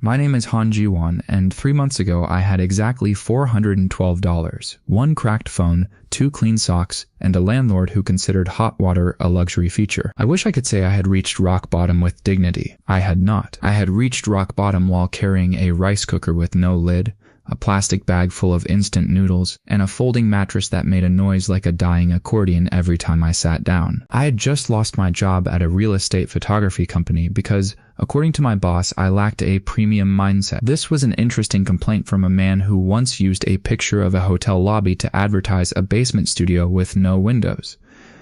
My name is Jiwon, and 3 months ago I had exactly $412, 1 cracked phone, 2 clean socks, and a landlord who considered hot water a luxury feature. I wish I could say I had reached rock bottom with dignity. I had not. I had reached rock bottom while carrying a rice cooker with no lid, a plastic bag full of instant noodles, and a folding mattress that made a noise like a dying accordion every time I sat down. I had just lost my job at a real estate photography company because, according to my boss, I lacked a premium mindset. This was an interesting complaint from a man who once used a picture of a hotel lobby to advertise a basement studio with no windows.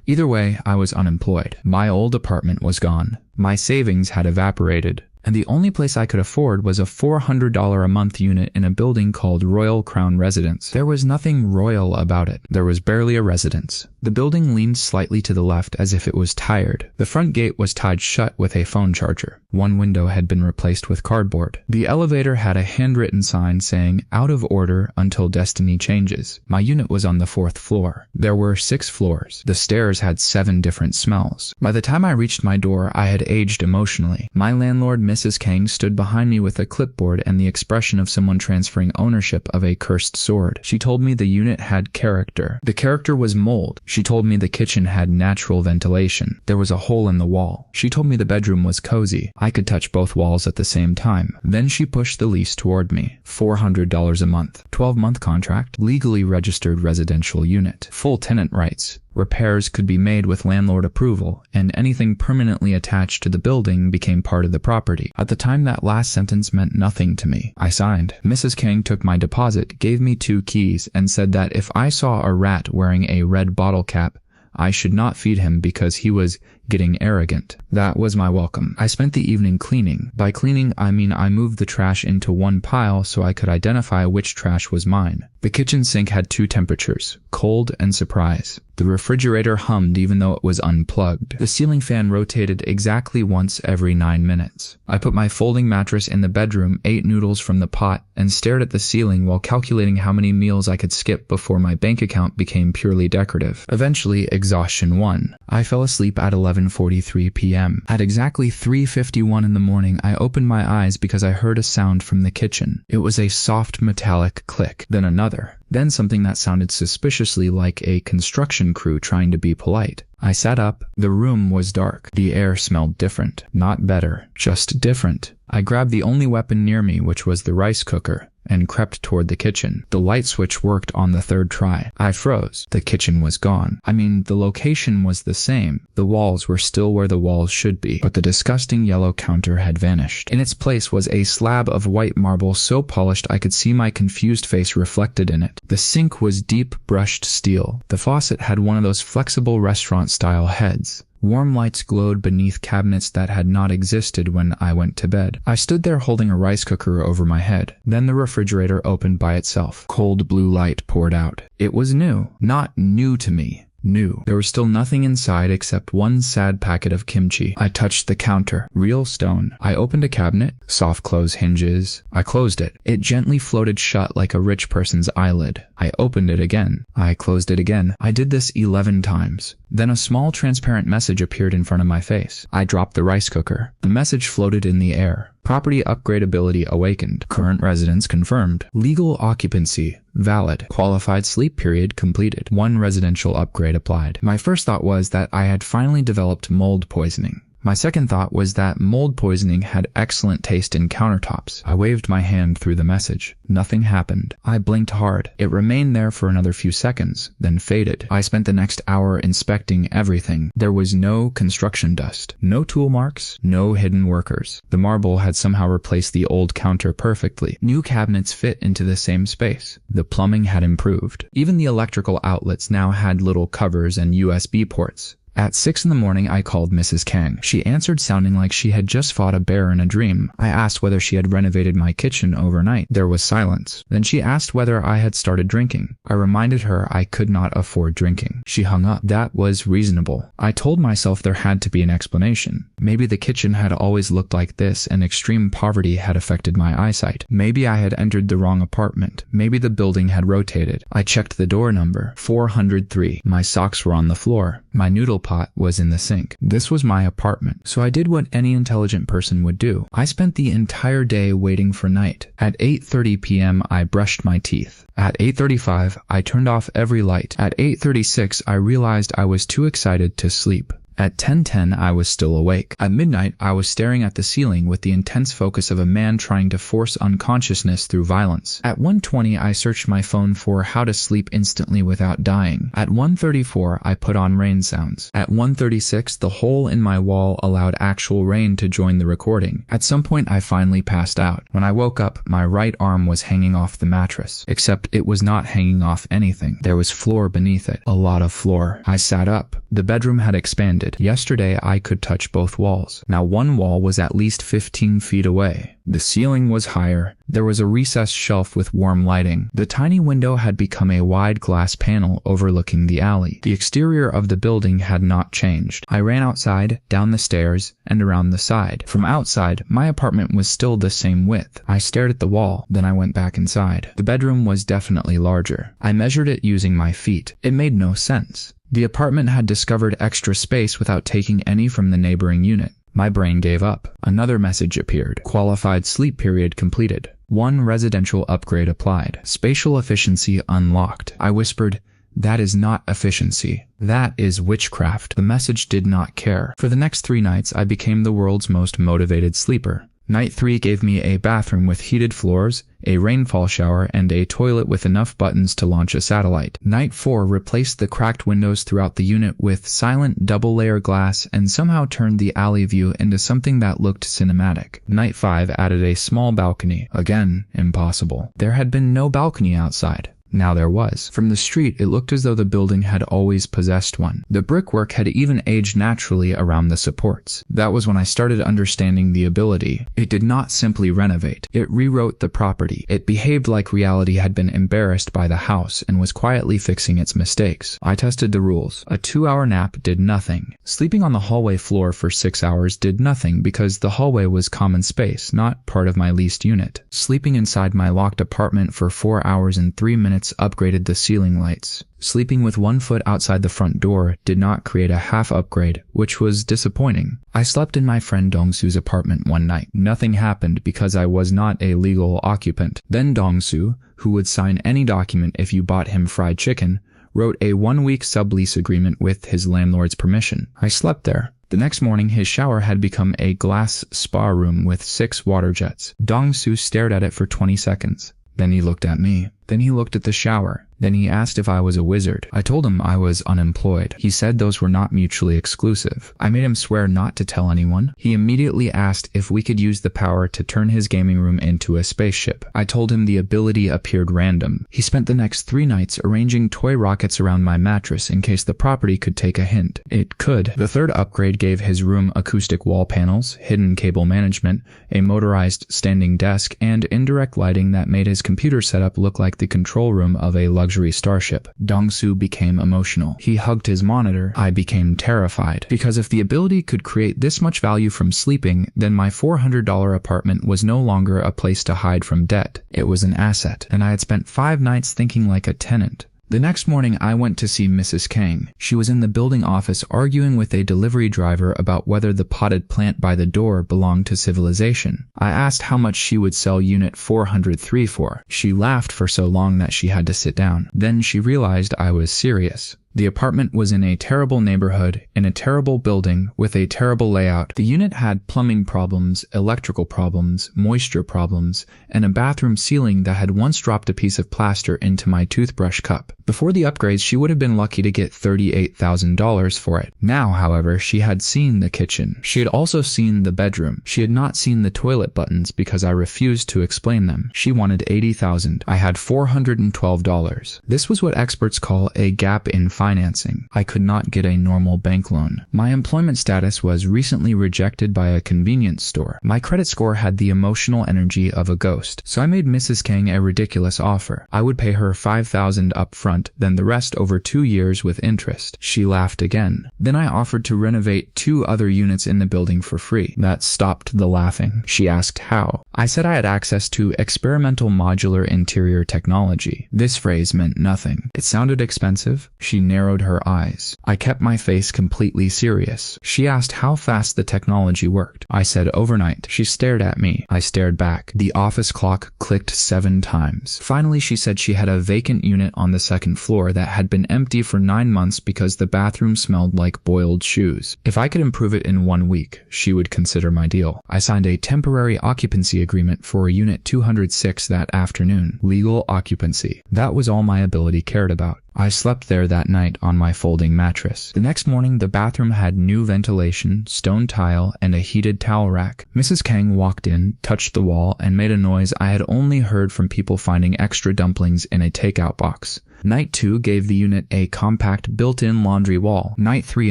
Either way, I was unemployed. My old apartment was gone. My savings had evaporated. And the only place I could afford was a $400 a month unit in a building called Royal Crown Residence. There was nothing royal about it. There was barely a residence. The building leaned slightly to the left as if it was tired. The front gate was tied shut with a phone charger. One window had been replaced with cardboard. The elevator had a handwritten sign saying, "Out of order until destiny changes." My unit was on the 4th floor. There were 6 floors. The stairs had 7 different smells. By the time I reached my door, I had aged emotionally. My landlord, Mrs. Kang, stood behind me with a clipboard and the expression of someone transferring ownership of a cursed sword. She told me the unit had character. The character was mold. She told me the kitchen had natural ventilation. There was a hole in the wall. She told me the bedroom was cozy. I could touch both walls at the same time. Then she pushed the lease toward me. $400 a month. 12-month contract. Legally registered residential unit. Full tenant rights. Repairs could be made with landlord approval, and anything permanently attached to the building became part of the property. At the time, that last sentence meant nothing to me. I signed. Mrs. Kang took my deposit, gave me 2 keys, and said that if I saw a rat wearing a red bottle cap, I should not feed him because he was getting arrogant. That was my welcome. I spent the evening cleaning. By cleaning, I mean I moved the trash into one pile so I could identify which trash was mine. The kitchen sink had 2 temperatures, cold and surprise. The refrigerator hummed even though it was unplugged. The ceiling fan rotated exactly once every 9 minutes. I put my folding mattress in the bedroom, ate noodles from the pot, and stared at the ceiling while calculating how many meals I could skip before my bank account became purely decorative. Eventually, exhaustion won. I fell asleep at 11:43 p.m. At exactly 3:51 in the morning, I opened my eyes because I heard a sound from the kitchen. It was a soft metallic click, then another. Then something that sounded suspiciously like a construction crew trying to be polite. I sat up. The room was dark. The air smelled different. Not better, just different. I grabbed the only weapon near me, which was the rice cooker, and crept toward the kitchen. The light switch worked on the 3rd try. I froze. The kitchen was gone. I mean, the location was the same. The walls were still where the walls should be, but the disgusting yellow counter had vanished. In its place was a slab of white marble so polished I could see my confused face reflected in it. The sink was deep brushed steel. The faucet had one of those flexible restaurant-style heads. Warm lights glowed beneath cabinets that had not existed when I went to bed. I stood there holding a rice cooker over my head. Then the refrigerator opened by itself. Cold blue light poured out. It was new. Not new to me. New. There was still nothing inside except one sad packet of kimchi. I touched the counter. Real stone. I opened a cabinet. Soft close hinges. I closed it. It gently floated shut like a rich person's eyelid. I opened it again. I closed it again. I did this 11 times. Then a small transparent message appeared in front of my face. I dropped the rice cooker. The message floated in the air. Property upgradability awakened. Current residence confirmed. Legal occupancy valid. Qualified sleep period completed. 1 residential upgrade applied. My first thought was that I had finally developed mold poisoning. My second thought was that mold poisoning had excellent taste in countertops. I waved my hand through the message. Nothing happened. I blinked hard. It remained there for another few seconds, then faded. I spent the next hour inspecting everything. There was no construction dust, no tool marks, no hidden workers. The marble had somehow replaced the old counter perfectly. New cabinets fit into the same space. The plumbing had improved. Even the electrical outlets now had little covers and USB ports. At 6 in the morning, I called Mrs. Kang. She answered sounding like she had just fought a bear in a dream. I asked whether she had renovated my kitchen overnight. There was silence. Then she asked whether I had started drinking. I reminded her I could not afford drinking. She hung up. That was reasonable. I told myself there had to be an explanation. Maybe the kitchen had always looked like this and extreme poverty had affected my eyesight. Maybe I had entered the wrong apartment. Maybe the building had rotated. I checked the door number. 403. My socks were on the floor. My noodle pot was in the sink. This was my apartment, so I did what any intelligent person would do. I spent the entire day waiting for night. At 8:30 p.m. I brushed my teeth. At 8:35, I turned off every light. At 8:36, I realized I was too excited to sleep. At 10:10, I was still awake. At midnight, I was staring at the ceiling with the intense focus of a man trying to force unconsciousness through violence. At 1:20, I searched my phone for how to sleep instantly without dying. At 1:34, I put on rain sounds. At 1:36, the hole in my wall allowed actual rain to join the recording. At some point, I finally passed out. When I woke up, my right arm was hanging off the mattress. Except it was not hanging off anything. There was floor beneath it. A lot of floor. I sat up. The bedroom had expanded. Yesterday, I could touch both walls. Now one wall was at least 15 feet away. The ceiling was higher. There was a recessed shelf with warm lighting. The tiny window had become a wide glass panel overlooking the alley. The exterior of the building had not changed. I ran outside, down the stairs, and around the side. From outside, my apartment was still the same width. I stared at the wall, then I went back inside. The bedroom was definitely larger. I measured it using my feet. It made no sense. The apartment had discovered extra space without taking any from the neighboring unit. My brain gave up. Another message appeared. Qualified sleep period completed. 1 residential upgrade applied. Spatial efficiency unlocked. I whispered, "That is not efficiency. That is witchcraft." The message did not care. For the next 3 nights, I became the world's most motivated sleeper. Night 3 gave me a bathroom with heated floors, a rainfall shower, and a toilet with enough buttons to launch a satellite. Night 4 replaced the cracked windows throughout the unit with silent double-layer glass and somehow turned the alley view into something that looked cinematic. Night 5 added a small balcony. Again, impossible. There had been no balcony outside. Now there was. From the street, it looked as though the building had always possessed one. The brickwork had even aged naturally around the supports. That was when I started understanding the ability. It did not simply renovate. It rewrote the property. It behaved like reality had been embarrassed by the house and was quietly fixing its mistakes. I tested the rules. A 2-hour nap did nothing. Sleeping on the hallway floor for 6 hours did nothing because the hallway was common space, not part of my leased unit. Sleeping inside my locked apartment for 4 hours and 3 minutes upgraded the ceiling lights. Sleeping with 1 foot outside the front door did not create a half upgrade, which was disappointing. I slept in my friend Dongsu's apartment one night. Nothing happened because I was not a legal occupant. Then Dongsu, who would sign any document if you bought him fried chicken, wrote a 1-week sublease agreement with his landlord's permission. I slept there. The next morning, his shower had become a glass spa room with 6 water jets. Dongsu stared at it for 20 seconds. Then he looked at me. Then he looked at the shower. Then he asked if I was a wizard. I told him I was unemployed. He said those were not mutually exclusive. I made him swear not to tell anyone. He immediately asked if we could use the power to turn his gaming room into a spaceship. I told him the ability appeared random. He spent the next 3 nights arranging toy rockets around my mattress in case the property could take a hint. It could. The 3rd upgrade gave his room acoustic wall panels, hidden cable management, a motorized standing desk, and indirect lighting that made his computer setup look like the control room of a luxury starship. Dongsu became emotional. He hugged his monitor. I became terrified. Because if the ability could create this much value from sleeping, then my $400 apartment was no longer a place to hide from debt. It was an asset, and I had spent 5 nights thinking like a tenant. The next morning, I went to see Mrs. Kang. She was in the building office arguing with a delivery driver about whether the potted plant by the door belonged to civilization. I asked how much she would sell unit 403 for. She laughed for so long that she had to sit down. Then she realized I was serious. The apartment was in a terrible neighborhood, in a terrible building, with a terrible layout. The unit had plumbing problems, electrical problems, moisture problems, and a bathroom ceiling that had once dropped a piece of plaster into my toothbrush cup. Before the upgrades, she would have been lucky to get $38,000 for it. Now, however, she had seen the kitchen. She had also seen the bedroom. She had not seen the toilet buttons because I refused to explain them. She wanted $80,000. I had $412. This was what experts call a gap in financing. I could not get a normal bank loan. My employment status was recently rejected by a convenience store. My credit score had the emotional energy of a ghost, so I made Mrs. Kang a ridiculous offer. I would pay her $5,000 up front, then the rest over 2 years with interest. She laughed again. Then I offered to renovate 2 other units in the building for free. That stopped the laughing. She asked how. I said I had access to experimental modular interior technology. This phrase meant nothing. It sounded expensive. She narrowed her eyes. I kept my face completely serious. She asked how fast the technology worked. I said overnight. She stared at me. I stared back. The office clock clicked 7 times. Finally, she said she had a vacant unit on the 2nd floor that had been empty for 9 months because the bathroom smelled like boiled shoes. If I could improve it in 1 week, she would consider my deal. I signed a temporary occupancy agreement for Unit 206 that afternoon. Legal occupancy. That was all my ability cared about. I slept there that night on my folding mattress. The next morning, the bathroom had new ventilation, stone tile, and a heated towel rack. Mrs. Kang walked in, touched the wall, and made a noise I had only heard from people finding extra dumplings in a takeout box. Night 2 gave the unit a compact built-in laundry wall. Night 3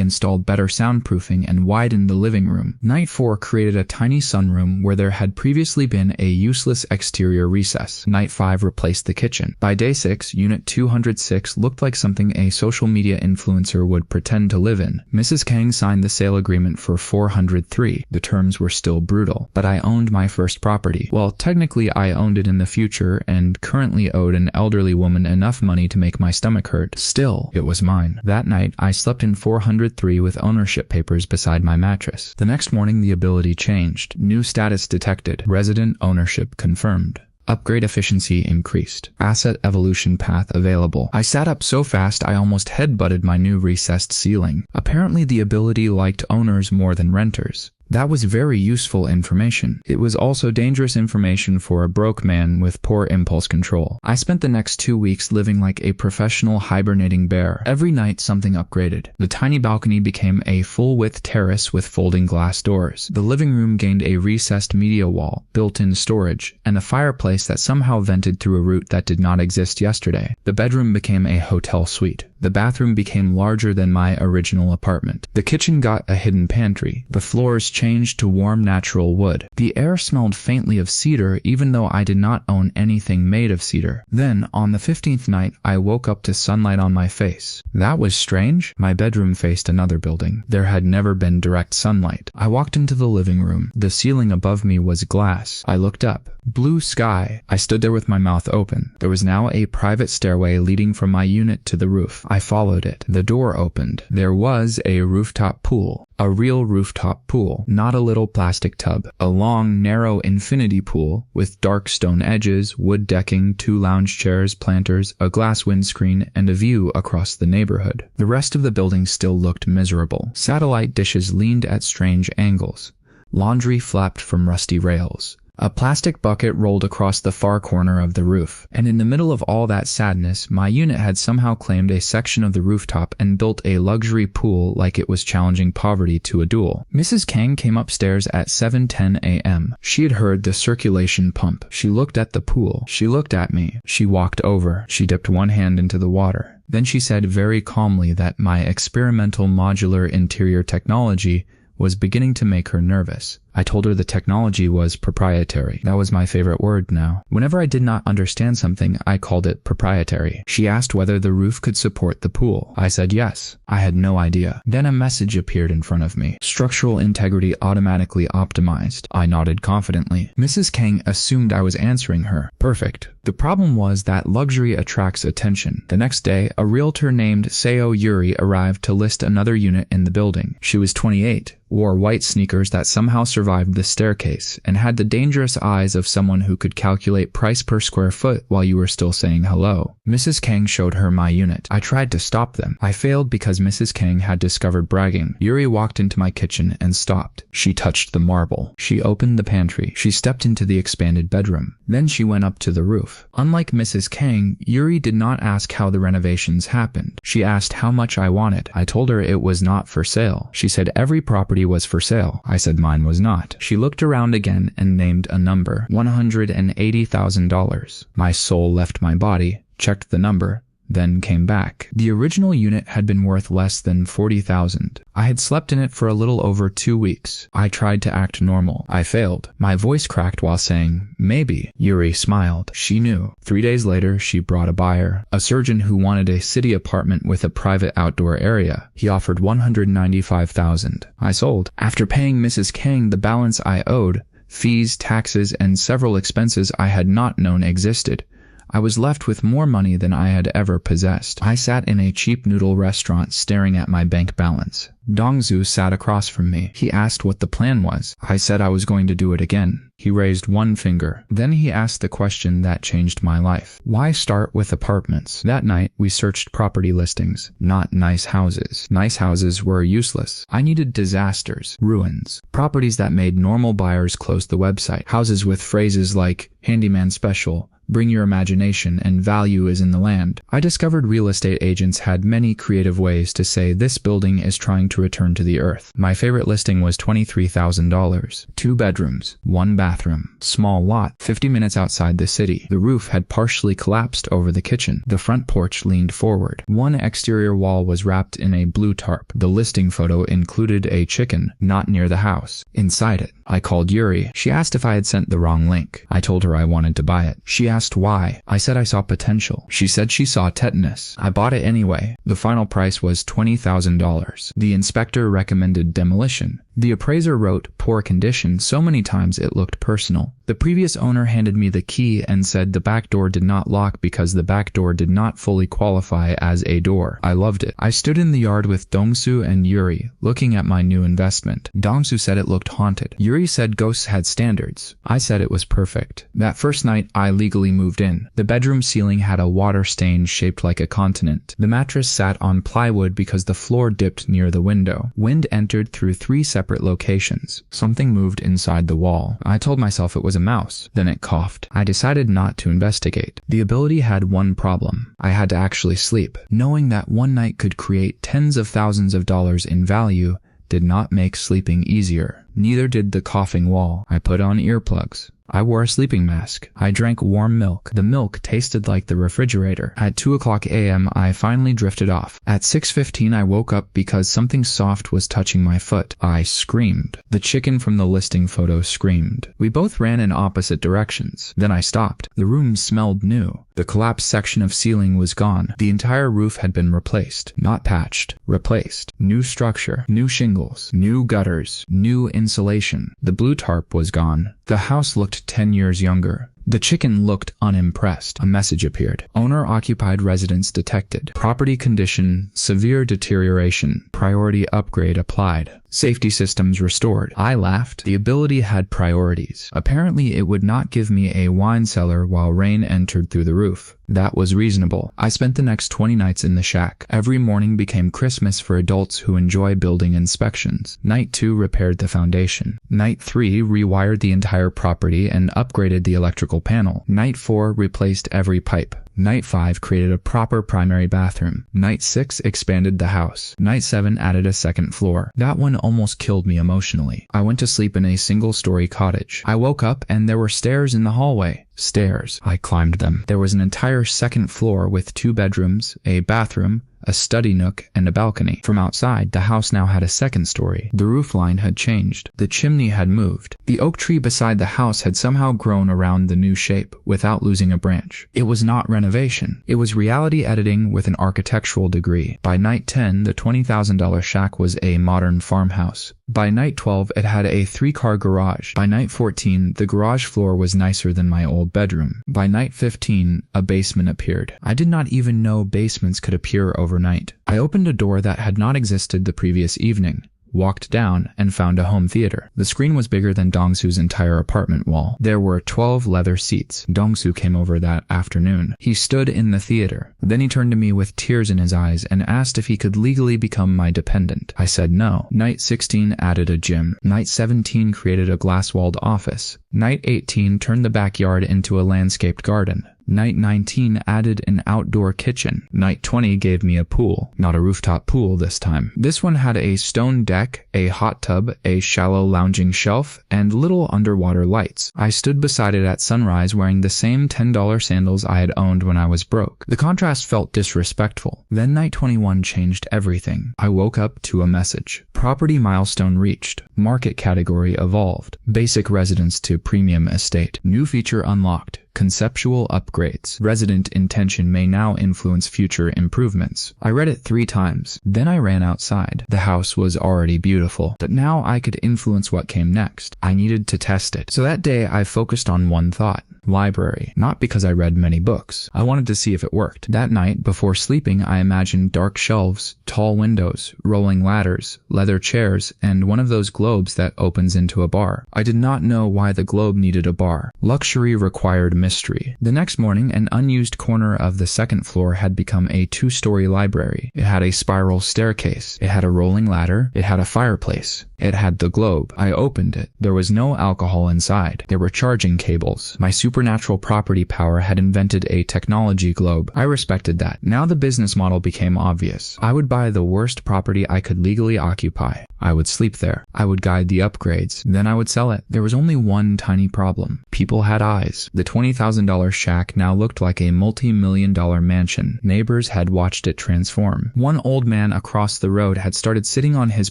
installed better soundproofing and widened the living room. Night 4 created a tiny sunroom where there had previously been a useless exterior recess. Night 5 replaced the kitchen. By day 6, Unit 206 looked like something a social media influencer would pretend to live in. Mrs. Kang signed the sale agreement for $403. The terms were still brutal, but I owned my first property. Well, technically I owned it in the future and currently owed an elderly woman enough money to make my stomach hurt. Still, it was mine. That night, I slept in 403 with ownership papers beside my mattress. The next morning, the ability changed. New status detected. Resident ownership confirmed. Upgrade efficiency increased. Asset evolution path available. I sat up so fast I almost headbutted my new recessed ceiling. Apparently the ability liked owners more than renters. That was very useful information. It was also dangerous information for a broke man with poor impulse control. I spent the next 2 weeks living like a professional hibernating bear. Every night something upgraded. The tiny balcony became a full-width terrace with folding glass doors. The living room gained a recessed media wall, built-in storage, and a fireplace that somehow vented through a route that did not exist yesterday. The bedroom became a hotel suite. The bathroom became larger than my original apartment. The kitchen got a hidden pantry. The floors changed to warm natural wood. The air smelled faintly of cedar even though I did not own anything made of cedar. Then, on the 15th night, I woke up to sunlight on my face. That was strange. My bedroom faced another building. There had never been direct sunlight. I walked into the living room. The ceiling above me was glass. I looked up. Blue sky. I stood there with my mouth open. There was now a private stairway leading from my unit to the roof. I followed it. The door opened. There was a rooftop pool. A real rooftop pool, not a little plastic tub. A long, narrow infinity pool with dark stone edges, wood decking, 2 lounge chairs, planters, a glass windscreen, and a view across the neighborhood. The rest of the building still looked miserable. Satellite dishes leaned at strange angles. Laundry flapped from rusty rails. A plastic bucket rolled across the far corner of the roof, and in the middle of all that sadness, my unit had somehow claimed a section of the rooftop and built a luxury pool like it was challenging poverty to a duel. Mrs. Kang came upstairs at 7:10 a.m. She had heard the circulation pump. She looked at the pool. She looked at me. She walked over. She dipped one hand into the water. Then she said very calmly that my experimental modular interior technology was beginning to make her nervous. I told her the technology was proprietary. That was my favorite word now. Whenever I did not understand something, I called it proprietary. She asked whether the roof could support the pool. I said yes. I had no idea. Then a message appeared in front of me. Structural integrity automatically optimized. I nodded confidently. Mrs. Kang assumed I was answering her. Perfect. The problem was that luxury attracts attention. The next day, a realtor named Seo Yuri arrived to list another unit in the building. She was 28, wore white sneakers that somehow survived the staircase, and had the dangerous eyes of someone who could calculate price per square foot while you were still saying hello. Mrs. Kang showed her my unit. I tried to stop them. I failed because Mrs. Kang had discovered bragging. Yuri walked into my kitchen and stopped. She touched the marble. She opened the pantry. She stepped into the expanded bedroom. Then she went up to the roof. Unlike Mrs. Kang, Yuri did not ask how the renovations happened. She asked how much I wanted. I told her it was not for sale. She said every property was for sale. I said mine was not. She looked around again and named a number. $180,000. My soul left my body, checked the number, then came back. The original unit had been worth less than $40,000. I had slept in it for a little over 2 weeks. I tried to act normal. I failed. My voice cracked while saying, maybe. Yuri smiled. She knew. 3 days later, she brought a buyer, a surgeon who wanted a city apartment with a private outdoor area. He offered $195,000. I sold. After paying Mrs. Kang the balance I owed, fees, taxes, and several expenses I had not known existed, I was left with more money than I had ever possessed. I sat in a cheap noodle restaurant staring at my bank balance. Dongsu sat across from me. He asked what the plan was. I said I was going to do it again. He raised one finger. Then he asked the question that changed my life. Why start with apartments? That night, we searched property listings, not nice houses. Nice houses were useless. I needed disasters, ruins, properties that made normal buyers close the website, houses with phrases like handyman special, bring your imagination, and value is in the land. I discovered real estate agents had many creative ways to say this building is trying to return to the earth. My favorite listing was $23,000. 2 bedrooms, 1 bathroom, small lot, 50 minutes outside the city. The roof had partially collapsed over the kitchen. The front porch leaned forward. One exterior wall was wrapped in a blue tarp. The listing photo included a chicken, not near the house. Inside it, I called Yuri. She asked if I had sent the wrong link. I told her I wanted to buy it. She asked why. I said I saw potential. She said she saw tetanus. I bought it anyway. The final price was $20,000. The inspector recommended demolition. The appraiser wrote poor condition so many times it looked personal. The previous owner handed me the key and said the back door did not lock because the back door did not fully qualify as a door. I loved it. I stood in the yard with Dongsu and Yuri, looking at my new investment. Dongsu said it looked haunted. Yuri said ghosts had standards. I said it was perfect. That first night, I legally moved in. The bedroom ceiling had a water stain shaped like a continent. The mattress sat on plywood because the floor dipped near the window. Wind entered through 3 separate locations. Something moved inside the wall. I told myself it was a mouse. Then it coughed. I decided not to investigate. The ability had one problem. I had to actually sleep. Knowing that one night could create tens of thousands of dollars in value did not make sleeping easier. Neither did the coughing wall. I put on earplugs. I wore a sleeping mask. I drank warm milk. The milk tasted like the refrigerator. At 2:00 a.m., I finally drifted off. At 6:15, I woke up because something soft was touching my foot. I screamed. The chicken from the listing photo screamed. We both ran in opposite directions. Then I stopped. The room smelled new. The collapsed section of ceiling was gone. The entire roof had been replaced. Not patched. Replaced. New structure. New shingles. New gutters. New insulation. The blue tarp was gone. The house looked 10 years younger. The chicken looked unimpressed. A message appeared. Owner-occupied residence detected. Property condition, severe deterioration. Priority upgrade applied. Safety systems restored. I laughed. The ability had priorities. Apparently, it would not give me a wine cellar while rain entered through the roof. That was reasonable. I spent the next 20 nights in the shack. Every morning became Christmas for adults who enjoy building inspections. Night 2 repaired the foundation. Night 3 rewired the entire property and upgraded the electrical panel. Night 4 replaced every pipe. Night 5 created a proper primary bathroom. Night 6 expanded the house. Night 7 added a second floor. That one almost killed me emotionally. I went to sleep in a single-story cottage. I woke up and there were stairs in the hallway. Stairs. I climbed them. There was an entire second floor with 2 bedrooms, a bathroom, a study nook, and a balcony. From outside, the house now had a second story. The roof line had changed. The chimney had moved. The oak tree beside the house had somehow grown around the new shape without losing a branch. It was not renovation. It was reality editing with an architectural degree. By night 10, the $20,000 shack was a modern farmhouse. By night 12, it had a 3-car garage. By night 14, the garage floor was nicer than my old bedroom. By night 15, a basement appeared. I did not even know basements could appear overnight. I opened a door that had not existed the previous evening, walked down, and found a home theater. The screen was bigger than Dongsu's entire apartment wall. There were 12 leather seats. Dongsu came over that afternoon. He stood in the theater. Then he turned to me with tears in his eyes and asked if he could legally become my dependent. I said no. Night 16 added a gym. Night 17 created a glass-walled office. Night 18 turned the backyard into a landscaped garden. Night 19 added an outdoor kitchen. Night 20 gave me a pool. Not a rooftop pool this time. This one had a stone deck, a hot tub, a shallow lounging shelf, and little underwater lights. I stood beside it at sunrise wearing the same $10 sandals I had owned when I was broke. The contrast felt disrespectful. Then night 21 changed everything. I woke up to a message. Property milestone reached. Market category evolved. Basic residence to premium estate. New feature unlocked. Conceptual upgrades. Resident intention may now influence future improvements. I read it 3 times. Then I ran outside. The house was already beautiful, but now I could influence what came next. I needed to test it. So that day I focused on one thought. library. Not because I read many books. I wanted to see if it worked. That night, before sleeping, I imagined dark shelves, tall windows, rolling ladders, leather chairs, and one of those globes that opens into a bar. I did not know why the globe needed a bar. Luxury required mystery. The next morning, an unused corner of the second floor had become a 2-story library. It had a spiral staircase. It had a rolling ladder. It had a fireplace. It had the globe. I opened it. There was no alcohol inside. There were charging cables. My supernatural property power had invented a technology globe. I respected that. Now the business model became obvious. I would buy the worst property I could legally occupy. I would sleep there. I would guide the upgrades. Then I would sell it. There was only one tiny problem. People had eyes. The $20,000 shack now looked like a multi-million-dollar mansion. Neighbors had watched it transform. One old man across the road had started sitting on his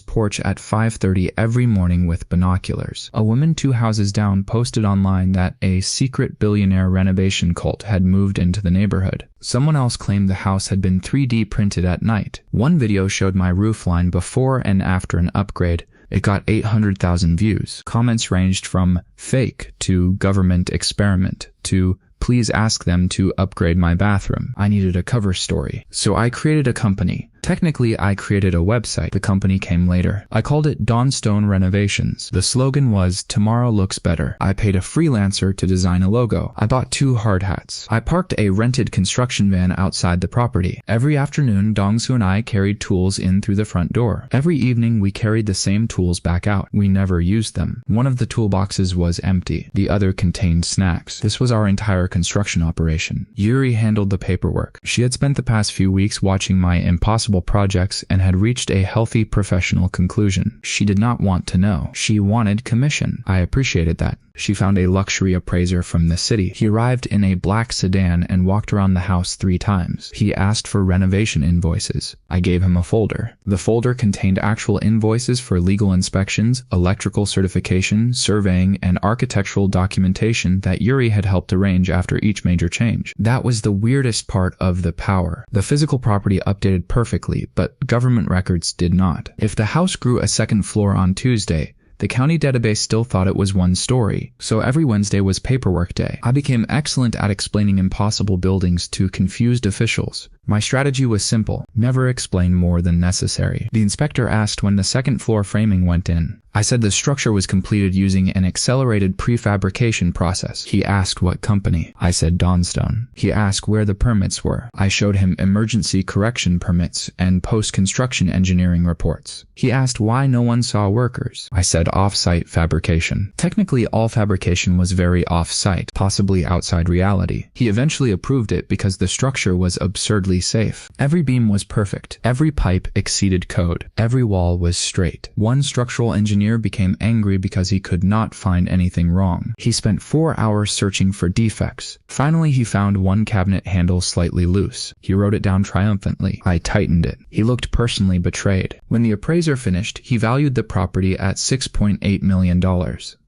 porch at 5:30 every morning with binoculars. A woman 2 houses down posted online that a secret billionaire renovation cult had moved into the neighborhood. Someone else claimed the house had been 3D printed at night. One video showed my roofline before and after an upgrade. It got 800,000 views. Comments ranged from fake to government experiment to please ask them to upgrade my bathroom. I needed a cover story. So I created a company. Technically, I created a website. The company came later. I called it Dawnstone Renovations. The slogan was, "Tomorrow looks better." I paid a freelancer to design a logo. I bought 2 hard hats. I parked a rented construction van outside the property. Every afternoon, Dongsu and I carried tools in through the front door. Every evening, we carried the same tools back out. We never used them. One of the toolboxes was empty. The other contained snacks. This was our entire construction operation. Yuri handled the paperwork. She had spent the past few weeks watching my impossible projects and had reached a healthy professional conclusion. She did not want to know. She wanted commission. I appreciated that. She found a luxury appraiser from the city. He arrived in a black sedan and walked around the house 3 times. He asked for renovation invoices. I gave him a folder. The folder contained actual invoices for legal inspections, electrical certification, surveying, and architectural documentation that Yuri had helped arrange after each major change. That was the weirdest part of the power. The physical property updated perfectly, but government records did not. If the house grew a 2nd floor on Tuesday, the county database still thought it was 1 story, so every Wednesday was paperwork day. I became excellent at explaining impossible buildings to confused officials. My strategy was simple: never explain more than necessary. The inspector asked when the 2nd floor framing went in. I said the structure was completed using an accelerated prefabrication process. He asked what company. I said Dawnstone. He asked where the permits were. I showed him emergency correction permits and post-construction engineering reports. He asked why no one saw workers. I said off-site fabrication. Technically, all fabrication was very off-site, possibly outside reality. He eventually approved it because the structure was absurdly safe. Every beam was perfect. Every pipe exceeded code. Every wall was straight. One structural engineer became angry because he could not find anything wrong. He spent 4 hours searching for defects. Finally, he found one cabinet handle slightly loose. He wrote it down triumphantly. I tightened it. He looked personally betrayed. When the appraiser finished, he valued the property at $6.8 million.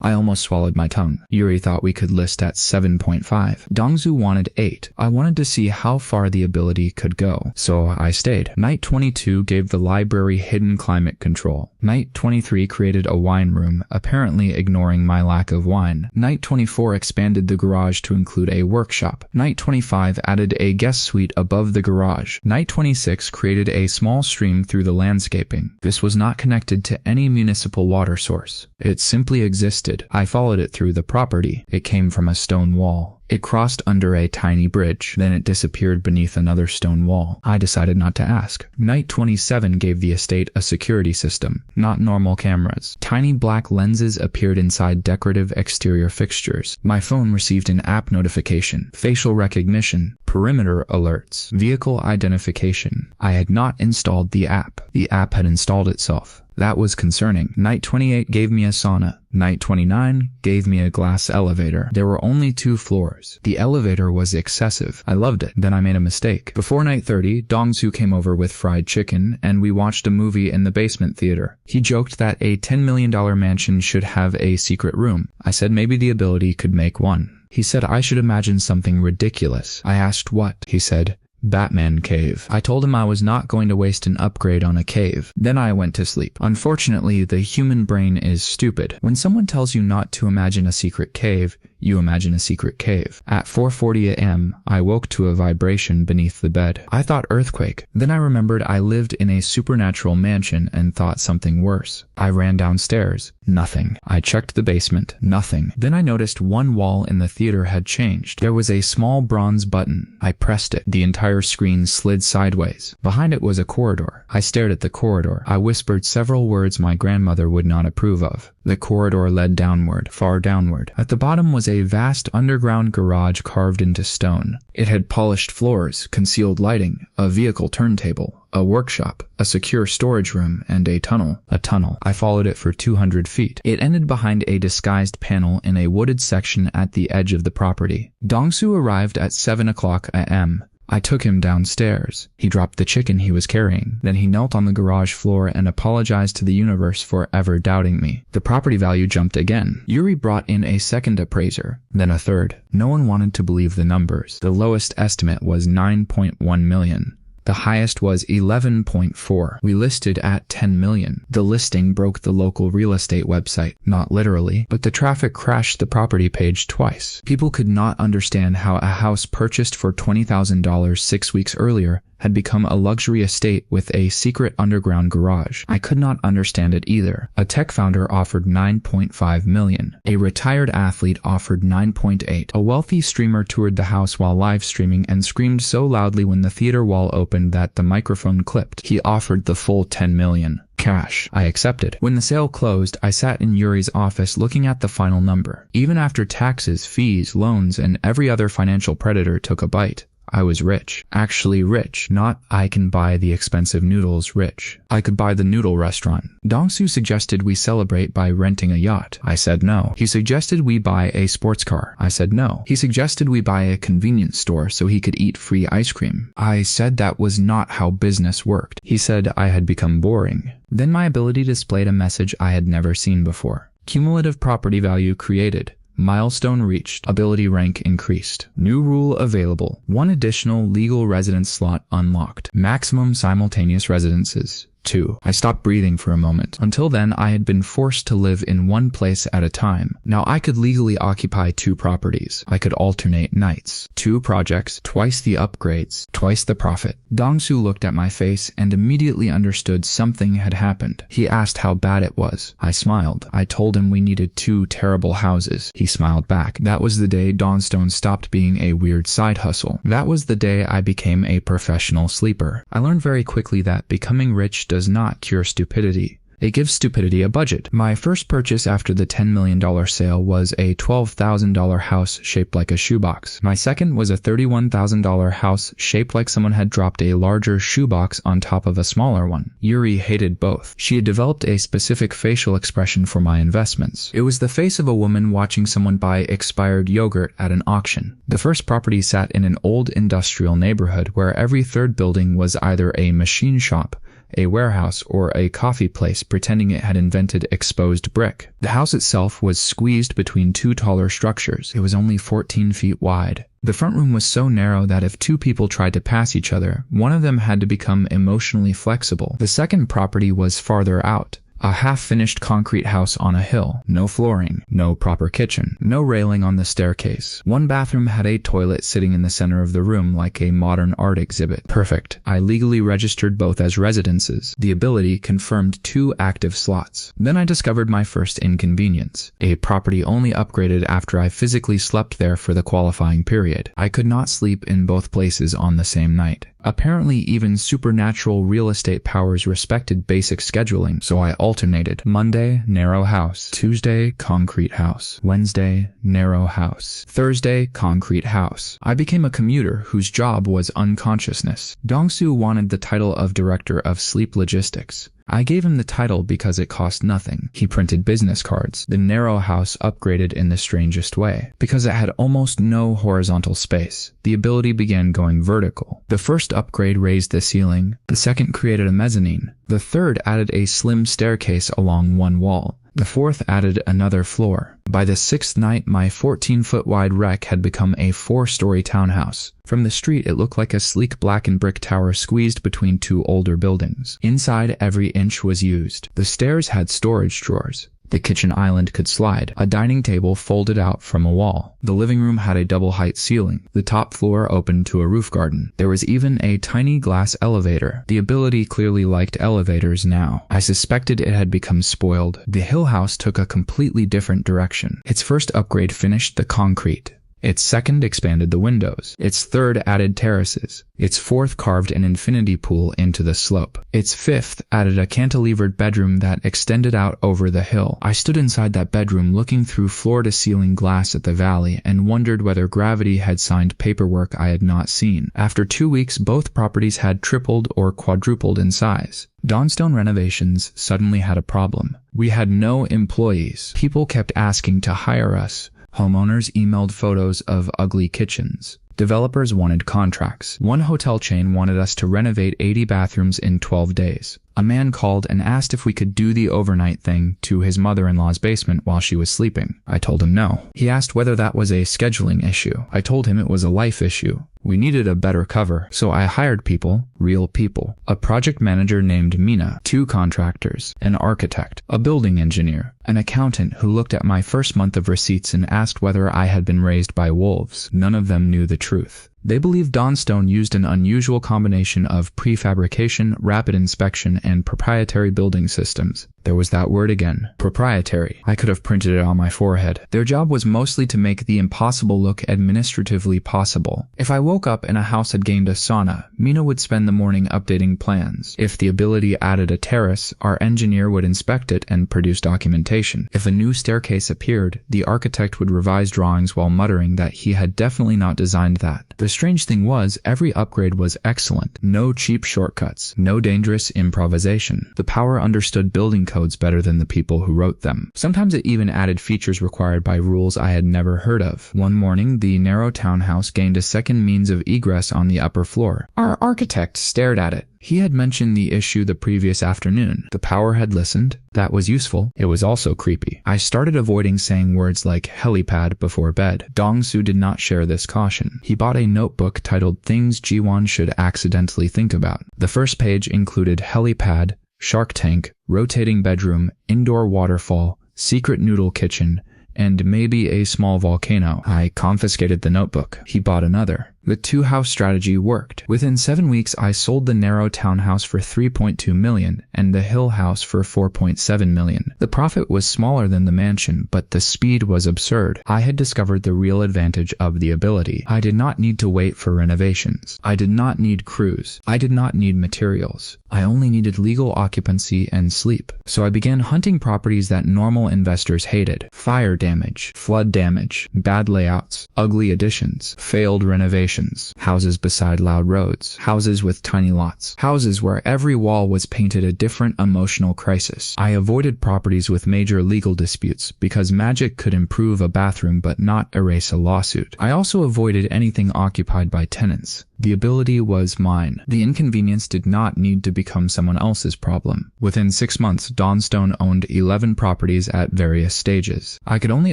I almost swallowed my tongue. Yuri thought we could list at 7.5. Dongsu wanted 8. I wanted to see how far the ability could go, so I stayed. Night 22 gave the library hidden climate control. Night 23 created a wine room, apparently ignoring my lack of wine. Night 24 expanded the garage to include a workshop. Night 25 added a guest suite above the garage. Night 26 created a small stream through the landscaping. This was not connected to any municipal water source. It simply existed. I followed it through the property. It came from a stone wall. It crossed under a tiny bridge, then it disappeared beneath another stone wall. I decided not to ask. Night 27 gave the estate a security system, not normal cameras. Tiny black lenses appeared inside decorative exterior fixtures. My phone received an app notification, facial recognition, perimeter alerts, vehicle identification. I had not installed the app. The app had installed itself. That was concerning. Night 28 gave me a sauna. Night 29 gave me a glass elevator. There were only 2 floors. The elevator was excessive. I loved it. Then I made a mistake. Before night 30, Dongsu came over with fried chicken, and we watched a movie in the basement theater. He joked that a $10 million mansion should have a secret room. I said maybe the ability could make one. He said I should imagine something ridiculous. I asked what. He said, Batman cave. I told him I was not going to waste an upgrade on a cave. Then I went to sleep. Unfortunately, the human brain is stupid. When someone tells you not to imagine a secret cave, you imagine a secret cave. At 4:40 a.m., I woke to a vibration beneath the bed. I thought earthquake. Then I remembered I lived in a supernatural mansion and thought something worse. I ran downstairs. Nothing. I checked the basement. Nothing. Then I noticed one wall in the theater had changed. There was a small bronze button. I pressed it. The entire screen slid sideways. Behind it was a corridor. I stared at the corridor. I whispered several words my grandmother would not approve of. The corridor led downward, far downward. At the bottom was a vast underground garage carved into stone. It had polished floors, concealed lighting, a vehicle turntable, a workshop, a secure storage room, and a tunnel. A tunnel. I followed it for 200 feet. It ended behind a disguised panel in a wooded section at the edge of the property. Dongsu arrived at 7 o'clock a.m. I took him downstairs. He dropped the chicken he was carrying. Then he knelt on the garage floor and apologized to the universe for ever doubting me. The property value jumped again. Yuri brought in a second appraiser, then a third. No one wanted to believe the numbers. The lowest estimate was 9.1 million. The highest was 11.4. We listed at 10 million. The listing broke the local real estate website. Not literally, but the traffic crashed the property page twice. People could not understand how a house purchased for $20,000 6 weeks earlier had become a luxury estate with a secret underground garage. I could not understand it either. A tech founder offered 9.5 million. A retired athlete offered 9.8. A wealthy streamer toured the house while live streaming and screamed so loudly when the theater wall opened that the microphone clipped. He offered the full 10 million. Cash. I accepted. When the sale closed, I sat in Yuri's office looking at the final number. Even after taxes, fees, loans, and every other financial predator took a bite, I was rich. Actually rich. Not I can buy the expensive noodles rich. I could buy the noodle restaurant. Dongsu suggested we celebrate by renting a yacht. I said no. He suggested we buy a sports car. I said no. He suggested we buy a convenience store so he could eat free ice cream. I said that was not how business worked. He said I had become boring. Then my ability displayed a message I had never seen before. Cumulative property value created. Milestone reached. Ability rank increased. New rule available. 1 additional legal residence slot unlocked. Maximum simultaneous residences. 2. I stopped breathing for a moment. Until then, I had been forced to live in one place at a time. Now I could legally occupy 2 properties. I could alternate nights. 2 projects, twice the upgrades, twice the profit. Dongsu looked at my face and immediately understood something had happened. He asked how bad it was. I smiled. I told him we needed 2 terrible houses. He smiled back. That was the day Dawnstone stopped being a weird side hustle. That was the day I became a professional sleeper. I learned very quickly that becoming rich does not cure stupidity. It gives stupidity a budget. My first purchase after the $10 million sale was a $12,000 house shaped like a shoebox. My second was a $31,000 house shaped like someone had dropped a larger shoebox on top of a smaller one. Yuri hated both. She had developed a specific facial expression for my investments. It was the face of a woman watching someone buy expired yogurt at an auction. The first property sat in an old industrial neighborhood where every third building was either a machine shop, a warehouse, or a coffee place pretending it had invented exposed brick. The house itself was squeezed between 2 taller structures. It was only 14 feet wide. The front room was so narrow that if 2 people tried to pass each other, one of them had to become emotionally flexible. The second property was farther out. A half-finished concrete house on a hill. No flooring, no proper kitchen, no railing on the staircase. 1 bathroom had a toilet sitting in the center of the room like a modern art exhibit. Perfect. I legally registered both as residences. The ability confirmed 2 active slots. Then I discovered my first inconvenience. A property only upgraded after I physically slept there for the qualifying period. I could not sleep in both places on the same night. Apparently, even supernatural real estate powers respected basic scheduling, so I alternated. Monday, narrow house. Tuesday, concrete house. Wednesday, narrow house. Thursday, concrete house. I became a commuter whose job was unconsciousness. Dongsu wanted the title of Director of Sleep Logistics. I gave him the title because it cost nothing. He printed business cards. The narrow house upgraded in the strangest way. Because it had almost no horizontal space, the ability began going vertical. The first upgrade raised the ceiling. The second created a mezzanine. The third added a slim staircase along one wall. The fourth added another floor. By the sixth night, my 14-foot wide wreck had become a 4-story townhouse. From the street, it looked like a sleek blackened brick tower squeezed between two older buildings. Inside, every inch was used. The stairs had storage drawers. The kitchen island could slide, a dining table folded out from a wall. The living room had a double-height ceiling. The top floor opened to a roof garden. There was even a tiny glass elevator. The ability clearly liked elevators now. I suspected it had become spoiled. The Hill House took a completely different direction. Its first upgrade finished the concrete. Its second expanded the windows. Its third added terraces. Its fourth carved an infinity pool into the slope. Its fifth added a cantilevered bedroom that extended out over the hill. I stood inside that bedroom looking through floor-to-ceiling glass at the valley and wondered whether gravity had signed paperwork I had not seen. After 2 weeks, both properties had tripled or quadrupled in size. Dawnstone Renovations suddenly had a problem. We had no employees. People kept asking to hire us. Homeowners emailed photos of ugly kitchens. Developers wanted contracts. One hotel chain wanted us to renovate 80 bathrooms in 12 days. A man called and asked if we could do the overnight thing to his mother-in-law's basement while she was sleeping. I told him no. He asked whether that was a scheduling issue. I told him it was a life issue. We needed a better cover, so I hired people, real people. A project manager named Mina, 2 contractors, an architect, a building engineer, an accountant who looked at my first month of receipts and asked whether I had been raised by wolves. None of them knew the truth. They believed Dawnstone used an unusual combination of prefabrication, rapid inspection, and proprietary building systems. There was that word again. Proprietary. I could have printed it on my forehead. Their job was mostly to make the impossible look administratively possible. If I woke up and a house had gained a sauna, Mina would spend the morning updating plans. If the ability added a terrace, our engineer would inspect it and produce documentation. If a new staircase appeared, the architect would revise drawings while muttering that he had definitely not designed that. The strange thing was, every upgrade was excellent. No cheap shortcuts. No dangerous improvisation. The power understood building codes better than the people who wrote them. Sometimes it even added features required by rules I had never heard of. One morning, the narrow townhouse gained a second means of egress on the upper floor. Our architect stared at it. He had mentioned the issue the previous afternoon. The power had listened. That was useful. It was also creepy. I started avoiding saying words like helipad before bed. Dong-soo did not share this caution. He bought a notebook titled Things Jiwon Should Accidentally Think About. The first page included helipad, shark tank, rotating bedroom, indoor waterfall, secret noodle kitchen, and maybe a small volcano. I confiscated the notebook. He bought another. The 2-house strategy worked. Within 7 weeks, I sold the narrow townhouse for $3.2 million and the Hill House for $4.7 million. The profit was smaller than the mansion, but the speed was absurd. I had discovered the real advantage of the ability. I did not need to wait for renovations. I did not need crews. I did not need materials. I only needed legal occupancy and sleep. So I began hunting properties that normal investors hated. Fire damage, flood damage, bad layouts, ugly additions, failed renovations, houses beside loud roads, houses with tiny lots, houses where every wall was painted a different emotional crisis. I avoided properties with major legal disputes because magic could improve a bathroom but not erase a lawsuit. I also avoided anything occupied by tenants. The ability was mine. The inconvenience did not need to become someone else's problem. Within 6 months, Dawnstone owned 11 properties at various stages. I could only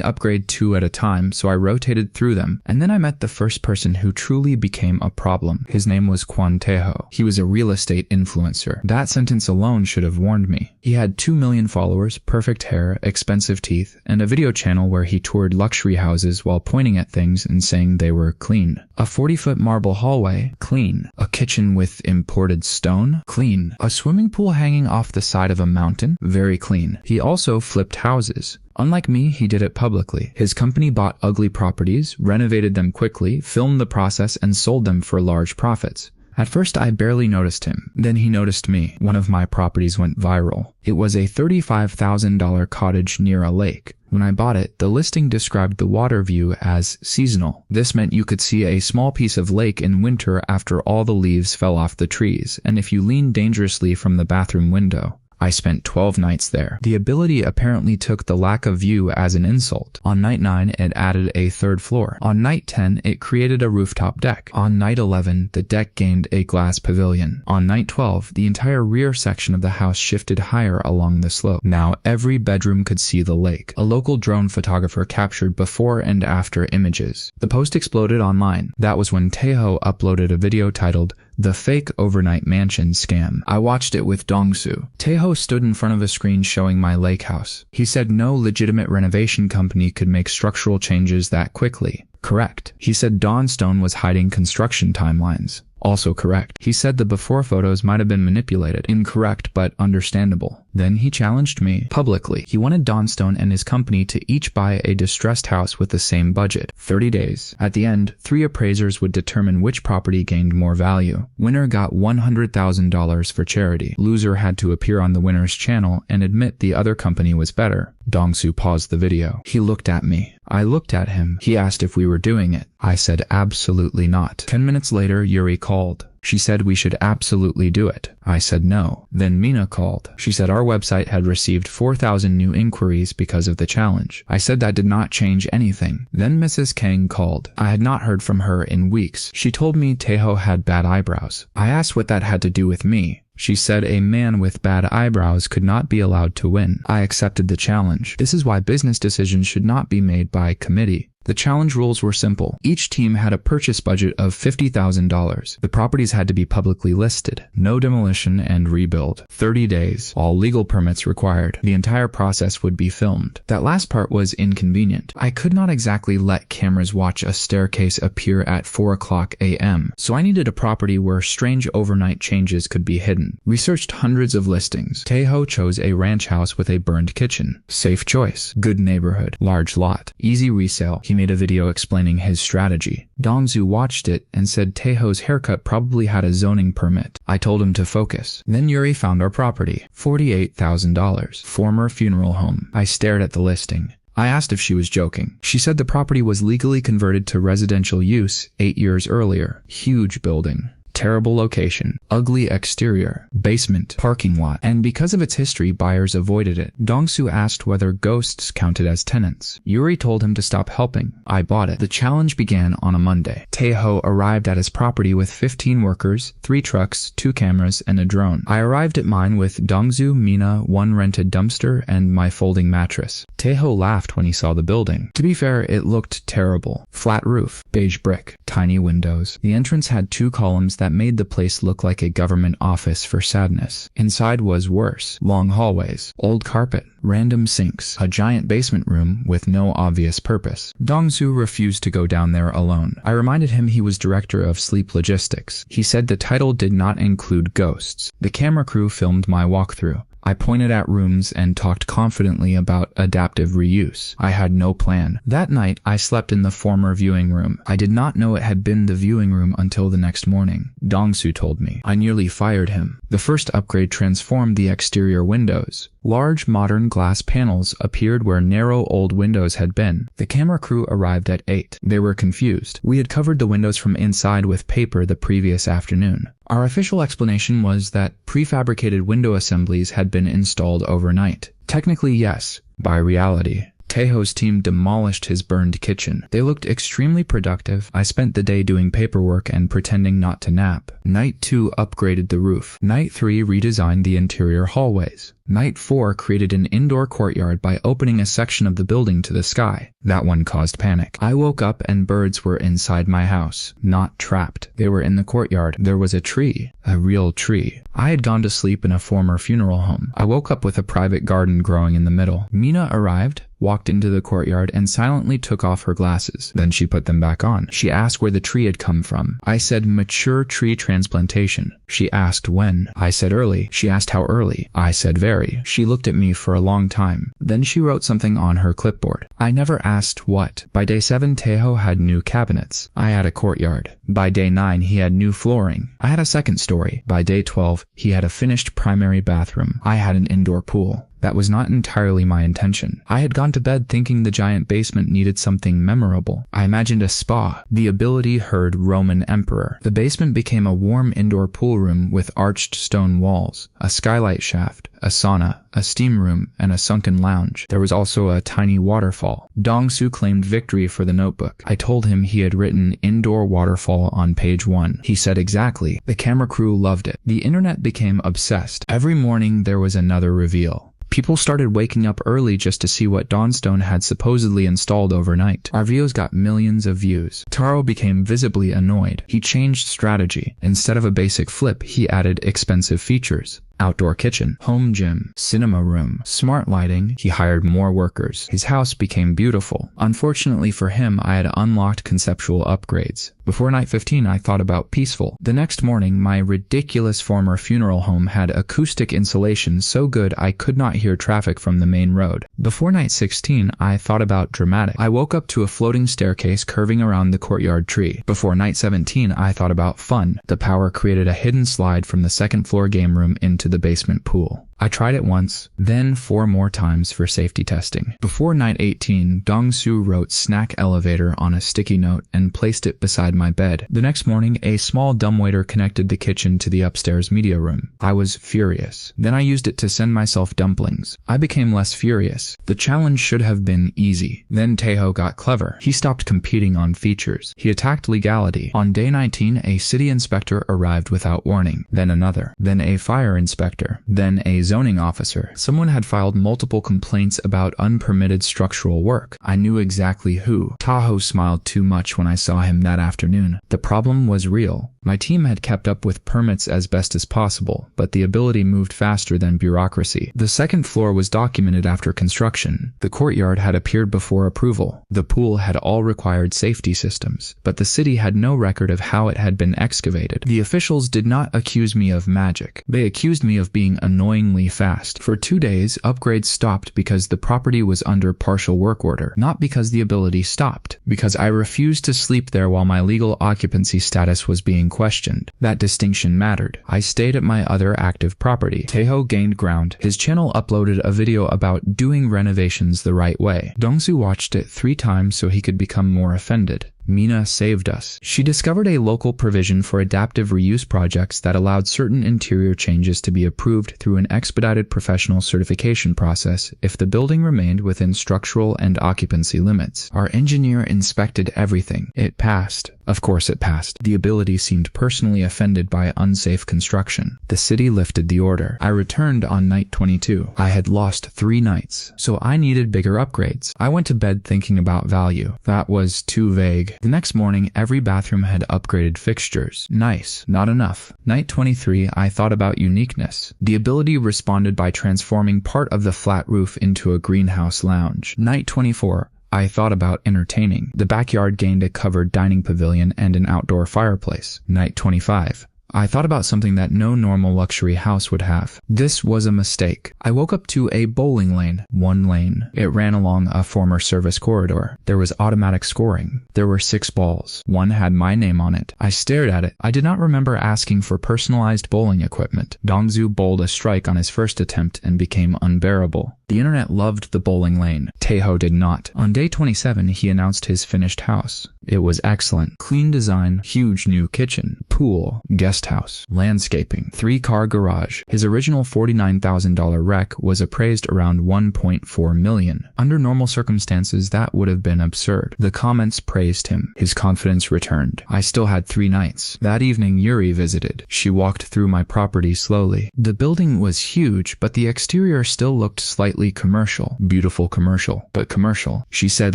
upgrade 2 at a time, so I rotated through them, and then I met the first person who truly became a problem. His name was Kwon Tae-ho. He was a real estate influencer. That sentence alone should have warned me. He had 2 million followers, perfect hair, expensive teeth, and a video channel where he toured luxury houses while pointing at things and saying they were clean. A 40-foot marble hallway, clean. A kitchen with imported stone, clean. A swimming pool hanging off the side of a mountain, very clean. He also flipped houses. Unlike me, he did it publicly. His company bought ugly properties, renovated them quickly, filmed the process, and sold them for large profits. At first, I barely noticed him. Then he noticed me. One of my properties went viral. It was a $35,000 cottage near a lake. When I bought it, the listing described the water view as seasonal. This meant you could see a small piece of lake in winter after all the leaves fell off the trees, and if you leaned dangerously from the bathroom window. I spent 12 nights there. The ability apparently took the lack of view as an insult. On night 9, it added a third floor. On night 10, it created a rooftop deck. On night 11, the deck gained a glass pavilion. On night 12, the entire rear section of the house shifted higher along the slope. Now every bedroom could see the lake. A local drone photographer captured before and after images. The post exploded online. That was when Taeho uploaded a video titled "The Fake Overnight Mansion Scam." I watched it with Dongsu. Taeho stood in front of a screen showing my lake house. He said no legitimate renovation company could make structural changes that quickly. Correct. He said Dawnstone was hiding construction timelines. Also correct. He said the before photos might have been manipulated. Incorrect, but understandable. Then he challenged me publicly. He wanted Dawnstone and his company to each buy a distressed house with the same budget. 30 days. At the end, 3 appraisers would determine which property gained more value. Winner got $100,000 for charity. Loser had to appear on the winner's channel and admit the other company was better. Dongsu paused the video. He looked at me. I looked at him. He asked if we were doing it. I said absolutely not. 10 minutes later, Yuri called. She said we should absolutely do it. I said no. Then Mina called. She said our website had received 4,000 new inquiries because of the challenge. I said that did not change anything. Then Mrs. Kang called. I had not heard from her in weeks. She told me Taeho had bad eyebrows. I asked what that had to do with me. She said a man with bad eyebrows could not be allowed to win. I accepted the challenge. This is why business decisions should not be made by committee. The challenge rules were simple. Each team had a purchase budget of $50,000. The properties had to be publicly listed. No demolition and rebuild. 30 days. All legal permits required. The entire process would be filmed. That last part was inconvenient. I could not exactly let cameras watch a staircase appear at 4:00 a.m., so I needed a property where strange overnight changes could be hidden. We searched hundreds of listings. Taeho chose a ranch house with a burned kitchen. Safe choice. Good neighborhood. Large lot. Easy resale. He made a video explaining his strategy. Dongsu watched it and said Taeho's haircut probably had a zoning permit. I told him to focus. Then Yuri found our property. $48,000. Former funeral home. I stared at the listing. I asked if she was joking. She said the property was legally converted to residential use 8 years earlier. Huge building. Terrible location, ugly exterior, basement, parking lot, and because of its history, buyers avoided it. Dongsu asked whether ghosts counted as tenants. Yuri told him to stop helping. I bought it. The challenge began on a Monday. Taeho arrived at his property with 15 workers, 3 trucks, 2 cameras, and a drone. I arrived at mine with Dongsu, Mina, 1 rented dumpster, and my folding mattress. Taeho laughed when he saw the building. To be fair, it looked terrible. Flat roof, beige brick, tiny windows. The entrance had 2 columns that made the place look like a government office for sadness. Inside was worse. Long hallways, old carpet, random sinks, a giant basement room with no obvious purpose. Dongsu refused to go down there alone. I reminded him he was director of sleep logistics. He said the title did not include ghosts. The camera crew filmed my walkthrough. I pointed at rooms and talked confidently about adaptive reuse. I had no plan. That night, I slept in the former viewing room. I did not know it had been the viewing room until the next morning. Dongsu told me. I nearly fired him. The first upgrade transformed the exterior windows. Large modern glass panels appeared where narrow old windows had been. The camera crew arrived at 8. They were confused. We had covered the windows from inside with paper the previous afternoon. Our official explanation was that prefabricated window assemblies had been installed overnight. Technically, yes. By reality, Taeho's team demolished his burned kitchen. They looked extremely productive. I spent the day doing paperwork and pretending not to nap. Night 2 upgraded the roof. Night 3 redesigned the interior hallways. Night 4 created an indoor courtyard by opening a section of the building to the sky. That one caused panic. I woke up and birds were inside my house, not trapped. They were in the courtyard. There was a tree, a real tree. I had gone to sleep in a former funeral home. I woke up with a private garden growing in the middle. Mina arrived, walked into the courtyard, and silently took off her glasses. Then she put them back on. She asked where the tree had come from. I said mature tree transplantation. She asked when. I said early. She asked how early. I said very. She looked at me for a long time. Then she wrote something on her clipboard. I never asked what. By day 7, Taeho had new cabinets. I had a courtyard. By day 9, he had new flooring. I had a second story. By day 12, he had a finished primary bathroom. I had an indoor pool. That was not entirely my intention. I had gone to bed thinking the giant basement needed something memorable. I imagined a spa. The ability heard Roman emperor. The basement became a warm indoor pool room with arched stone walls, a skylight shaft, a sauna, a steam room, and a sunken lounge. There was also a tiny waterfall. Dong-soo claimed victory for the notebook. I told him he had written indoor waterfall on page 1. He said exactly. The camera crew loved it. The internet became obsessed. Every morning there was another reveal. People started waking up early just to see what Dawnstone had supposedly installed overnight. Our videos got millions of views. Taro became visibly annoyed. He changed strategy. Instead of a basic flip, he added expensive features. Outdoor kitchen, home gym, cinema room, smart lighting. He hired more workers. His house became beautiful. Unfortunately for him, I had unlocked conceptual upgrades. Before night 15, I thought about peaceful. The next morning, my ridiculous former funeral home had acoustic insulation so good I could not hear traffic from the main road. Before night 16, I thought about dramatic. I woke up to a floating staircase curving around the courtyard tree. Before night 17, I thought about fun. The power created a hidden slide from the second floor game room into the basement pool. I tried it once, then 4 more times for safety testing. Before night 18, Dong-soo wrote snack elevator on a sticky note and placed it beside my bed. The next morning, a small dumbwaiter connected the kitchen to the upstairs media room. I was furious. Then I used it to send myself dumplings. I became less furious. The challenge should have been easy. Then Taeho got clever. He stopped competing on features. He attacked legality. On day 19, a city inspector arrived without warning. Then another. Then a fire inspector. Then a zoning officer. Someone had filed multiple complaints about unpermitted structural work. I knew exactly who. Taho smiled too much when I saw him that afternoon. The problem was real. My team had kept up with permits as best as possible, but the ability moved faster than bureaucracy. The second floor was documented after construction. The courtyard had appeared before approval. The pool had all required safety systems, but the city had no record of how it had been excavated. The officials did not accuse me of magic. They accused me of being annoyingly fast. For 2 days, upgrades stopped because the property was under partial work order, not because the ability stopped, because I refused to sleep there while my legal occupancy status was being questioned. That distinction mattered. I stayed at my other active property. Taeho gained ground. His channel uploaded a video about doing renovations the right way. Dong-soo watched it 3 times so he could become more offended. Mina saved us. She discovered a local provision for adaptive reuse projects that allowed certain interior changes to be approved through an expedited professional certification process if the building remained within structural and occupancy limits. Our engineer inspected everything. It passed. Of course it passed. The ability seemed personally offended by unsafe construction. The city lifted the order. I returned on night 22. I had lost 3 nights, so I needed bigger upgrades. I went to bed thinking about value. That was too vague. The next morning, every bathroom had upgraded fixtures. Nice. Not enough. Night 23, I thought about uniqueness. The ability responded by transforming part of the flat roof into a greenhouse lounge. Night 24, I thought about entertaining. The backyard gained a covered dining pavilion and an outdoor fireplace. Night 25. I thought about something that no normal luxury house would have. This was a mistake. I woke up to a bowling lane. 1 lane. It ran along a former service corridor. There was automatic scoring. There were 6 balls. 1 had my name on it. I stared at it. I did not remember asking for personalized bowling equipment. Dong-soo bowled a strike on his first attempt and became unbearable. The internet loved the bowling lane. Taeho did not. On day 27, he announced his finished house. It was excellent. Clean design, huge new kitchen, pool, guest house, landscaping, 3-car garage. His original $49,000 wreck was appraised around $1.4 million. Under normal circumstances, that would have been absurd. The comments praised him. His confidence returned. I still had 3 nights. That evening, Yuri visited. She walked through my property slowly. The building was huge, but the exterior still looked slightly commercial. Beautiful commercial, but commercial. She said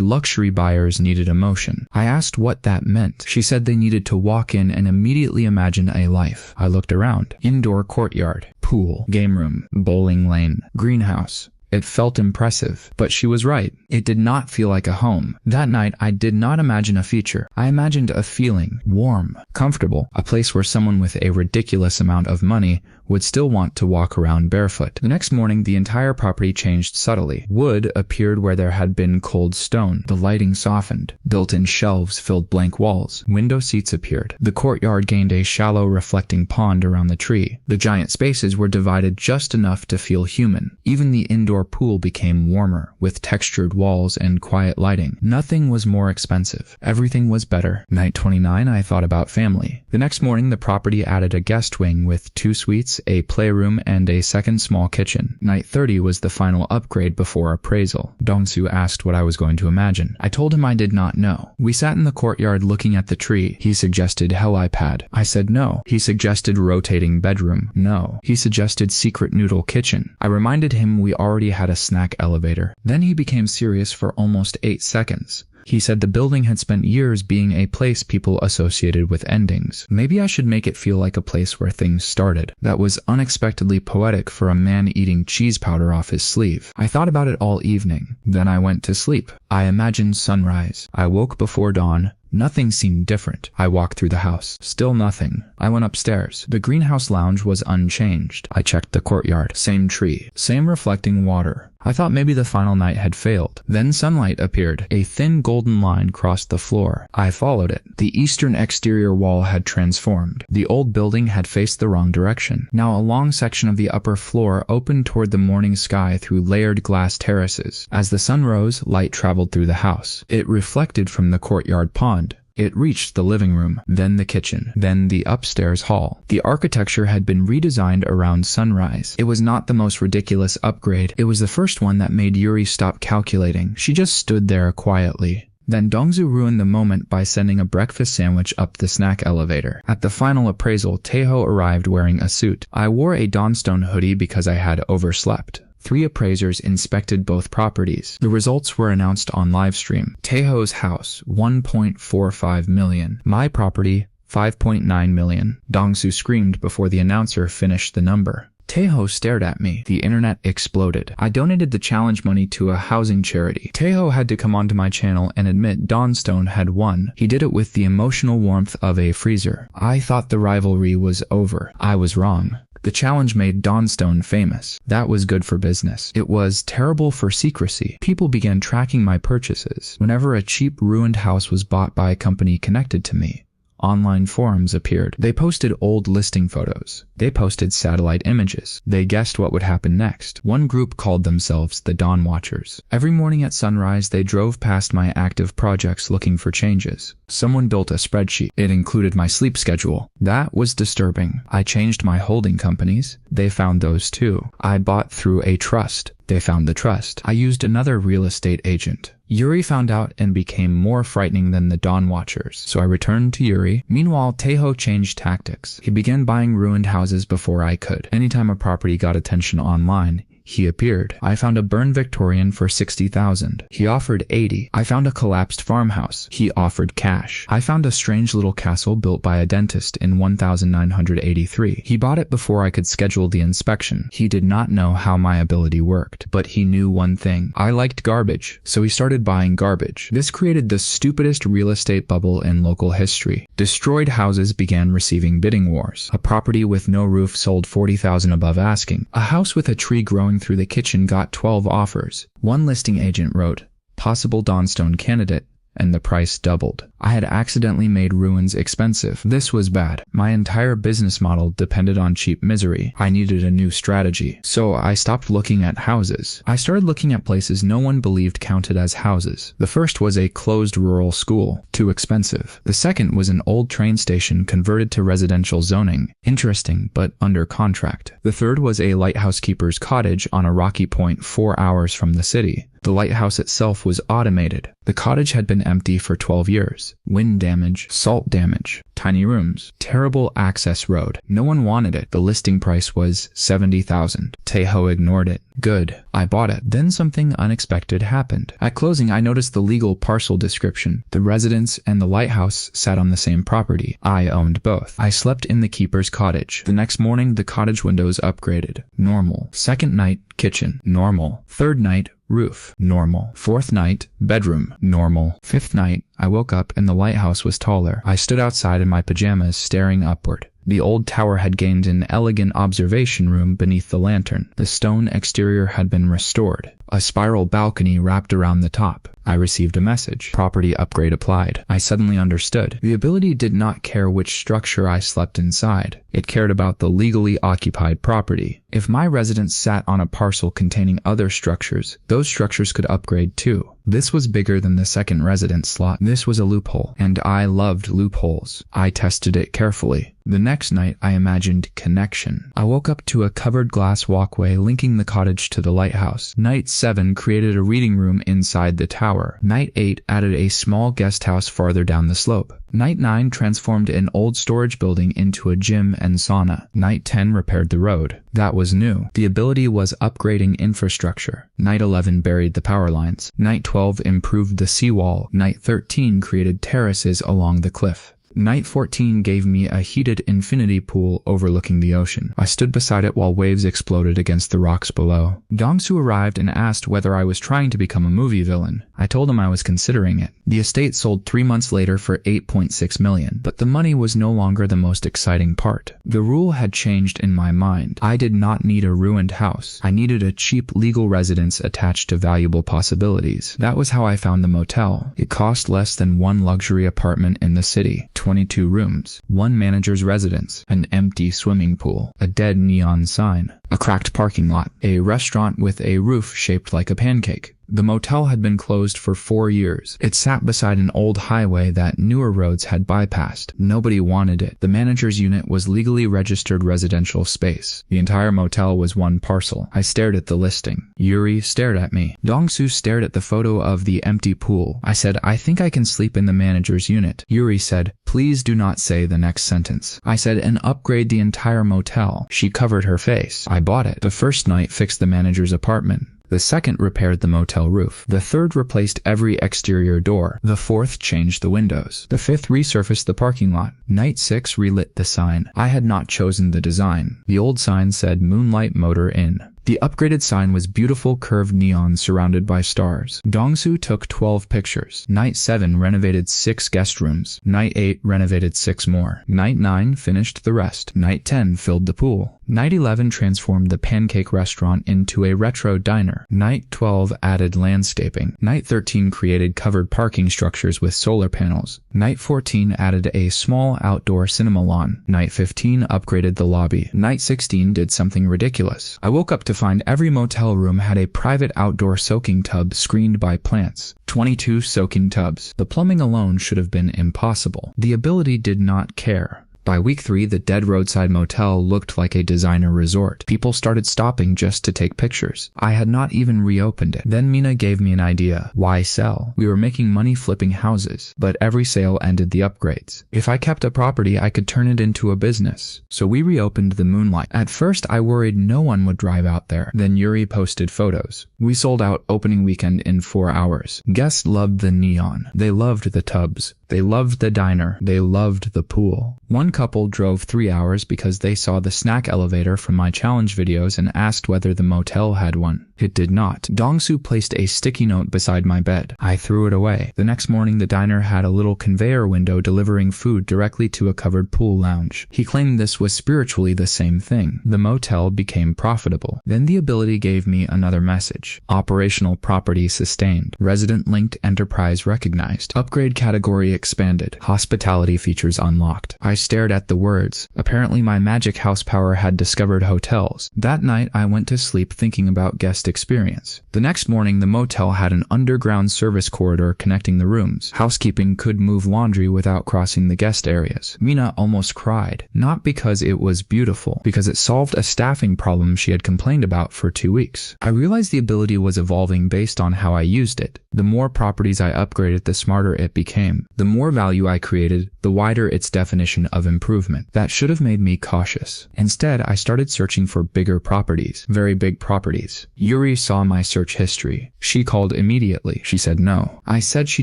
luxury buyers needed emotion. I asked what that meant. She said they needed to walk in and immediately imagine a life. I looked around. Indoor courtyard, pool, game room, bowling lane, greenhouse. It felt impressive, but she was right. It did not feel like a home. That night, I did not imagine a feature. I imagined a feeling, warm, comfortable, a place where someone with a ridiculous amount of money would still want to walk around barefoot. The next morning, the entire property changed subtly. Wood appeared where there had been cold stone. The lighting softened. Built-in shelves filled blank walls. Window seats appeared. The courtyard gained a shallow, reflecting pond around the tree. The giant spaces were divided just enough to feel human. Even the indoor pool became warmer, with textured walls and quiet lighting. Nothing was more expensive. Everything was better. Night 29, I thought about family. The next morning, the property added a guest wing with 2 suites, a playroom, and a second small kitchen. Night 30 was the final upgrade before appraisal. Dongsu asked what I was going to imagine. I told him I did not know. We sat in the courtyard looking at the tree. He suggested helipad. I said no. He suggested rotating bedroom. No. He suggested secret noodle kitchen. I reminded him we already had a snack elevator. Then he became serious for almost 8 seconds. He said the building had spent years being a place people associated with endings. Maybe I should make it feel like a place where things started. That was unexpectedly poetic for a man eating cheese powder off his sleeve. I thought about it all evening. Then I went to sleep. I imagined sunrise. I woke before dawn. Nothing seemed different. I walked through the house. Still nothing. I went upstairs. The greenhouse lounge was unchanged. I checked the courtyard. Same tree. Same reflecting water. I thought maybe the final night had failed. Then sunlight appeared. A thin golden line crossed the floor. I followed it. The eastern exterior wall had transformed. The old building had faced the wrong direction. Now a long section of the upper floor opened toward the morning sky through layered glass terraces. As the sun rose, light traveled through the house. It reflected from the courtyard pond. It reached the living room, then the kitchen, then the upstairs hall. The architecture had been redesigned around sunrise. It was not the most ridiculous upgrade. It was the first one that made Yuri stop calculating. She just stood there quietly. Then Dongsu ruined the moment by sending a breakfast sandwich up the snack elevator. At the final appraisal, Taeho arrived wearing a suit. I wore a Dawnstone hoodie because I had overslept. 3 appraisers inspected both properties. The results were announced on livestream. Taeho's house, 1.45 million. My property, 5.9 million. Dongsu screamed before the announcer finished the number. Taeho stared at me. The internet exploded. I donated the challenge money to a housing charity. Taeho had to come onto my channel and admit Dawnstone had won. He did it with the emotional warmth of a freezer. I thought the rivalry was over. I was wrong. The challenge made Dawnstone famous. That was good for business. It was terrible for secrecy. People began tracking my purchases. Whenever a cheap, ruined house was bought by a company connected to me, online forums appeared. They posted old listing photos. They posted satellite images. They guessed what would happen next. One group called themselves the Dawn Watchers. Every morning at sunrise, they drove past my active projects looking for changes. Someone built a spreadsheet. It included my sleep schedule. That was disturbing. I changed my holding companies. They found those too. I bought through a trust. They found the trust. I used another real estate agent. Yuri found out and became more frightening than the Dawn Watchers, so I returned to Yuri. Meanwhile, Taeho changed tactics. He began buying ruined houses before I could. Anytime a property got attention online, he appeared. I found a burned Victorian for 60,000. He offered 80. I found a collapsed farmhouse. He offered cash. I found a strange little castle built by a dentist in 1983. He bought it before I could schedule the inspection. He did not know how my ability worked, but he knew one thing. I liked garbage, so he started buying garbage. This created the stupidest real estate bubble in local history. Destroyed houses began receiving bidding wars. A property with no roof sold 40,000 above asking. A house with a tree growing through the kitchen got 12 offers. One listing agent wrote, "Possible Dawnstone candidate," and the price doubled. I had accidentally made ruins expensive. This was bad. My entire business model depended on cheap misery. I needed a new strategy. So I stopped looking at houses. I started looking at places no one believed counted as houses. The first was a closed rural school. Too expensive. The second was an old train station converted to residential zoning. Interesting, but under contract. The third was a lighthouse keeper's cottage on a rocky point 4 hours from the city. The lighthouse itself was automated. The cottage had been empty for 12 years. Wind damage, salt damage, tiny rooms, terrible access road. No one wanted it. The listing price was 70,000. Taeho ignored it. Good. I bought it. Then something unexpected happened. At closing, I noticed the legal parcel description. The residence and the lighthouse sat on the same property. I owned both. I slept in the keeper's cottage. The next morning, the cottage windows upgraded. Normal. Second night, kitchen. Normal. Third night, roof. Normal. Fourth night, bedroom. Normal. Fifth night, I woke up and the lighthouse was taller. I stood outside in my pajamas staring upward. The old tower had gained an elegant observation room beneath the lantern. The stone exterior had been restored. A spiral balcony wrapped around the top. I received a message. Property upgrade applied. I suddenly understood. The ability did not care which structure I slept inside. It cared about the legally occupied property. If my residence sat on a parcel containing other structures, those structures could upgrade too. This was bigger than the second residence slot. This was a loophole, and I loved loopholes. I tested it carefully. The next night, I imagined connection. I woke up to a covered glass walkway linking the cottage to the lighthouse. Night 7 created a reading room inside the tower. Night 8 added a small guest house farther down the slope. Night 9 transformed an old storage building into a gym and sauna. Night 10 repaired the road. That was new. The ability was upgrading infrastructure. Night 11 buried the power lines. Night 12 improved the seawall. Night 13 created terraces along the cliff. Night 14 gave me a heated infinity pool overlooking the ocean. I stood beside it while waves exploded against the rocks below. Dong-soo arrived and asked whether I was trying to become a movie villain. I told him I was considering it. The estate sold 3 months later for $8.6 million, but the money was no longer the most exciting part. The rule had changed in my mind. I did not need a ruined house. I needed a cheap legal residence attached to valuable possibilities. That was how I found the motel. It cost less than one luxury apartment in the city. 22 rooms, one manager's residence, an empty swimming pool, a dead neon sign, a cracked parking lot, a restaurant with a roof shaped like a pancake. The motel had been closed for 4 years. It sat beside an old highway that newer roads had bypassed. Nobody wanted it. The manager's unit was legally registered residential space. The entire motel was one parcel. I stared at the listing. Yuri stared at me. Dong-soo stared at the photo of the empty pool. I said, I think I can sleep in the manager's unit. Yuri said, please do not say the next sentence. I said, and upgrade the entire motel. She covered her face. I bought it. The first night fixed the manager's apartment. The second repaired the motel roof. The third replaced every exterior door. The fourth changed the windows. The fifth resurfaced the parking lot. Night 6 relit the sign. I had not chosen the design. The old sign said Moonlight Motor Inn. The upgraded sign was beautiful curved neon surrounded by stars. Dong-soo took 12 pictures. Night 7 renovated 6 guest rooms. Night 8 renovated 6 more. Night 9 finished the rest. Night 10 filled the pool. Night 11 transformed the pancake restaurant into a retro diner. Night 12 added landscaping. Night 13 created covered parking structures with solar panels. Night 14 added a small outdoor cinema lawn. Night 15 upgraded the lobby. Night 16 did something ridiculous. I woke up to find every motel room had a private outdoor soaking tub screened by plants. 22 soaking tubs. The plumbing alone should have been impossible. The ability did not care. By week 3, the dead roadside motel looked like a designer resort. People started stopping just to take pictures. I had not even reopened it. Then Mina gave me an idea. Why sell? We were making money flipping houses, but every sale ended the upgrades. If I kept a property, I could turn it into a business. So we reopened the Moonlight. At first, I worried no one would drive out there. Then Yuri posted photos. We sold out opening weekend in 4 hours. Guests loved the neon. They loved the tubs. They loved the diner. They loved the pool. One couple drove 3 hours because they saw the snack elevator from my challenge videos and asked whether the motel had one. It did not. Dong-soo placed a sticky note beside my bed. I threw it away. The next morning, the diner had a little conveyor window delivering food directly to a covered pool lounge. He claimed this was spiritually the same thing. The motel became profitable. Then the ability gave me another message. Operational property sustained. Resident-linked enterprise recognized. Upgrade category expanded. Hospitality features unlocked. I stared at the words. Apparently my magic house power had discovered hotels. That night, I went to sleep thinking about guest experience. The next morning, the motel had an underground service corridor connecting the rooms. Housekeeping could move laundry without crossing the guest areas. Mina almost cried. Not because it was beautiful, because it solved a staffing problem she had complained about for 2 weeks. I realized the ability was evolving based on how I used it. The more properties I upgraded, the smarter it became. The more value I created, the wider its definition of improvement. That should have made me cautious. Instead, I started searching for bigger properties. Very big properties. Yuri saw my search history. She called immediately. She said no. I said she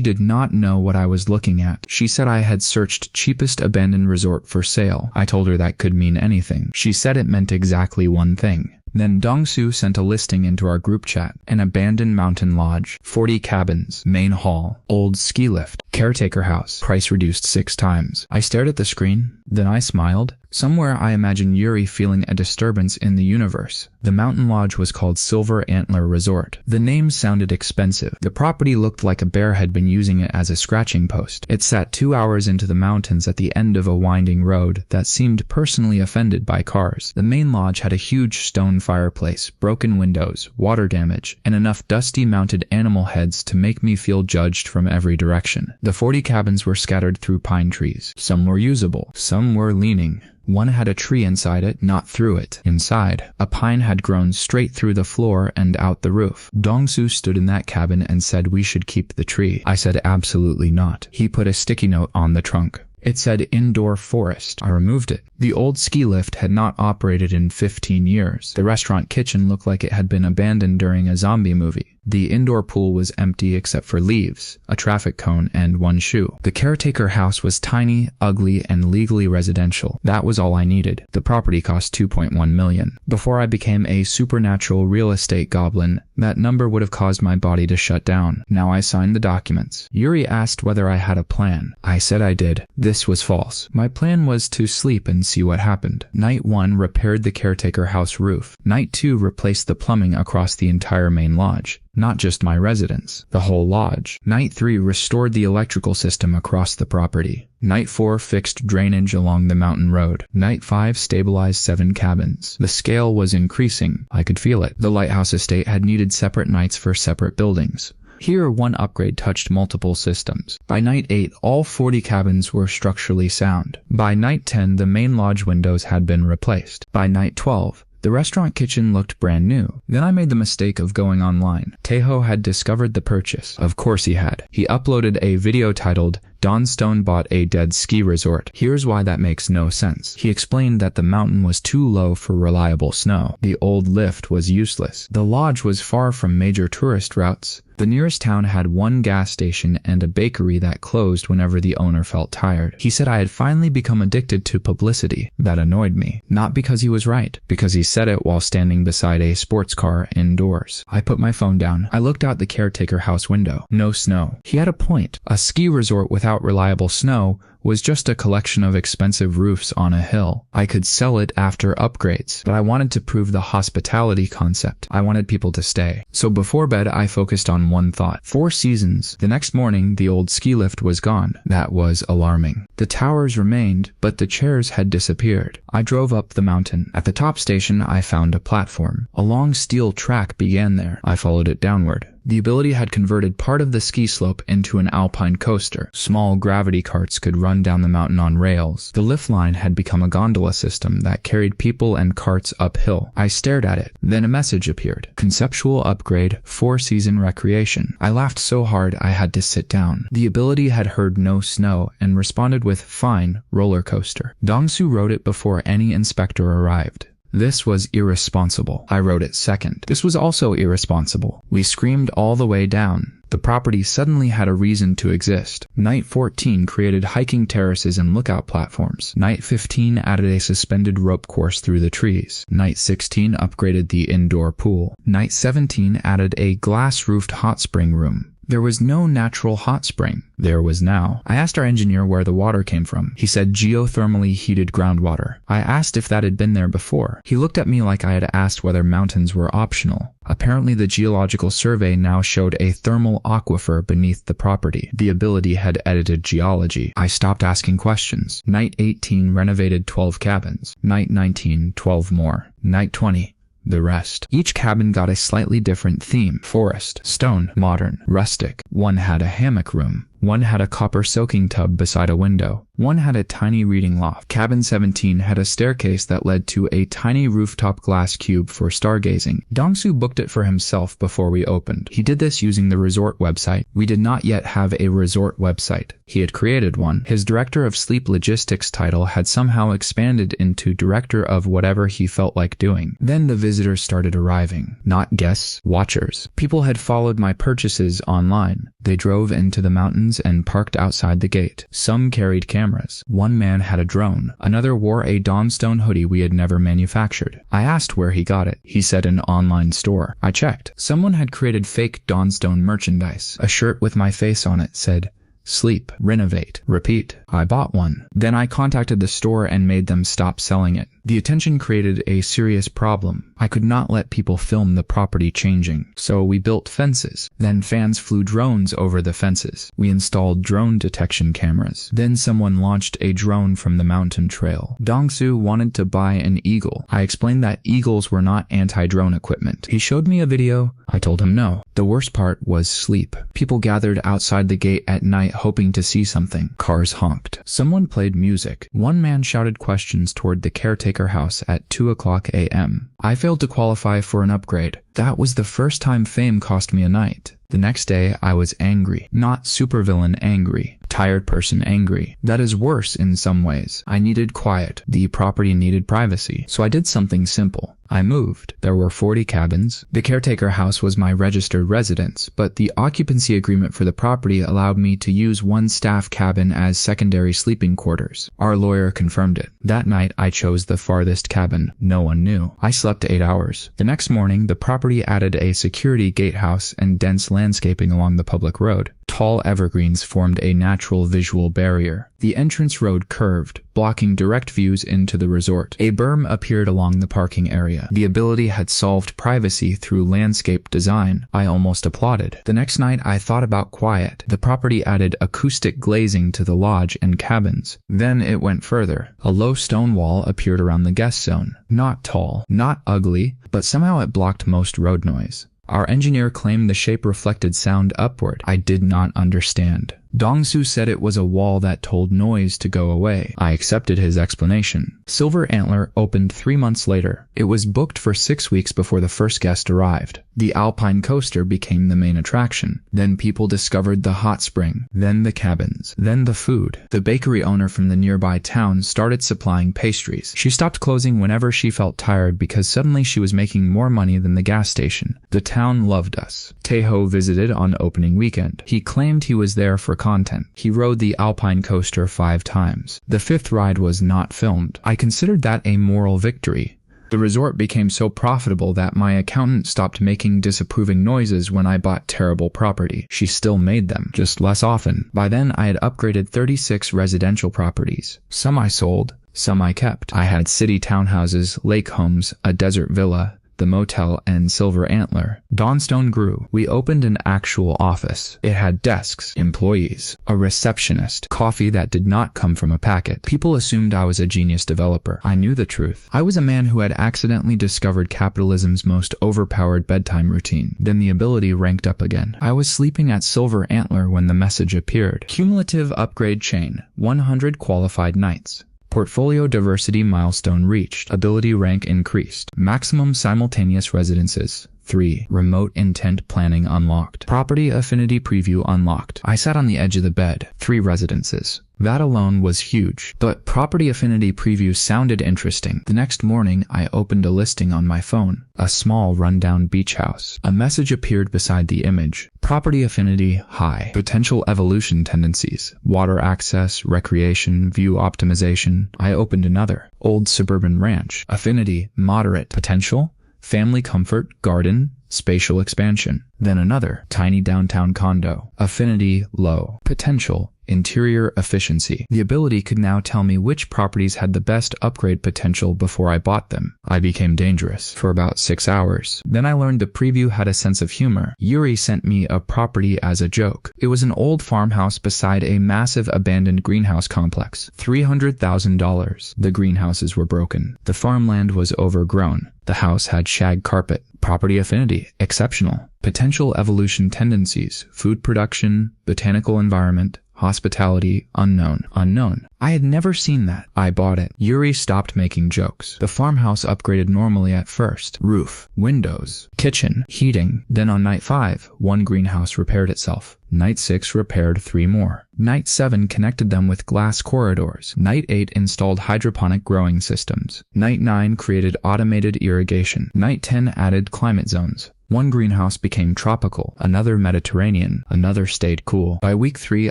did not know what I was looking at. She said I had searched cheapest abandoned resort for sale. I told her that could mean anything. She said it meant exactly one thing. Then Dong-soo sent a listing into our group chat. An abandoned mountain lodge, 40 cabins, main hall, old ski lift, Caretaker house. Price reduced 6 times. I stared at the screen. Then I smiled. Somewhere I imagined Yuri feeling a disturbance in the universe. The mountain lodge was called Silver Antler Resort. The name sounded expensive. The property looked like a bear had been using it as a scratching post. It sat 2 hours into the mountains at the end of a winding road that seemed personally offended by cars. The main lodge had a huge stone fireplace, broken windows, water damage, and enough dusty mounted animal heads to make me feel judged from every direction. The 40 cabins were scattered through pine trees. Some were usable, some were leaning. One had a tree inside it, not through it. Inside, a pine had grown straight through the floor and out the roof. Dong-soo stood in that cabin and said we should keep the tree. I said absolutely not. He put a sticky note on the trunk. It said indoor forest. I removed it. The old ski lift had not operated in 15 years. The restaurant kitchen looked like it had been abandoned during a zombie movie. The indoor pool was empty except for leaves, a traffic cone, and one shoe. The caretaker house was tiny, ugly, and legally residential. That was all I needed. The property cost $2.1 million. Before I became a supernatural real estate goblin, that number would have caused my body to shut down. Now I signed the documents. Yuri asked whether I had a plan. I said I did. This was false. My plan was to sleep and see what happened. Night 1 repaired the caretaker house roof. Night 2 replaced the plumbing across the entire main lodge. Not just my residence, the whole lodge. Night 3 restored the electrical system across the property. Night 4 fixed drainage along the mountain road. Night 5 stabilized 7 cabins. The scale was increasing. I could feel it. The lighthouse estate had needed separate nights for separate buildings. Here, one upgrade touched multiple systems. By night 8, all 40 cabins were structurally sound. By night 10, the main lodge windows had been replaced. By night 12, the restaurant kitchen looked brand new. Then I made the mistake of going online. Taeho had discovered the purchase. Of course he had. He uploaded a video titled, "Dawnstone bought a dead ski resort. Here's why that makes no sense." He explained that the mountain was too low for reliable snow. The old lift was useless. The lodge was far from major tourist routes. The nearest town had one gas station and a bakery that closed whenever the owner felt tired. He said I had finally become addicted to publicity. That annoyed me. Not because he was right, because he said it while standing beside a sports car indoors. I put my phone down. I looked out the caretaker house window. No snow. He had a point. A ski resort without reliable snow was just a collection of expensive roofs on a hill. I could sell it after upgrades, but I wanted to prove the hospitality concept. I wanted people to stay. So before bed, I focused on one thought. 4 seasons. The next morning, the old ski lift was gone. That was alarming. The towers remained, but the chairs had disappeared. I drove up the mountain. At the top station, I found a platform. A long steel track began there. I followed it downward. The ability had converted part of the ski slope into an alpine coaster. Small gravity carts could run down the mountain on rails. The lift line had become a gondola system that carried people and carts uphill. I stared at it. Then a message appeared. Conceptual upgrade, 4-season recreation. I laughed so hard I had to sit down. The ability had heard no snow and responded with fine roller coaster. Dong-soo wrote it before any inspector arrived. This was irresponsible. I wrote it second. This was also irresponsible. We screamed all the way down. The property suddenly had a reason to exist. Night 14 created hiking terraces and lookout platforms. Night 15 added a suspended rope course through the trees. Night 16 upgraded the indoor pool. Night 17 added a glass-roofed hot spring room. There was no natural hot spring. There was now. I asked our engineer where the water came from. He said geothermally heated groundwater. I asked if that had been there before. He looked at me like I had asked whether mountains were optional. Apparently the geological survey now showed a thermal aquifer beneath the property. The ability had edited geology. I stopped asking questions. Night 18 renovated 12 cabins. Night 19, 12 more. Night 20. The rest. Each cabin got a slightly different theme. Forest, stone, modern, rustic. One had a hammock room. One had a copper soaking tub beside a window. One had a tiny reading loft. Cabin 17 had a staircase that led to a tiny rooftop glass cube for stargazing. Dong-soo booked it for himself before we opened. He did this using the resort website. We did not yet have a resort website. He had created one. His director of sleep logistics title had somehow expanded into director of whatever he felt like doing. Then the visitors started arriving. Not guests, watchers. People had followed my purchases online. They drove into the mountains and parked outside the gate. Some carried cameras. One man had a drone. Another wore a Dawnstone hoodie we had never manufactured. I asked where he got it. He said an online store. I checked. Someone had created fake Dawnstone merchandise. A shirt with my face on it said, sleep, renovate, repeat. I bought one. Then I contacted the store and made them stop selling it. The attention created a serious problem. I could not let people film the property changing, so we built fences. Then fans flew drones over the fences. We installed drone detection cameras. Then someone launched a drone from the mountain trail. Dong-soo wanted to buy an eagle. I explained that eagles were not anti-drone equipment. He showed me a video. I told him no. The worst part was sleep. People gathered outside the gate at night hoping to see something. Cars honked. Someone played music. One man shouted questions toward the caretaker house at 2:00 a.m. I failed to qualify for an upgrade. That was the first time fame cost me a night. The next day, I was angry. Not supervillain angry. Tired person angry. That is worse in some ways. I needed quiet. The property needed privacy. So I did something simple. I moved. There were 40 cabins. The caretaker house was my registered residence, but the occupancy agreement for the property allowed me to use one staff cabin as secondary sleeping quarters. Our lawyer confirmed it. That night, I chose the farthest cabin. No one knew. I slept 8 hours. The next morning, the property added a security gatehouse and dense landscaping along the public road. Tall evergreens formed a natural visual barrier. The entrance road curved, blocking direct views into the resort. A berm appeared along the parking area. The ability had solved privacy through landscape design. I almost applauded. The next night, I thought about quiet. The property added acoustic glazing to the lodge and cabins. Then it went further. A low stone wall appeared around the guest zone. Not tall, not ugly, but somehow it blocked most road noise. Our engineer claimed the shape reflected sound upward. I did not understand. Dong-soo said it was a wall that told noise to go away. I accepted his explanation. Silver Antler opened 3 months later. It was booked for 6 weeks before the first guest arrived. The Alpine coaster became the main attraction. Then people discovered the hot spring. Then the cabins. Then the food. The bakery owner from the nearby town started supplying pastries. She stopped closing whenever she felt tired because suddenly she was making more money than the gas station. The town loved us. Taeho visited on opening weekend. He claimed he was there for content. He rode the Alpine coaster 5 times. The 5th ride was not filmed. I considered that a moral victory. The resort became so profitable that my accountant stopped making disapproving noises when I bought terrible property. She still made them, just less often. By then, I had upgraded 36 residential properties. Some I sold, some I kept. I had city townhouses, lake homes, a desert villa, the motel, and Silver Antler. Dawnstone grew. We opened an actual office. It had desks, employees, a receptionist, coffee that did not come from a packet. People assumed I was a genius developer. I knew the truth. I was a man who had accidentally discovered capitalism's most overpowered bedtime routine. Then the ability ranked up again. I was sleeping at Silver Antler when the message appeared. Cumulative upgrade chain, 100 qualified nights. Portfolio diversity milestone reached. Ability rank increased. Maximum simultaneous residences. 3. Remote intent planning unlocked. Property affinity preview unlocked. I sat on the edge of the bed. 3 residences. That alone was huge. But property affinity preview sounded interesting. The next morning, I opened a listing on my phone. A small rundown beach house. A message appeared beside the image. Property affinity high. Potential evolution tendencies. Water access, recreation, view optimization. I opened another. Old suburban ranch. Affinity moderate. Potential family comfort, garden, spatial expansion. Then another, tiny downtown condo. Affinity low. Potential, interior efficiency. The ability could now tell me which properties had the best upgrade potential before I bought them. I became dangerous for about 6 hours. Then I learned the preview had a sense of humor. Yuri sent me a property as a joke. It was an old farmhouse beside a massive abandoned greenhouse complex. $300,000. The greenhouses were broken. The farmland was overgrown. The house had shag carpet. Property affinity, exceptional. Potential evolution tendencies, food production, botanical environment, hospitality, unknown. Unknown. I had never seen that. I bought it. Yuri stopped making jokes. The farmhouse upgraded normally at first. Roof, windows, kitchen, heating. Then on night 5, 1 greenhouse repaired itself. Night 6 repaired 3 more. Night 7 connected them with glass corridors. Night 8 installed hydroponic growing systems. Night 9 created automated irrigation. Night 10 added climate zones. 1 greenhouse became tropical, another Mediterranean, another stayed cool. By week 3,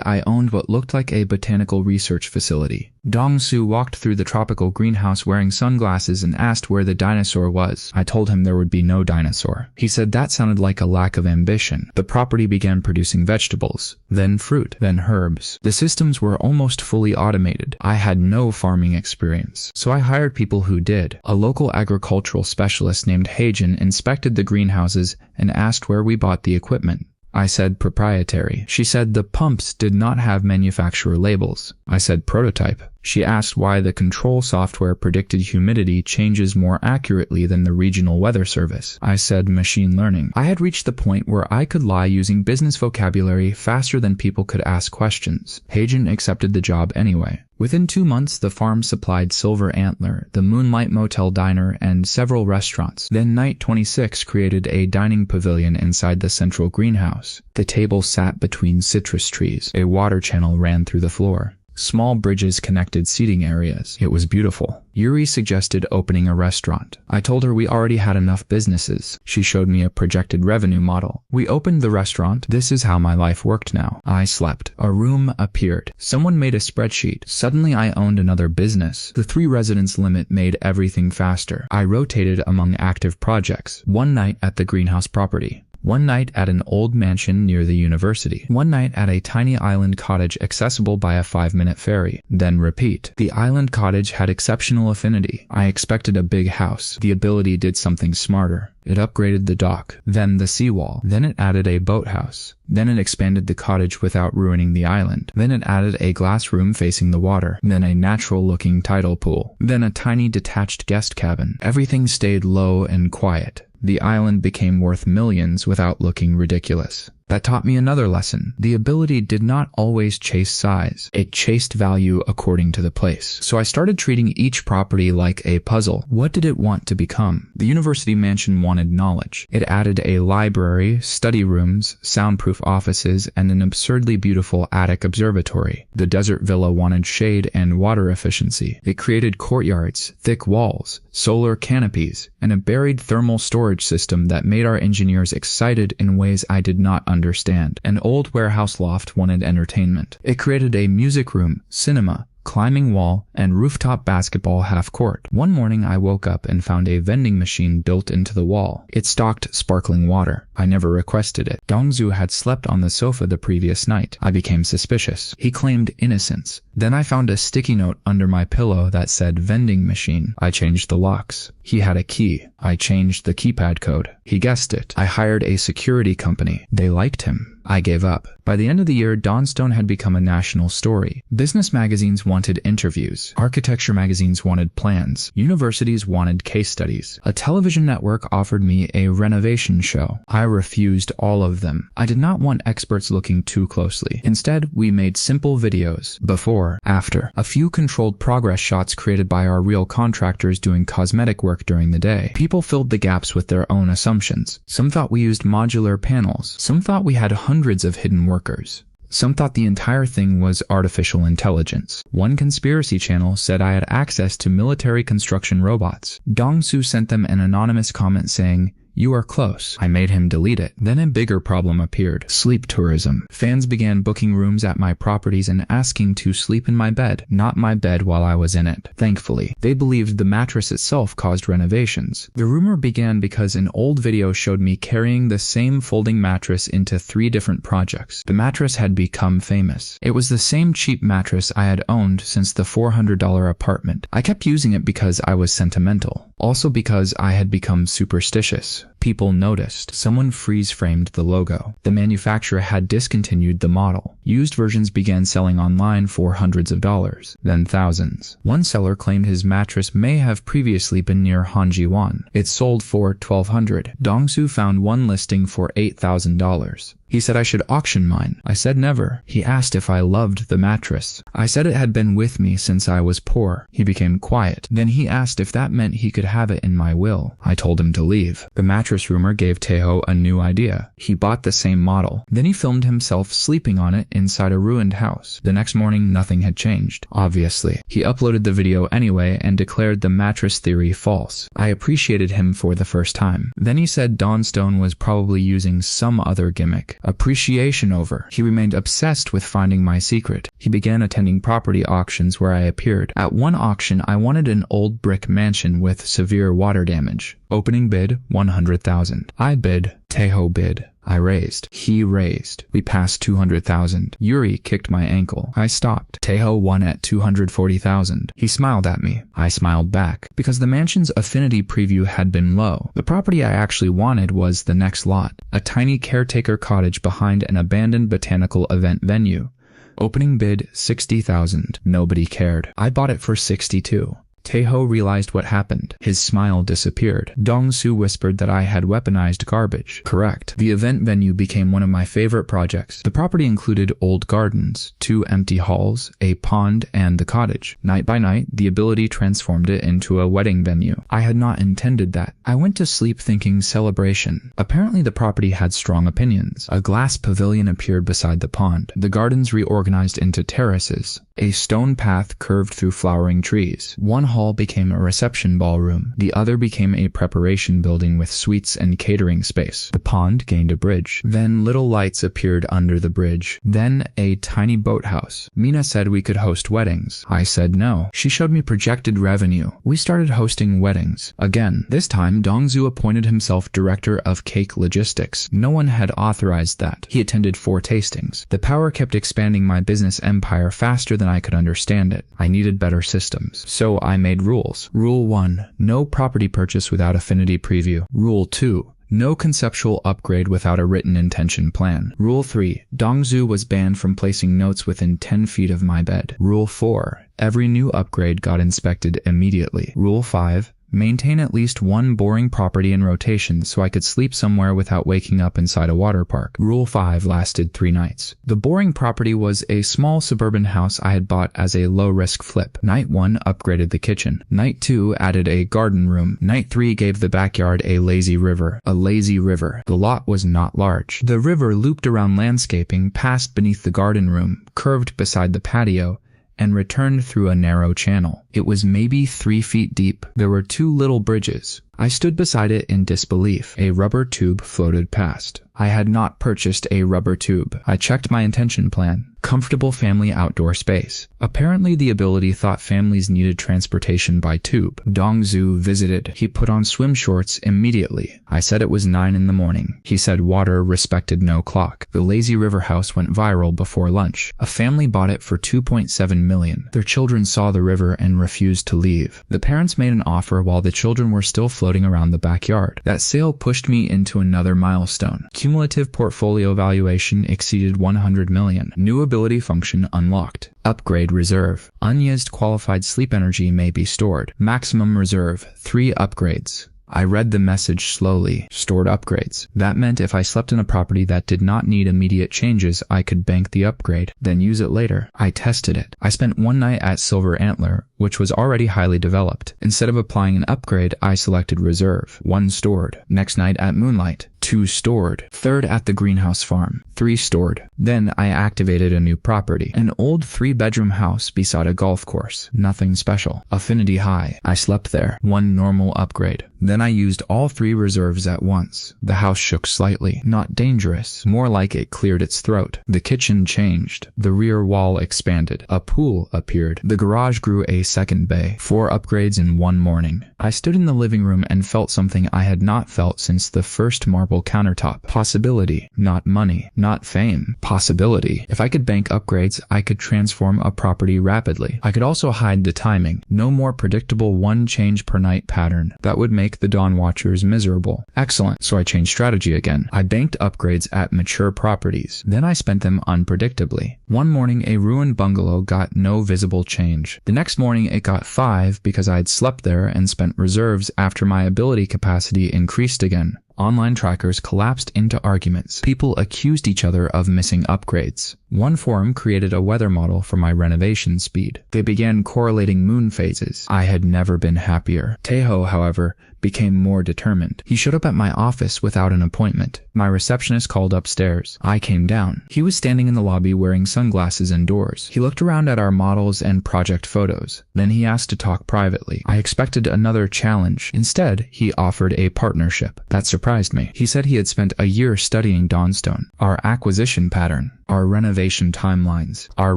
I owned what looked like a botanical research facility. Dong-soo walked through the tropical greenhouse wearing sunglasses and asked where the dinosaur was. I told him there would be no dinosaur. He said that sounded like a lack of ambition. The property began producing vegetables, then fruit, then herbs. The systems were almost fully automated. I had no farming experience, so I hired people who did. A local agricultural specialist named Haejin inspected the greenhouses and asked where we bought the equipment. I said proprietary. She said the pumps did not have manufacturer labels. I said prototype. She asked why the control software predicted humidity changes more accurately than the regional weather service. I said machine learning. I had reached the point where I could lie using business vocabulary faster than people could ask questions. Haejin accepted the job anyway. Within 2 months, the farm supplied Silver Antler, the Moonlight Motel Diner, and several restaurants. Then Night 26 created a dining pavilion inside the central greenhouse. The tables sat between citrus trees. A water channel ran through the floor. Small bridges connected seating areas. It was beautiful. Yuri suggested opening a restaurant. I told her we already had enough businesses. She showed me a projected revenue model. We opened the restaurant. This is how my life worked now. I slept. A room appeared. Someone made a spreadsheet. Suddenly I owned another business. The 3 residence limit made everything faster. I rotated among active projects. One night at the greenhouse property. One night at an old mansion near the university. One night at a tiny island cottage accessible by a 5-minute ferry. Then repeat. The island cottage had exceptional affinity. I expected a big house. The ability did something smarter. It upgraded the dock, then the seawall, then it added a boathouse, then it expanded the cottage without ruining the island, then it added a glass room facing the water, then a natural-looking tidal pool, then a tiny detached guest cabin. Everything stayed low and quiet. The island became worth millions without looking ridiculous. That taught me another lesson. The ability did not always chase size. It chased value according to the place. So I started treating each property like a puzzle. What did it want to become? The university mansion wanted knowledge. It added a library, study rooms, soundproof offices, and an absurdly beautiful attic observatory. The desert villa wanted shade and water efficiency. It created courtyards, thick walls, solar canopies, and a buried thermal storage system that made our engineers excited in ways I did not understand. An old warehouse loft wanted entertainment. It created a music room, cinema, climbing wall, and rooftop basketball half-court. One morning I woke up and found a vending machine built into the wall. It stocked sparkling water. I never requested it. Dong-soo had slept on the sofa the previous night. I became suspicious. He claimed innocence. Then I found a sticky note under my pillow that said vending machine. I changed the locks. He had a key. I changed the keypad code. He guessed it. I hired a security company. They liked him. I gave up. By the end of the year, Dawnstone had become a national story. Business magazines wanted interviews. Architecture magazines wanted plans. Universities wanted case studies. A television network offered me a renovation show. I refused all of them. I did not want experts looking too closely. Instead, we made simple videos. Before, after. A few controlled progress shots created by our real contractors doing cosmetic work during the day. People filled the gaps with their own assumptions. Some thought we used modular panels. Some thought we had hundreds of hidden workers. Some thought the entire thing was artificial intelligence. One conspiracy channel said I had access to military construction robots. Dong-soo sent them an anonymous comment saying, "You are close." I made him delete it. Then a bigger problem appeared. Sleep tourism. Fans began booking rooms at my properties and asking to sleep in my bed, not my bed while I was in it. Thankfully, they believed the mattress itself caused renovations. The rumor began because an old video showed me carrying the same folding mattress into 3 different projects. The mattress had become famous. It was the same cheap mattress I had owned since the $400 apartment. I kept using it because I was sentimental. Also because I had become superstitious. People noticed. Someone freeze-framed the logo. The manufacturer had discontinued the model. Used versions began selling online for hundreds of dollars, then thousands. One seller claimed his mattress may have previously been near Jiwon. It sold for $1,200. Dong-soo found one listing for $8,000. He said I should auction mine. I said never. He asked if I loved the mattress. I said it had been with me since I was poor. He became quiet. Then he asked if that meant he could have it in my will. I told him to leave. The mattress mattress rumor gave Taeho a new idea. He bought the same model. Then he filmed himself sleeping on it inside a ruined house. The next morning, nothing had changed. Obviously. He uploaded the video anyway and declared the mattress theory false. I appreciated him for the first time. Then he said Dawn Stone was probably using some other gimmick. Appreciation over. He remained obsessed with finding my secret. He began attending property auctions where I appeared. At one auction, I wanted an old brick mansion with severe water damage. Opening bid, 100,000. I bid. Taeho bid. I raised. He raised. We passed 200,000. Yuri kicked my ankle. I stopped. Taeho won at 240,000. He smiled at me. I smiled back. Because the mansion's affinity preview had been low. The property I actually wanted was the next lot. A tiny caretaker cottage behind an abandoned botanical event venue. Opening bid, 60,000. Nobody cared. I bought it for 62. Taeho realized what happened. His smile disappeared. Dong-soo whispered that I had weaponized garbage. Correct. The event venue became one of my favorite projects. The property included old gardens, 2 empty halls, a pond, and the cottage. Night by night, the ability transformed it into a wedding venue. I had not intended that. I went to sleep thinking celebration. Apparently the property had strong opinions. A glass pavilion appeared beside the pond. The gardens reorganized into terraces. A stone path curved through flowering trees. One hall became a reception ballroom. The other became a preparation building with suites and catering space. The pond gained a bridge. Then little lights appeared under the bridge. Then a tiny boathouse. Mina said we could host weddings. I said no. She showed me projected revenue. We started hosting weddings. Again, this time Dongzu appointed himself director of cake logistics. No one had authorized that. He attended 4 tastings. The power kept expanding my business empire faster than I could understand it. I needed better systems. So I made rules. Rule 1. No property purchase without affinity preview. Rule 2. No conceptual upgrade without a written intention plan. Rule 3. Dongzu was banned from placing notes within 10 feet of my bed. Rule 4. Every new upgrade got inspected immediately. Rule 5. Maintain at least 1 boring property in rotation so I could sleep somewhere without waking up inside a water park. Rule 5 lasted 3 nights. The boring property was a small suburban house I had bought as a low-risk flip. Night 1 upgraded the kitchen. Night 2 added a garden room. Night 3 gave the backyard a lazy river. A lazy river. The lot was not large. The river looped around landscaping, passed beneath the garden room, curved beside the patio, and returned through a narrow channel. It was maybe 3 feet deep. There were 2 little bridges. I stood beside it in disbelief. A rubber tube floated past. I had not purchased a rubber tube. I checked my intention plan. Comfortable family outdoor space. Apparently the ability thought families needed transportation by tube. Dongzu visited. He put on swim shorts immediately. I said it was 9 in the morning. He said water respected no clock. The lazy river house went viral before lunch. A family bought it for 2.7 million. Their children saw the river and refused to leave. The parents made an offer while the children were still floating around the backyard. That sale pushed me into another milestone. Cumulative portfolio valuation exceeded 100 million. New ability function unlocked. Upgrade reserve. Unused qualified sleep energy may be stored. Maximum reserve. 3 upgrades. I read the message slowly. Stored upgrades. That meant if I slept in a property that did not need immediate changes, I could bank the upgrade, then use it later. I tested it. I spent 1 night at Silver Antler, which was already highly developed. Instead of applying an upgrade, I selected reserve. 1 stored. Next night at Moonlight. 2 stored. Third at the greenhouse farm. 3 stored. Then I activated a new property. An old 3-bedroom house beside a golf course. Nothing special. Affinity high. I slept there. 1 normal upgrade. Then I used all 3 reserves at once. The house shook slightly. Not dangerous. More like it cleared its throat. The kitchen changed. The rear wall expanded. A pool appeared. The garage grew a second bay. 4 upgrades in 1 morning. I stood in the living room and felt something I had not felt since the first marble countertop. Possibility. Not money. Not fame. Possibility. If I could bank upgrades, I could transform a property rapidly. I could also hide the timing. No more predictable 1 change per night pattern. That would make the Dawn Watchers miserable. Excellent. So I changed strategy again. I banked upgrades at mature properties. Then I spent them unpredictably. One morning, a ruined bungalow got no visible change. The next morning, it got 5 because I had slept there and spent reserves after my ability capacity increased again. Online trackers collapsed into arguments. People accused each other of missing upgrades. One forum created a weather model for my renovation speed. They began correlating moon phases. I had never been happier. Taeho, however, became more determined. He showed up at my office without an appointment. My receptionist called upstairs. I came down. He was standing in the lobby wearing sunglasses indoors. He looked around at our models and project photos. Then he asked to talk privately. I expected another challenge. Instead, he offered a partnership. That surprised me. He said he had spent a year studying Dawnstone, our acquisition pattern, our renovation timelines, our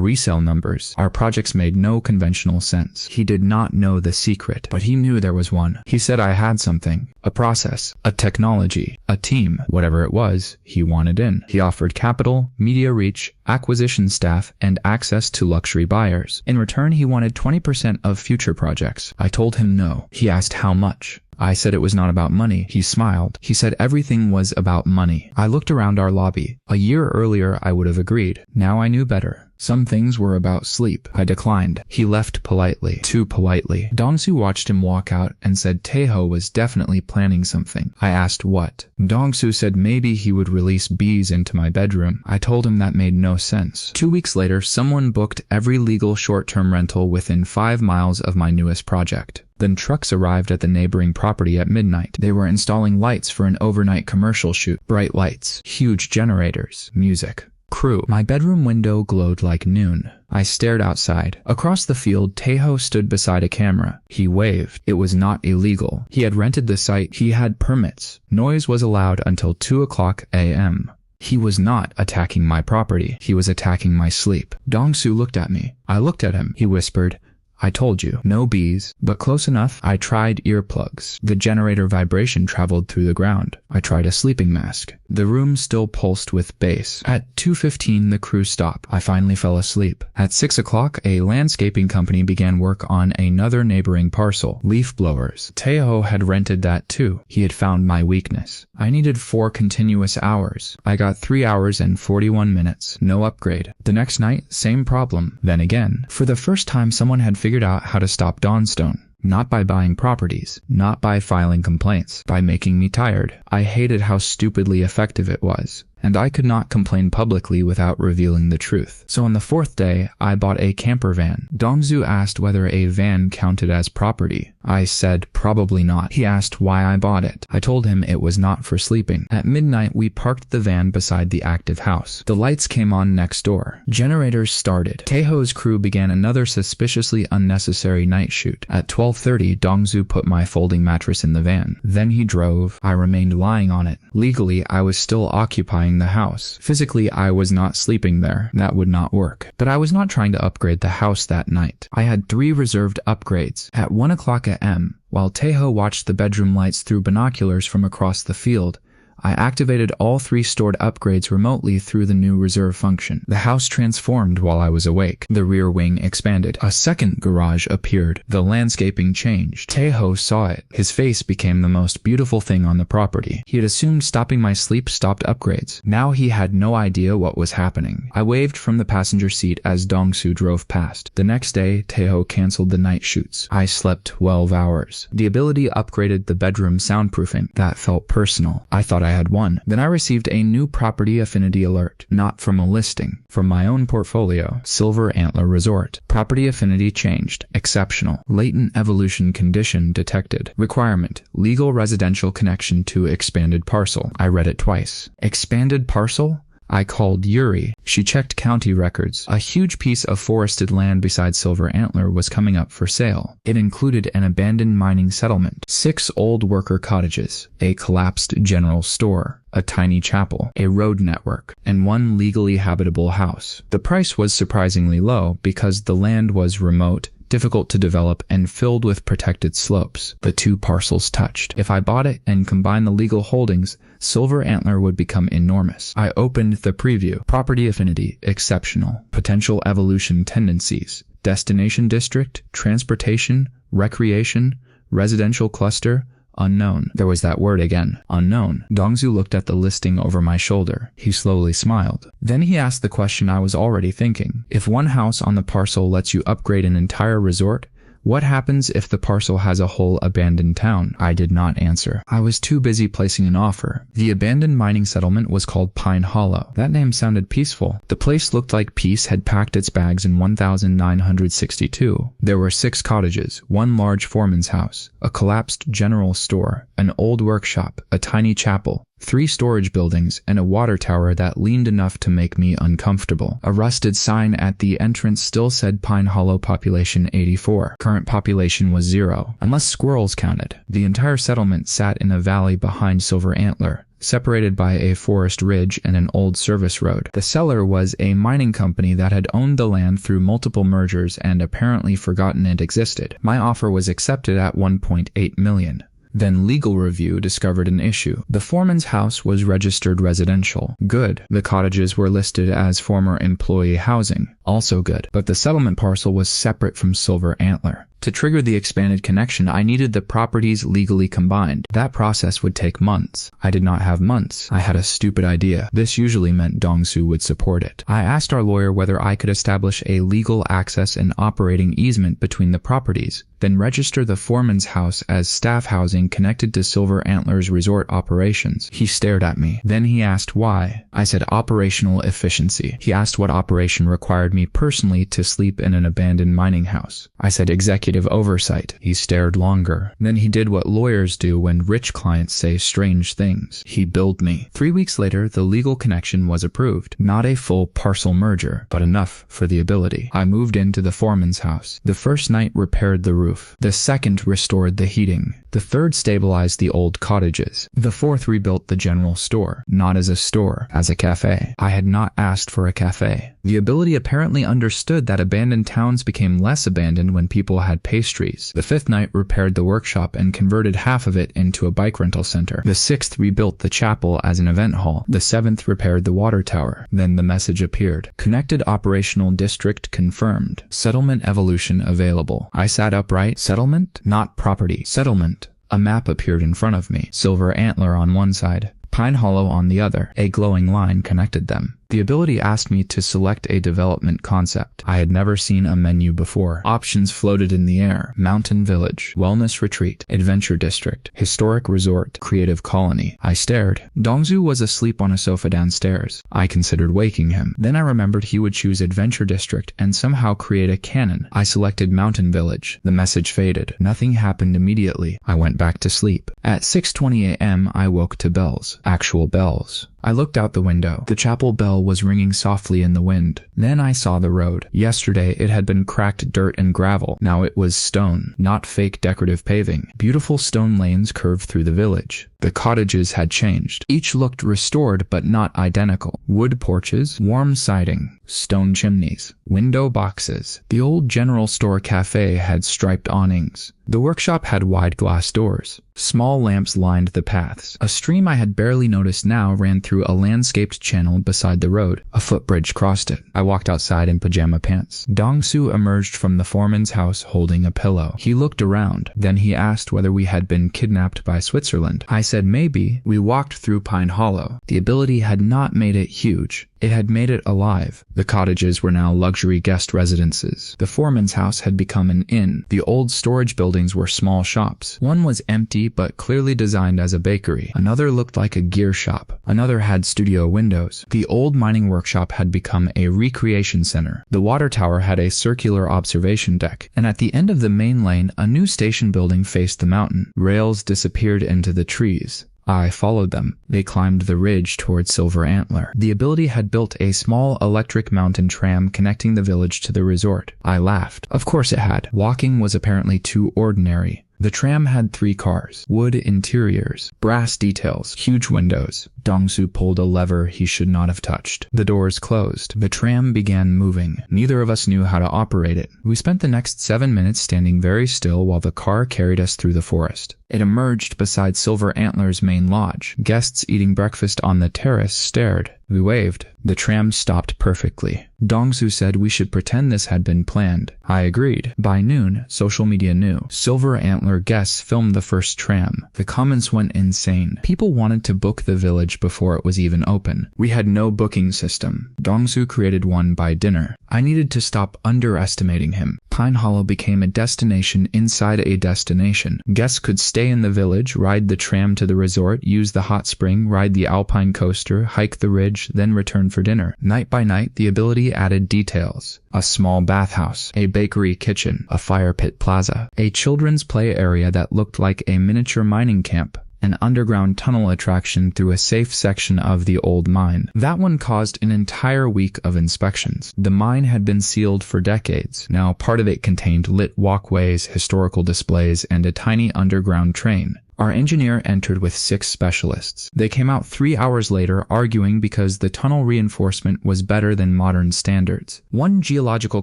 resale numbers. Our projects made no conventional sense. He did not know the secret, but he knew there was one. He said I had something, a process, a technology, a team, whatever it was, he wanted in. He offered capital, media reach, acquisition staff, and access to luxury buyers. In return, he wanted 20% of future projects. I told him no. He asked how much. I said it was not about money. He smiled. He said everything was about money. I looked around our lobby. A year earlier, I would have agreed. Now I knew better. Some things were about sleep. I declined. He left politely. Too politely. Dongsu watched him walk out and said Taeho was definitely planning something. I asked what. Dongsu said maybe he would release bees into my bedroom. I told him that made no sense. 2 weeks later, someone booked every legal short-term rental within 5 miles of my newest project. Then trucks arrived at the neighboring property at midnight. They were installing lights for an overnight commercial shoot. Bright lights, huge generators, music. Crew. My bedroom window glowed like noon. I stared outside. Across the field, Taeho stood beside a camera. He waved. It was not illegal. He had rented the site. He had permits. Noise was allowed until 2:00 a.m. He was not attacking my property. He was attacking my sleep. Dongsu looked at me. I looked at him. He whispered, I told you, no bees, but close enough. I tried earplugs. The generator vibration traveled through the ground. I tried a sleeping mask. The room still pulsed with bass. At 2:15, the crew stopped. I finally fell asleep. At 6 o'clock, a landscaping company began work on another neighboring parcel, leaf blowers. Taeho had rented that too. He had found my weakness. I needed 4 continuous hours. I got 3 hours and 41 minutes. No upgrade. The next night, same problem. Then again. For the first time, someone had figured out how to stop Dawnstone. Not by buying properties, not by filing complaints, by making me tired. I hated how stupidly effective it was, and I could not complain publicly without revealing the truth. So on the 4th day, I bought a camper van. Dongsu asked whether a van counted as property. I said probably not. He asked why I bought it. I told him it was not for sleeping. At midnight, we parked the van beside the active house. The lights came on next door. Generators started. Taeho's crew began another suspiciously unnecessary night shoot. At 12:30, Dongsu put my folding mattress in the van. Then he drove. I remained lying on it. Legally, I was still occupying the house. Physically, I was not sleeping there. That would not work. But I was not trying to upgrade the house that night. I had 3 reserved upgrades. At 1:00 a.m., while Taeho watched the bedroom lights through binoculars from across the field, I activated all 3 stored upgrades remotely through the new reserve function. The house transformed while I was awake. The rear wing expanded. A second garage appeared. The landscaping changed. Taeho saw it. His face became the most beautiful thing on the property. He had assumed stopping my sleep stopped upgrades. Now he had no idea what was happening. I waved from the passenger seat as Dongsu drove past. The next day, Taeho canceled the night shoots. I slept 12 hours. The ability upgraded the bedroom soundproofing. That felt personal. I thought I had won. Then I received a new property affinity alert, not from a listing, from my own portfolio, Silver Antler Resort. Property affinity changed. Exceptional. Latent evolution condition detected. Requirement: legal residential connection to expanded parcel. I read it twice. Expanded parcel? I called Yuri. She checked county records. A huge piece of forested land beside Silver Antler was coming up for sale. It included an abandoned mining settlement, 6 old worker cottages, a collapsed general store, a tiny chapel, a road network, and 1 legally habitable house. The price was surprisingly low because the land was remote, difficult to develop, and filled with protected slopes. The 2 parcels touched. If I bought it and combined the legal holdings, Silver Antler would become enormous. I opened the preview. Property affinity, exceptional. Potential evolution tendencies. Destination district, transportation, recreation, residential cluster, unknown. There was that word again. Unknown. Dongsu looked at the listing over my shoulder. He slowly smiled. Then he asked the question I was already thinking. If one house on the parcel lets you upgrade an entire resort, What happens if the parcel has a whole abandoned town? I did not answer. I was too busy placing an offer. The abandoned mining settlement was called Pine Hollow. That name sounded peaceful. The place looked like peace had packed its bags in 1962. There were 6 cottages, 1 large foreman's house, a collapsed general store, an old workshop, a tiny chapel, 3 storage buildings, and a water tower that leaned enough to make me uncomfortable. A rusted sign at the entrance still said Pine Hollow population 84. Current population was 0, unless squirrels counted. The entire settlement sat in a valley behind Silver Antler, separated by a forest ridge and an old service road. The seller was a mining company that had owned the land through multiple mergers and apparently forgotten it existed. My offer was accepted at $1.8 million. Then legal review discovered an issue. The foreman's house was registered residential. Good. The cottages were listed as former employee housing. Also good. But the settlement parcel was separate from Silver Antler. To trigger the expanded connection, I needed the properties legally combined. That process would take months. I did not have months. I had a stupid idea. This usually meant Dong-soo would support it. I asked our lawyer whether I could establish a legal access and operating easement between the properties, then register the foreman's house as staff housing connected to Silver Antler's resort operations. He stared at me. Then he asked why. I said operational efficiency. He asked what operation required me personally to sleep in an abandoned mining house. I said executive oversight. He stared longer. Then he did what lawyers do when rich clients say strange things. He billed me. 3 weeks later, the legal connection was approved. Not a full parcel merger, but enough for the ability. I moved into the foreman's house. The first night repaired the roof. The second restored the heating. The third stabilized the old cottages. The fourth rebuilt the general store. Not as a store, as a cafe. I had not asked for a cafe. The ability apparently understood that abandoned towns became less abandoned when people had pastries. The fifth night repaired the workshop and converted half of it into a bike rental center. The sixth rebuilt the chapel as an event hall. The seventh repaired the water tower. Then the message appeared. Connected operational district confirmed. Settlement evolution available. I sat upright. Settlement? Not property. Settlement. A map appeared in front of me. Silver Antler on one side, Pine Hollow on the other. A glowing line connected them. The ability asked me to select a development concept. I had never seen a menu before. Options floated in the air. Mountain Village, Wellness Retreat, Adventure District, Historic Resort, Creative Colony. I stared. Dongsu was asleep on a sofa downstairs. I considered waking him. Then I remembered he would choose Adventure District and somehow create a canon. I selected Mountain Village. The message faded. Nothing happened immediately. I went back to sleep. At 6:20 a.m. I woke to bells. Actual bells. I looked out the window. The chapel bell was ringing softly in the wind. Then I saw the road. Yesterday it had been cracked dirt and gravel. Now it was stone, not fake decorative paving. Beautiful stone lanes curved through the village. The cottages had changed. Each looked restored but not identical. Wood porches, warm siding, stone chimneys, window boxes. The old general store cafe had striped awnings. The workshop had wide glass doors. Small lamps lined the paths. A stream I had barely noticed now ran through a landscaped channel beside the road. A footbridge crossed it. I walked outside in pajama pants. Dong-soo emerged from the foreman's house holding a pillow. He looked around. Then he asked whether we had been kidnapped by Switzerland. I said maybe. We walked through Pine Hollow. The ability had not made it huge. It had made it alive. The cottages were now luxury guest residences. The foreman's house had become an inn. The old storage buildings were small shops. One was empty but clearly designed as a bakery. Another looked like a gear shop. Another had studio windows. The old mining workshop had become a recreation center. The water tower had a circular observation deck. And at the end of the main lane, a new station building faced the mountain. Rails disappeared into the trees. I followed them. They climbed the ridge toward Silver Antler. The ability had built a small electric mountain tram connecting the village to the resort. I laughed. Of course it had. Walking was apparently too ordinary. The tram had 3 cars, wood interiors, brass details, huge windows. Dong-soo pulled a lever he should not have touched. The doors closed. The tram began moving. Neither of us knew how to operate it. We spent the next 7 minutes standing very still while the car carried us through the forest. It emerged beside Silver Antler's main lodge. Guests eating breakfast on the terrace stared. We waved. The tram stopped perfectly. Dong-soo said we should pretend this had been planned. I agreed. By noon, social media knew. Silver Antler guests filmed the first tram. The comments went insane. People wanted to book the village much before it was even open. We had no booking system. Dongsu created one by dinner. I needed to stop underestimating him. Pine Hollow became a destination inside a destination. Guests could stay in the village, ride the tram to the resort, use the hot spring, ride the alpine coaster, hike the ridge, then return for dinner. Night by night, the ability added details. A small bathhouse, a bakery kitchen, a fire pit plaza, a children's play area that looked like a miniature mining camp, an underground tunnel attraction through a safe section of the old mine. That one caused an entire week of inspections. The mine had been sealed for decades. Now part of it contained lit walkways, historical displays, and a tiny underground train. Our engineer entered with 6 specialists. They came out 3 hours later arguing because the tunnel reinforcement was better than modern standards. One geological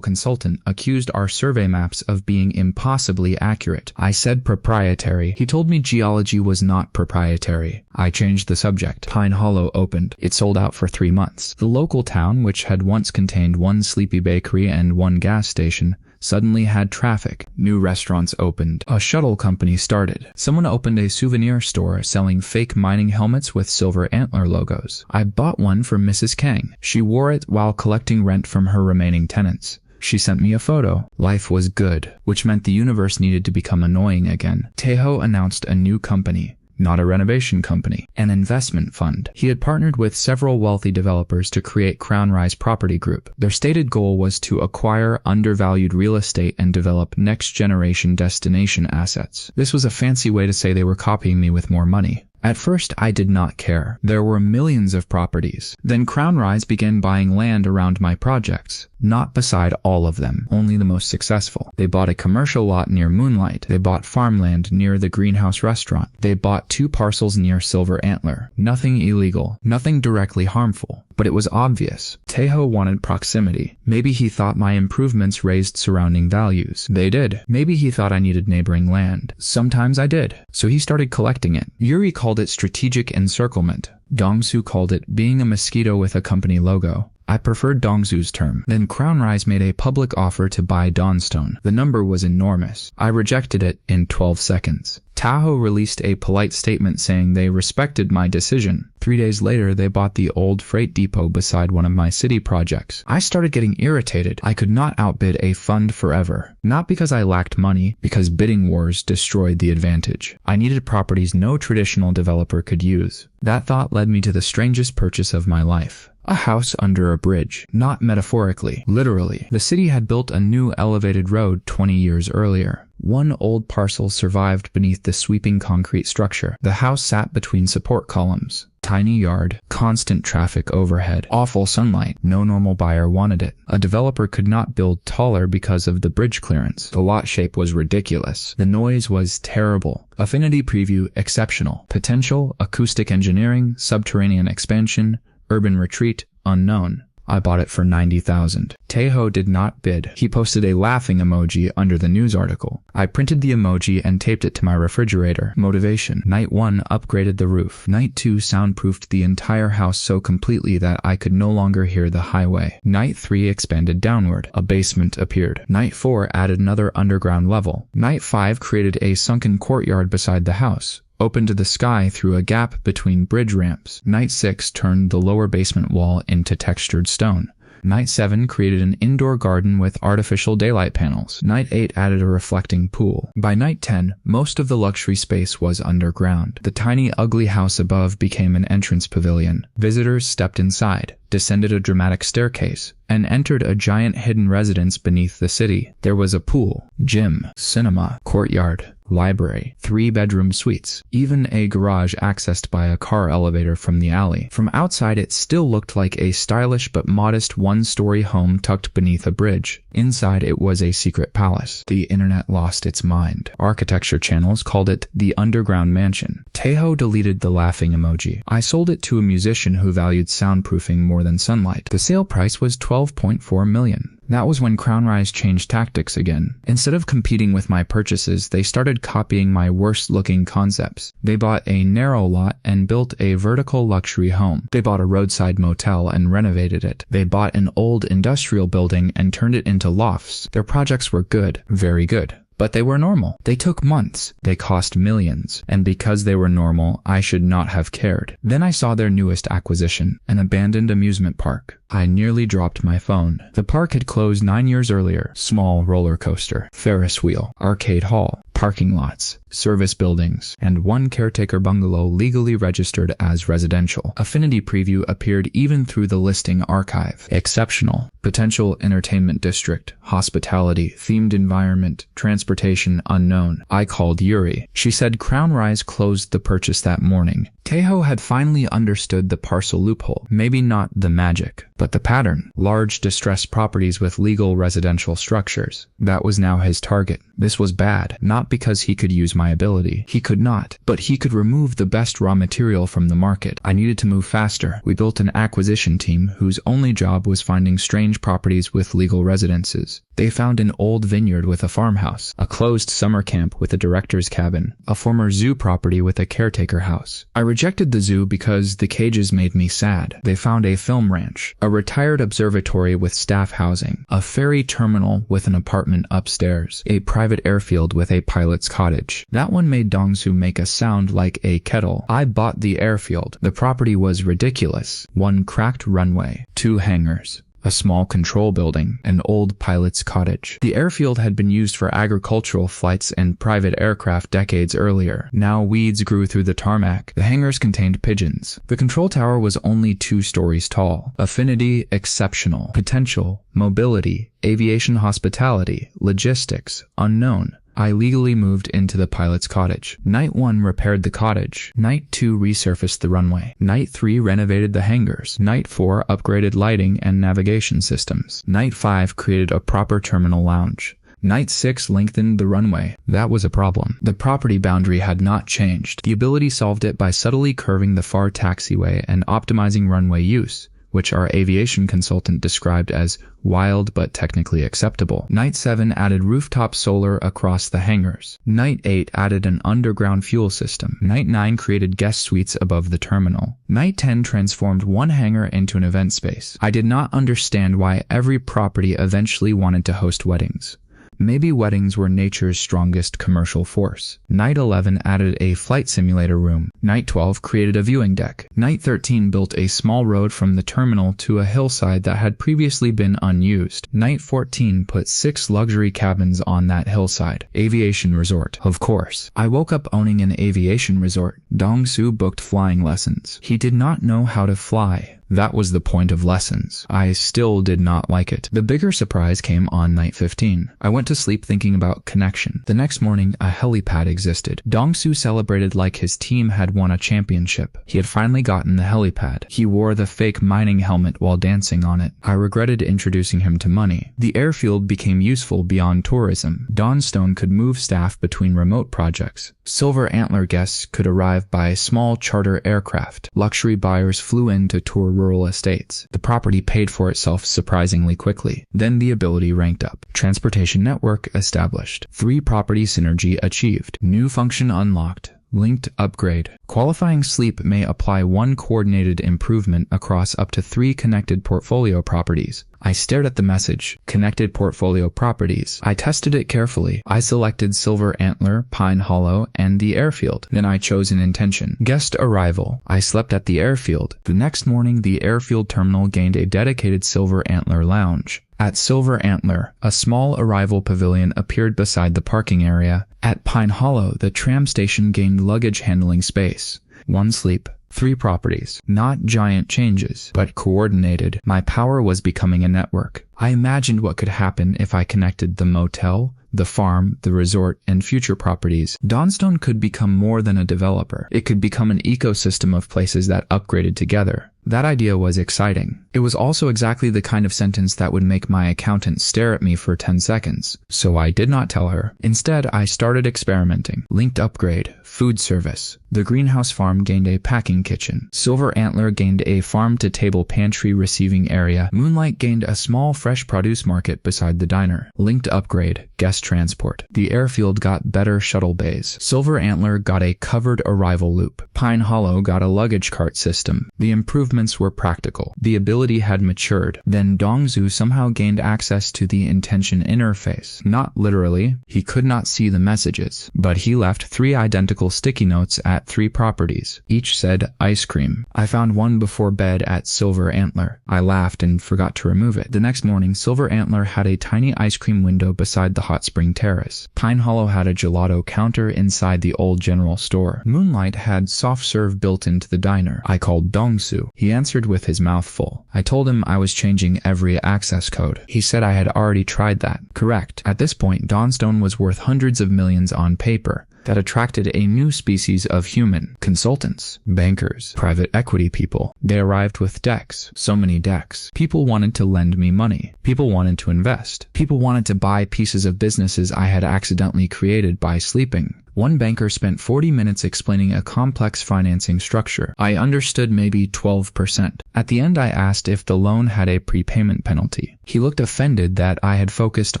consultant accused our survey maps of being impossibly accurate. I said proprietary. He told me geology was not proprietary. I changed the subject. Pine Hollow opened. It sold out for 3 months. The local town, which had once contained 1 sleepy bakery and 1 gas station, suddenly had traffic. New restaurants opened. A shuttle company started. Someone opened a souvenir store selling fake mining helmets with silver antler logos. I bought one for Mrs. Kang. She wore it while collecting rent from her remaining tenants. She sent me a photo. Life was good, which meant the universe needed to become annoying again. Taeho announced a new company. Not a renovation company, an investment fund. He had partnered with several wealthy developers to create Crown Rise Property Group. Their stated goal was to acquire undervalued real estate and develop next-generation destination assets. This was a fancy way to say they were copying me with more money. At first, I did not care. There were millions of properties. Then Crown Rise began buying land around my projects. Not beside all of them, only the most successful. They bought a commercial lot near Moonlight. They bought farmland near the Greenhouse Restaurant. They bought 2 parcels near Silver Antler. Nothing illegal, nothing directly harmful. But it was obvious. Taeho wanted proximity. Maybe he thought my improvements raised surrounding values. They did. Maybe he thought I needed neighboring land. Sometimes I did. So he started collecting it. Yuri called it strategic encirclement. Dongsu called it being a mosquito with a company logo. I preferred Dongsu's term. Then Crown Rise made a public offer to buy Dawnstone. The number was enormous. I rejected it in 12 seconds. Tahoe released a polite statement saying they respected my decision. 3 days later, they bought the old freight depot beside one of my city projects. I started getting irritated. I could not outbid a fund forever. Not because I lacked money, because bidding wars destroyed the advantage. I needed properties no traditional developer could use. That thought led me to the strangest purchase of my life. A house under a bridge. Not metaphorically, literally. The city had built a new elevated road 20 years earlier. One old parcel survived beneath the sweeping concrete structure. The house sat between support columns. Tiny yard, constant traffic overhead, awful sunlight. No normal buyer wanted it. A developer could not build taller because of the bridge clearance. The lot shape was ridiculous. The noise was terrible. Affinity preview exceptional. Potential, acoustic engineering, subterranean expansion, urban retreat, unknown. I bought it for $90,000. Taeho did not bid. He posted a laughing emoji under the news article. I printed the emoji and taped it to my refrigerator. Motivation. Night 1 upgraded the roof. Night 2 soundproofed the entire house so completely that I could no longer hear the highway. Night 3 expanded downward. A basement appeared. Night 4 added another underground level. Night 5 created a sunken courtyard beside the house, open to the sky through a gap between bridge ramps. Night 6 turned the lower basement wall into textured stone. Night 7 created an indoor garden with artificial daylight panels. Night 8 added a reflecting pool. By Night 10, most of the luxury space was underground. The tiny, ugly house above became an entrance pavilion. Visitors stepped inside, descended a dramatic staircase, and entered a giant hidden residence beneath the city. There was a pool, gym, cinema, courtyard, library, 3-bedroom suites, even a garage accessed by a car elevator from the alley. From outside, it still looked like a stylish but modest 1-story home tucked beneath a bridge. Inside, it was a secret palace. The internet lost its mind. Architecture channels called it the underground mansion. Taeho deleted the laughing emoji. I sold it to a musician who valued soundproofing more than sunlight. The sale price was $12.4 million. That was when Crown Rise changed tactics again. Instead of competing with my purchases, they started copying my worst-looking concepts. They bought a narrow lot and built a vertical luxury home. They bought a roadside motel and renovated it. They bought an old industrial building and turned it into lofts. Their projects were good, very good. But they were normal. They took months. They cost millions. And because they were normal, I should not have cared. Then I saw their newest acquisition, an abandoned amusement park. I nearly dropped my phone. The park had closed 9 years earlier. Small roller coaster, Ferris wheel, arcade hall, parking lots, service buildings, and one caretaker bungalow legally registered as residential. Affinity preview appeared even through the listing archive. Exceptional. Potential entertainment district, hospitality, themed environment, transportation unknown. I called Yuri. She said Crown Rise closed the purchase that morning. Tejo had finally understood the parcel loophole. Maybe not the magic, but the pattern. Large distressed properties with legal residential structures. That was now his target. This was bad, not because he could use my ability. He could not, but he could remove the best raw material from the market. I needed to move faster. We built an acquisition team whose only job was finding strange properties with legal residences. They found an old vineyard with a farmhouse, a closed summer camp with a director's cabin, a former zoo property with a caretaker house. I rejected the zoo because the cages made me sad. They found a film ranch, a retired observatory with staff housing, a ferry terminal with an apartment upstairs, a private airfield with a pilot's cottage. That one made Dongsu make a sound like a kettle. I bought the airfield. The property was ridiculous. One cracked runway, 2 hangars, a small control building, an old pilot's cottage. The airfield had been used for agricultural flights and private aircraft decades earlier. Now weeds grew through the tarmac. The hangars contained pigeons. The control tower was only 2 stories tall. Affinity, exceptional. Potential, mobility, aviation hospitality, logistics, unknown. I legally moved into the pilot's cottage. Night 1 repaired the cottage. Night 2 resurfaced the runway. Night 3 renovated the hangars. Night 4 upgraded lighting and navigation systems. Night 5 created a proper terminal lounge. Night 6 lengthened the runway. That was a problem. The property boundary had not changed. The ability solved it by subtly curving the far taxiway and optimizing runway use, which our aviation consultant described as wild but technically acceptable. Night 7 added rooftop solar across the hangars. Night 8 added an underground fuel system. Night 9 created guest suites above the terminal. Night 10 transformed one hangar into an event space. I did not understand why every property eventually wanted to host weddings. Maybe weddings were nature's strongest commercial force. Night 11 added a flight simulator room. Night 12 created a viewing deck. Night 13 built a small road from the terminal to a hillside that had previously been unused. Night 14 put 6 luxury cabins on that hillside. Aviation resort, of course. I woke up owning an aviation resort. Dongsu booked flying lessons. He did not know how to fly. That was the point of lessons. I still did not like it. The bigger surprise came on night 15. I went to sleep thinking about connection. The next morning, a helipad existed. Dongsu celebrated like his team had won a championship. He had finally gotten the helipad. He wore the fake mining helmet while dancing on it. I regretted introducing him to money. The airfield became useful beyond tourism. Dawnstone could move staff between remote projects. Silver Antler guests could arrive by small charter aircraft. Luxury buyers flew in to tour rural estates. The property paid for itself surprisingly quickly. Then the ability ranked up. Transportation network established. 3 property synergy achieved. New function unlocked. Linked upgrade. Qualifying sleep may apply 1 coordinated improvement across up to 3 connected portfolio properties. I stared at the message. Connected portfolio properties. I tested it carefully. I selected Silver Antler, Pine Hollow, and the airfield. Then I chose an intention. Guest arrival. I slept at the airfield. The next morning, the airfield terminal gained a dedicated Silver Antler lounge. At Silver Antler, a small arrival pavilion appeared beside the parking area. At Pine Hollow, the tram station gained luggage handling space. 1 sleep, 3 properties. Not giant changes, but coordinated. My power was becoming a network. I imagined what could happen if I connected the motel, the farm, the resort, and future properties. Dawnstone could become more than a developer. It could become an ecosystem of places that upgraded together. That idea was exciting. It was also exactly the kind of sentence that would make my accountant stare at me for 10 seconds. So I did not tell her. Instead, I started experimenting. Linked upgrade, food service. The greenhouse farm gained a packing kitchen. Silver Antler gained a farm-to-table pantry receiving area. Moonlight gained a small fresh produce market beside the diner. Linked upgrade, guest transport. The airfield got better shuttle bays. Silver Antler got a covered arrival loop. Pine Hollow got a luggage cart system. The improvement improvements were practical. The ability had matured. Then Dongsu somehow gained access to the intention interface. Not literally, he could not see the messages, but he left 3 identical sticky notes at 3 properties. Each said ice cream. I found one before bed at Silver Antler. I laughed and forgot to remove it. The next morning, Silver Antler had a tiny ice cream window beside the hot spring terrace. Pine Hollow had a gelato counter inside the old general store. Moonlight had soft serve built into the diner. I called Dongsu. He answered with his mouth full. I told him I was changing every access code. He said I had already tried that. Correct. At this point, Dawnstone was worth hundreds of millions on paper. That attracted a new species of human: consultants, bankers, private equity people. They arrived with decks, so many decks. People wanted to lend me money. People wanted to invest. People wanted to buy pieces of businesses I had accidentally created by sleeping. One banker spent 40 minutes explaining a complex financing structure. I understood maybe 12%. At the end, I asked if the loan had a prepayment penalty. He looked offended that I had focused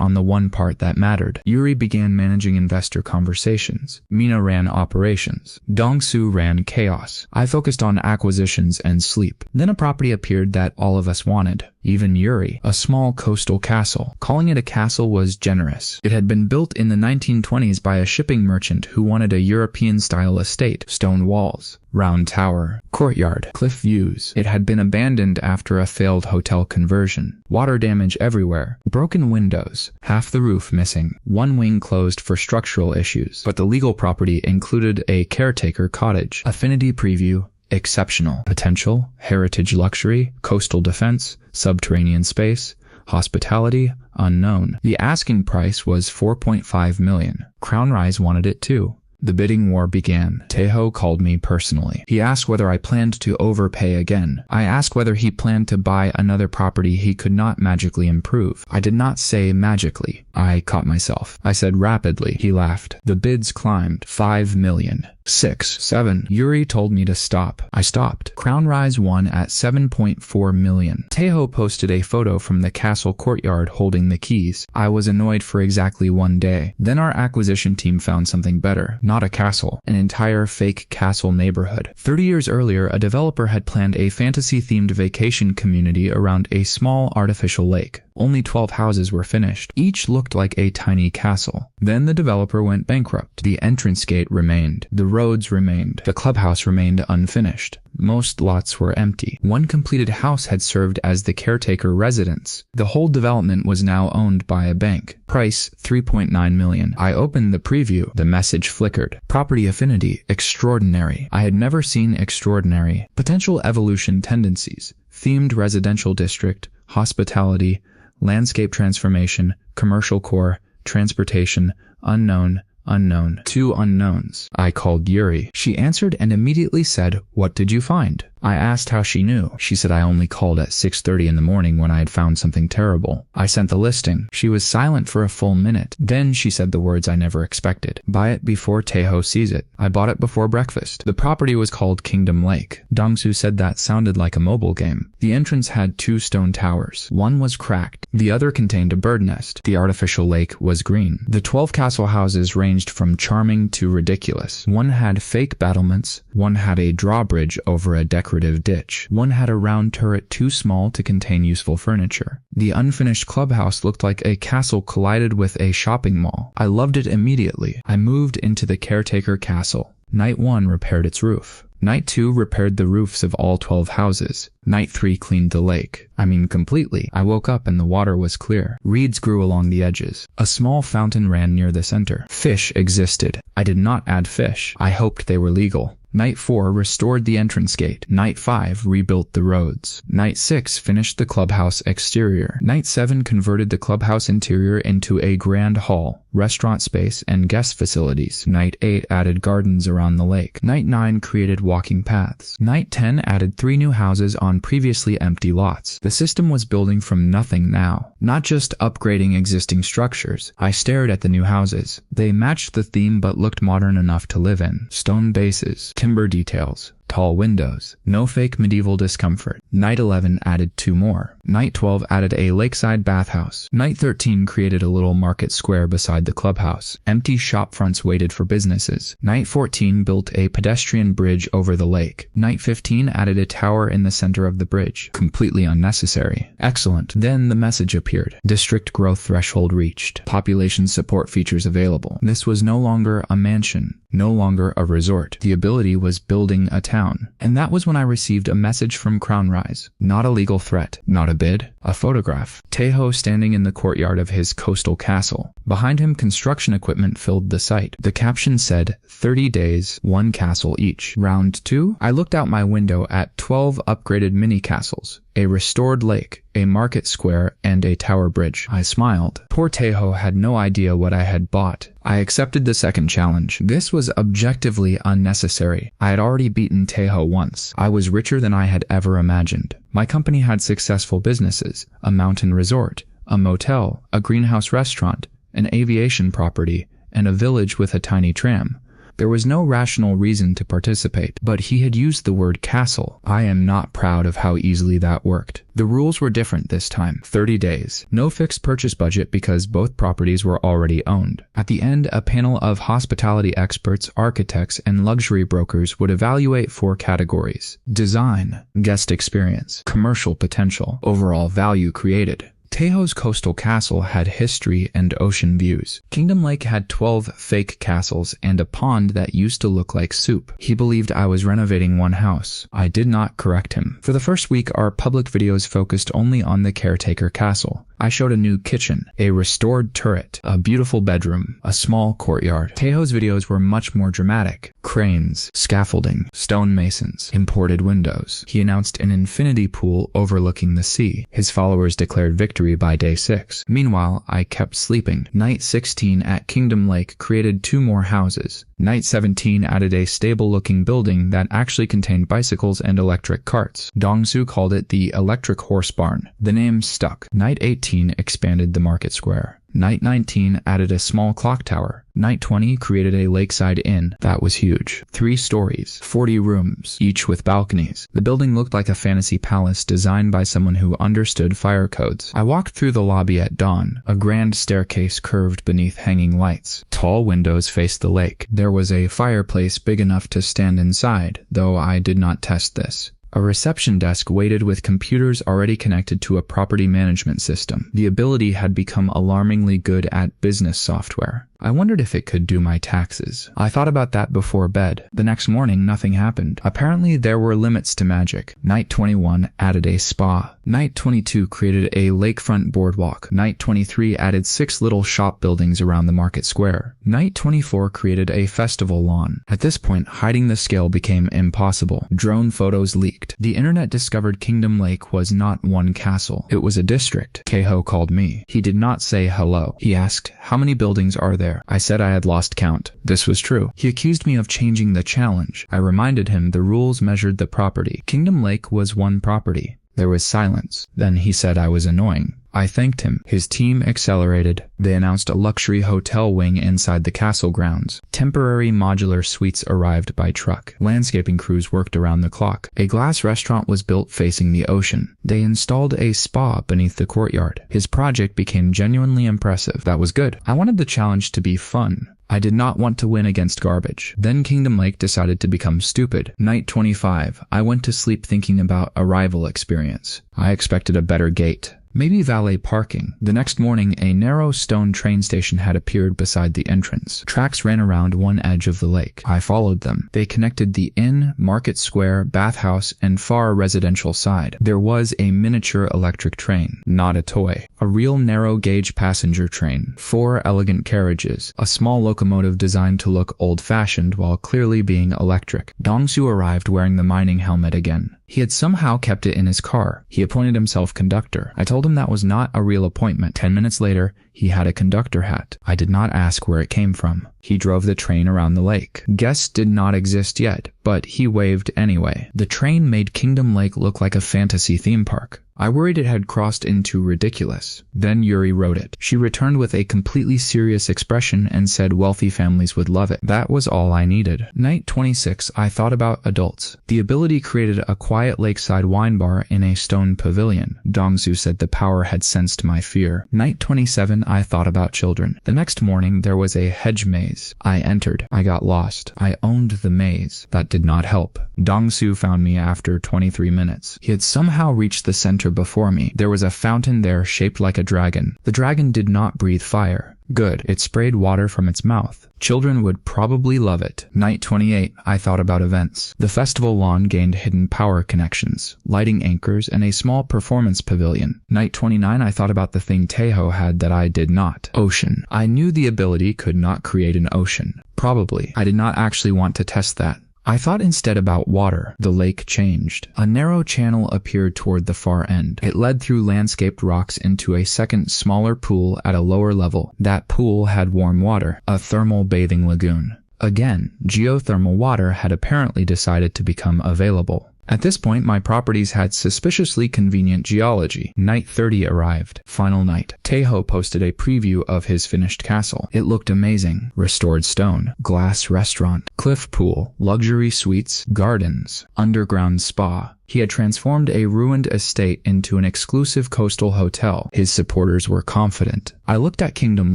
on the one part that mattered. Yuri began managing investor conversations. Mina ran operations. Dongsu ran chaos. I focused on acquisitions and sleep. Then a property appeared that all of us wanted. Even Yuri, a small coastal castle. Calling it a castle was generous. It had been built in the 1920s by a shipping merchant who wanted a European-style estate. Stone walls, round tower, courtyard, cliff views. It had been abandoned after a failed hotel conversion. Water damage everywhere. Broken windows. Half the roof missing. One wing closed for structural issues. But the legal property included a caretaker cottage. Affinity preview. Exceptional. Potential, heritage luxury, coastal defense, subterranean space, hospitality, unknown. The asking price was 4.5 million. Crown Rise wanted it too. The bidding war began. Taeho called me personally. He asked whether I planned to overpay again. I asked whether he planned to buy another property he could not magically improve. I did not say magically. I caught myself. I said rapidly. He laughed. The bids climbed. 5 million. 6, 7. Yuri told me to stop. I stopped. Crown Rise won at 7.4 million. Taeho posted a photo from the castle courtyard holding the keys. I was annoyed for exactly 1 day. Then our acquisition team found something better. Not a castle. An entire fake castle neighborhood. 30 years earlier, a developer had planned a fantasy-themed vacation community around a small artificial lake. Only 12 houses were finished. Each looked like a tiny castle. Then the developer went bankrupt. The entrance gate remained. The roads remained. The clubhouse remained unfinished. Most lots were empty. One completed house had served as the caretaker residence. The whole development was now owned by a bank. Price, 3.9 million. I opened the preview. The message flickered. Property affinity, extraordinary. I had never seen extraordinary. Potential evolution tendencies. Themed residential district, hospitality, landscape transformation, commercial core, transportation, unknown, unknown. 2 unknowns. I called Yuri. She answered and immediately said, "What did you find?" I asked how she knew. She said I only called at 6:30 in the morning when I had found something terrible. I sent the listing. She was silent for a full minute. Then she said the words I never expected. Buy it before Taeho sees it. I bought it before breakfast. The property was called Kingdom Lake. Dongsu said that sounded like a mobile game. The entrance had 2 stone towers. One was cracked. The other contained a bird nest. The artificial lake was green. The 12 castle houses ranged from charming to ridiculous. One had fake battlements. One had a drawbridge over a decorative ditch. One had a round turret too small to contain useful furniture. The unfinished clubhouse looked like a castle collided with a shopping mall. I loved it immediately. I moved into the caretaker castle. Night 1 repaired its roof. Night 2 repaired the roofs of all 12 houses. Night 3 cleaned the lake. I mean completely. I woke up and the water was clear. Reeds grew along the edges. A small fountain ran near the center. Fish existed. I did not add fish. I hoped they were legal. Night 4 restored the entrance gate. Night 5 rebuilt the roads. Night 6 finished the clubhouse exterior. Night 7 converted the clubhouse interior into a grand hall, restaurant space, and guest facilities. Night 8 added gardens around the lake. Night 9 created walking paths. Night 10 added 3 new houses on previously empty lots. The system was building from nothing now, not just upgrading existing structures. I stared at the new houses. They matched the theme but looked modern enough to live in. Stone bases, timber details, Tall windows. No fake medieval discomfort. Night 11 added 2 more. Night 12 added a lakeside bathhouse. Night 13 created a little market square beside the clubhouse. Empty shop fronts waited for businesses. Night 14 built a pedestrian bridge over the lake. Night 15 added a tower in the center of the bridge. Completely unnecessary. Excellent. Then the message appeared. District growth threshold reached. Population support features available. This was no longer a mansion, no longer a resort. The ability was building a town. And that was when I received a message from CrownRise. Not a legal threat, not a bid, a photograph. Taeho standing in the courtyard of his coastal castle. Behind him, construction equipment filled the site. The caption said, 30 days, 1 castle each. Round 2? I looked out my window at 12 upgraded mini castles, a restored lake, a market square, and a tower bridge. I smiled. Poor Taeho had no idea what I had bought. I accepted the second challenge. This was objectively unnecessary. I had already beaten Taeho once. I was richer than I had ever imagined. My company had successful businesses, a mountain resort, a motel, a greenhouse restaurant, an aviation property, and a village with a tiny tram. There was no rational reason to participate, but he had used the word castle. I am not proud of how easily that worked. The rules were different this time. 30 days. No fixed purchase budget because both properties were already owned. At the end, a panel of hospitality experts, architects, and luxury brokers would evaluate 4 categories: design, guest experience, commercial potential, overall value created. Taeho's coastal castle had history and ocean views. Kingdom Lake had 12 fake castles and a pond that used to look like soup. He believed I was renovating one house. I did not correct him. For the first week, our public videos focused only on the caretaker castle. I showed a new kitchen, a restored turret, a beautiful bedroom, a small courtyard. Taeho's videos were much more dramatic. Cranes, scaffolding, stonemasons, imported windows. He announced an infinity pool overlooking the sea. His followers declared victory by day 6. Meanwhile, I kept sleeping. Night 16 at Kingdom Lake created 2 more houses. Night 17 added a stable-looking building that actually contained bicycles and electric carts. Dongsu called it the Electric Horse Barn. The name stuck. Night 18 expanded the market square. Night 19 added a small clock tower. Night 20 created a lakeside inn. That was huge. 3 stories, 40 rooms, each with balconies. The building looked like a fantasy palace designed by someone who understood fire codes. I walked through the lobby at dawn. A grand staircase curved beneath hanging lights. Tall windows faced the lake. There was a fireplace big enough to stand inside, though I did not test this. A reception desk waited with computers already connected to a property management system. The ability had become alarmingly good at business software. I wondered if it could do my taxes. I thought about that before bed. The next morning, nothing happened. Apparently, there were limits to magic. Night 21 added a spa. Night 22 created a lakefront boardwalk. Night 23 added 6 little shop buildings around the market square. Night 24 created a festival lawn. At this point, hiding the scale became impossible. Drone photos leaked. The internet discovered Kingdom Lake was not one castle. It was a district. Taeho called me. He did not say hello. He asked, "How many buildings are there?" I said I had lost count. This was true. He accused me of changing the challenge. I reminded him the rules measured the property. Kingdom Lake was one property. There was silence. Then he said I was annoying. I thanked him. His team accelerated. They announced a luxury hotel wing inside the castle grounds. Temporary modular suites arrived by truck. Landscaping crews worked around the clock. A glass restaurant was built facing the ocean. They installed a spa beneath the courtyard. His project became genuinely impressive. That was good. I wanted the challenge to be fun. I did not want to win against garbage. Then Kingdom Lake decided to become stupid. Night 25. I went to sleep thinking about a rival experience. I expected a better gate. Maybe valet parking. The next morning, a narrow stone train station had appeared beside the entrance. Tracks ran around one edge of the lake. I followed them. They connected the inn, market square, bathhouse, and far residential side. There was a miniature electric train, not a toy. A real narrow-gauge passenger train. 4 elegant carriages. A small locomotive designed to look old-fashioned while clearly being electric. Dongsu arrived wearing the mining helmet again. He had somehow kept it in his car. He appointed himself conductor. I told him that was not a real appointment. 10 minutes later, He had a conductor hat. I did not ask where it came from. He drove the train around the lake. Guests did not exist yet, but he waved anyway. The train made Kingdom Lake look like a fantasy theme park. I worried it had crossed into ridiculous. Then Yuri wrote it. She returned with a completely serious expression and said wealthy families would love it. That was all I needed. Night 26, I thought about adults. The ability created a quiet lakeside wine bar in a stone pavilion. Dongsu said the power had sensed my fear. Night 27, I thought about children. The next morning, there was a hedge maze. I entered. I got lost. I owned the maze. That did not help. Dongsu found me after 23 minutes. He had somehow reached the center before me. There was a fountain there shaped like a dragon. The dragon did not breathe fire. Good. It sprayed water from its mouth. Children would probably love it. Night 28, I thought about events. The festival lawn gained hidden power connections, lighting anchors, and a small performance pavilion. Night 29, I thought about the thing Taeho had that I did not. Ocean. I knew the ability could not create an ocean. Probably. I did not actually want to test that. I thought instead about water. The lake changed. A narrow channel appeared toward the far end. It led through landscaped rocks into a second, smaller pool at a lower level. That pool had warm water, a thermal bathing lagoon. Again, geothermal water had apparently decided to become available. At this point, my properties had suspiciously convenient geology. Night 30 arrived. Final night. Taeho posted a preview of his finished castle. It looked amazing. Restored stone, glass restaurant, cliff pool, luxury suites, gardens, underground spa. He had transformed a ruined estate into an exclusive coastal hotel. His supporters were confident. I looked at Kingdom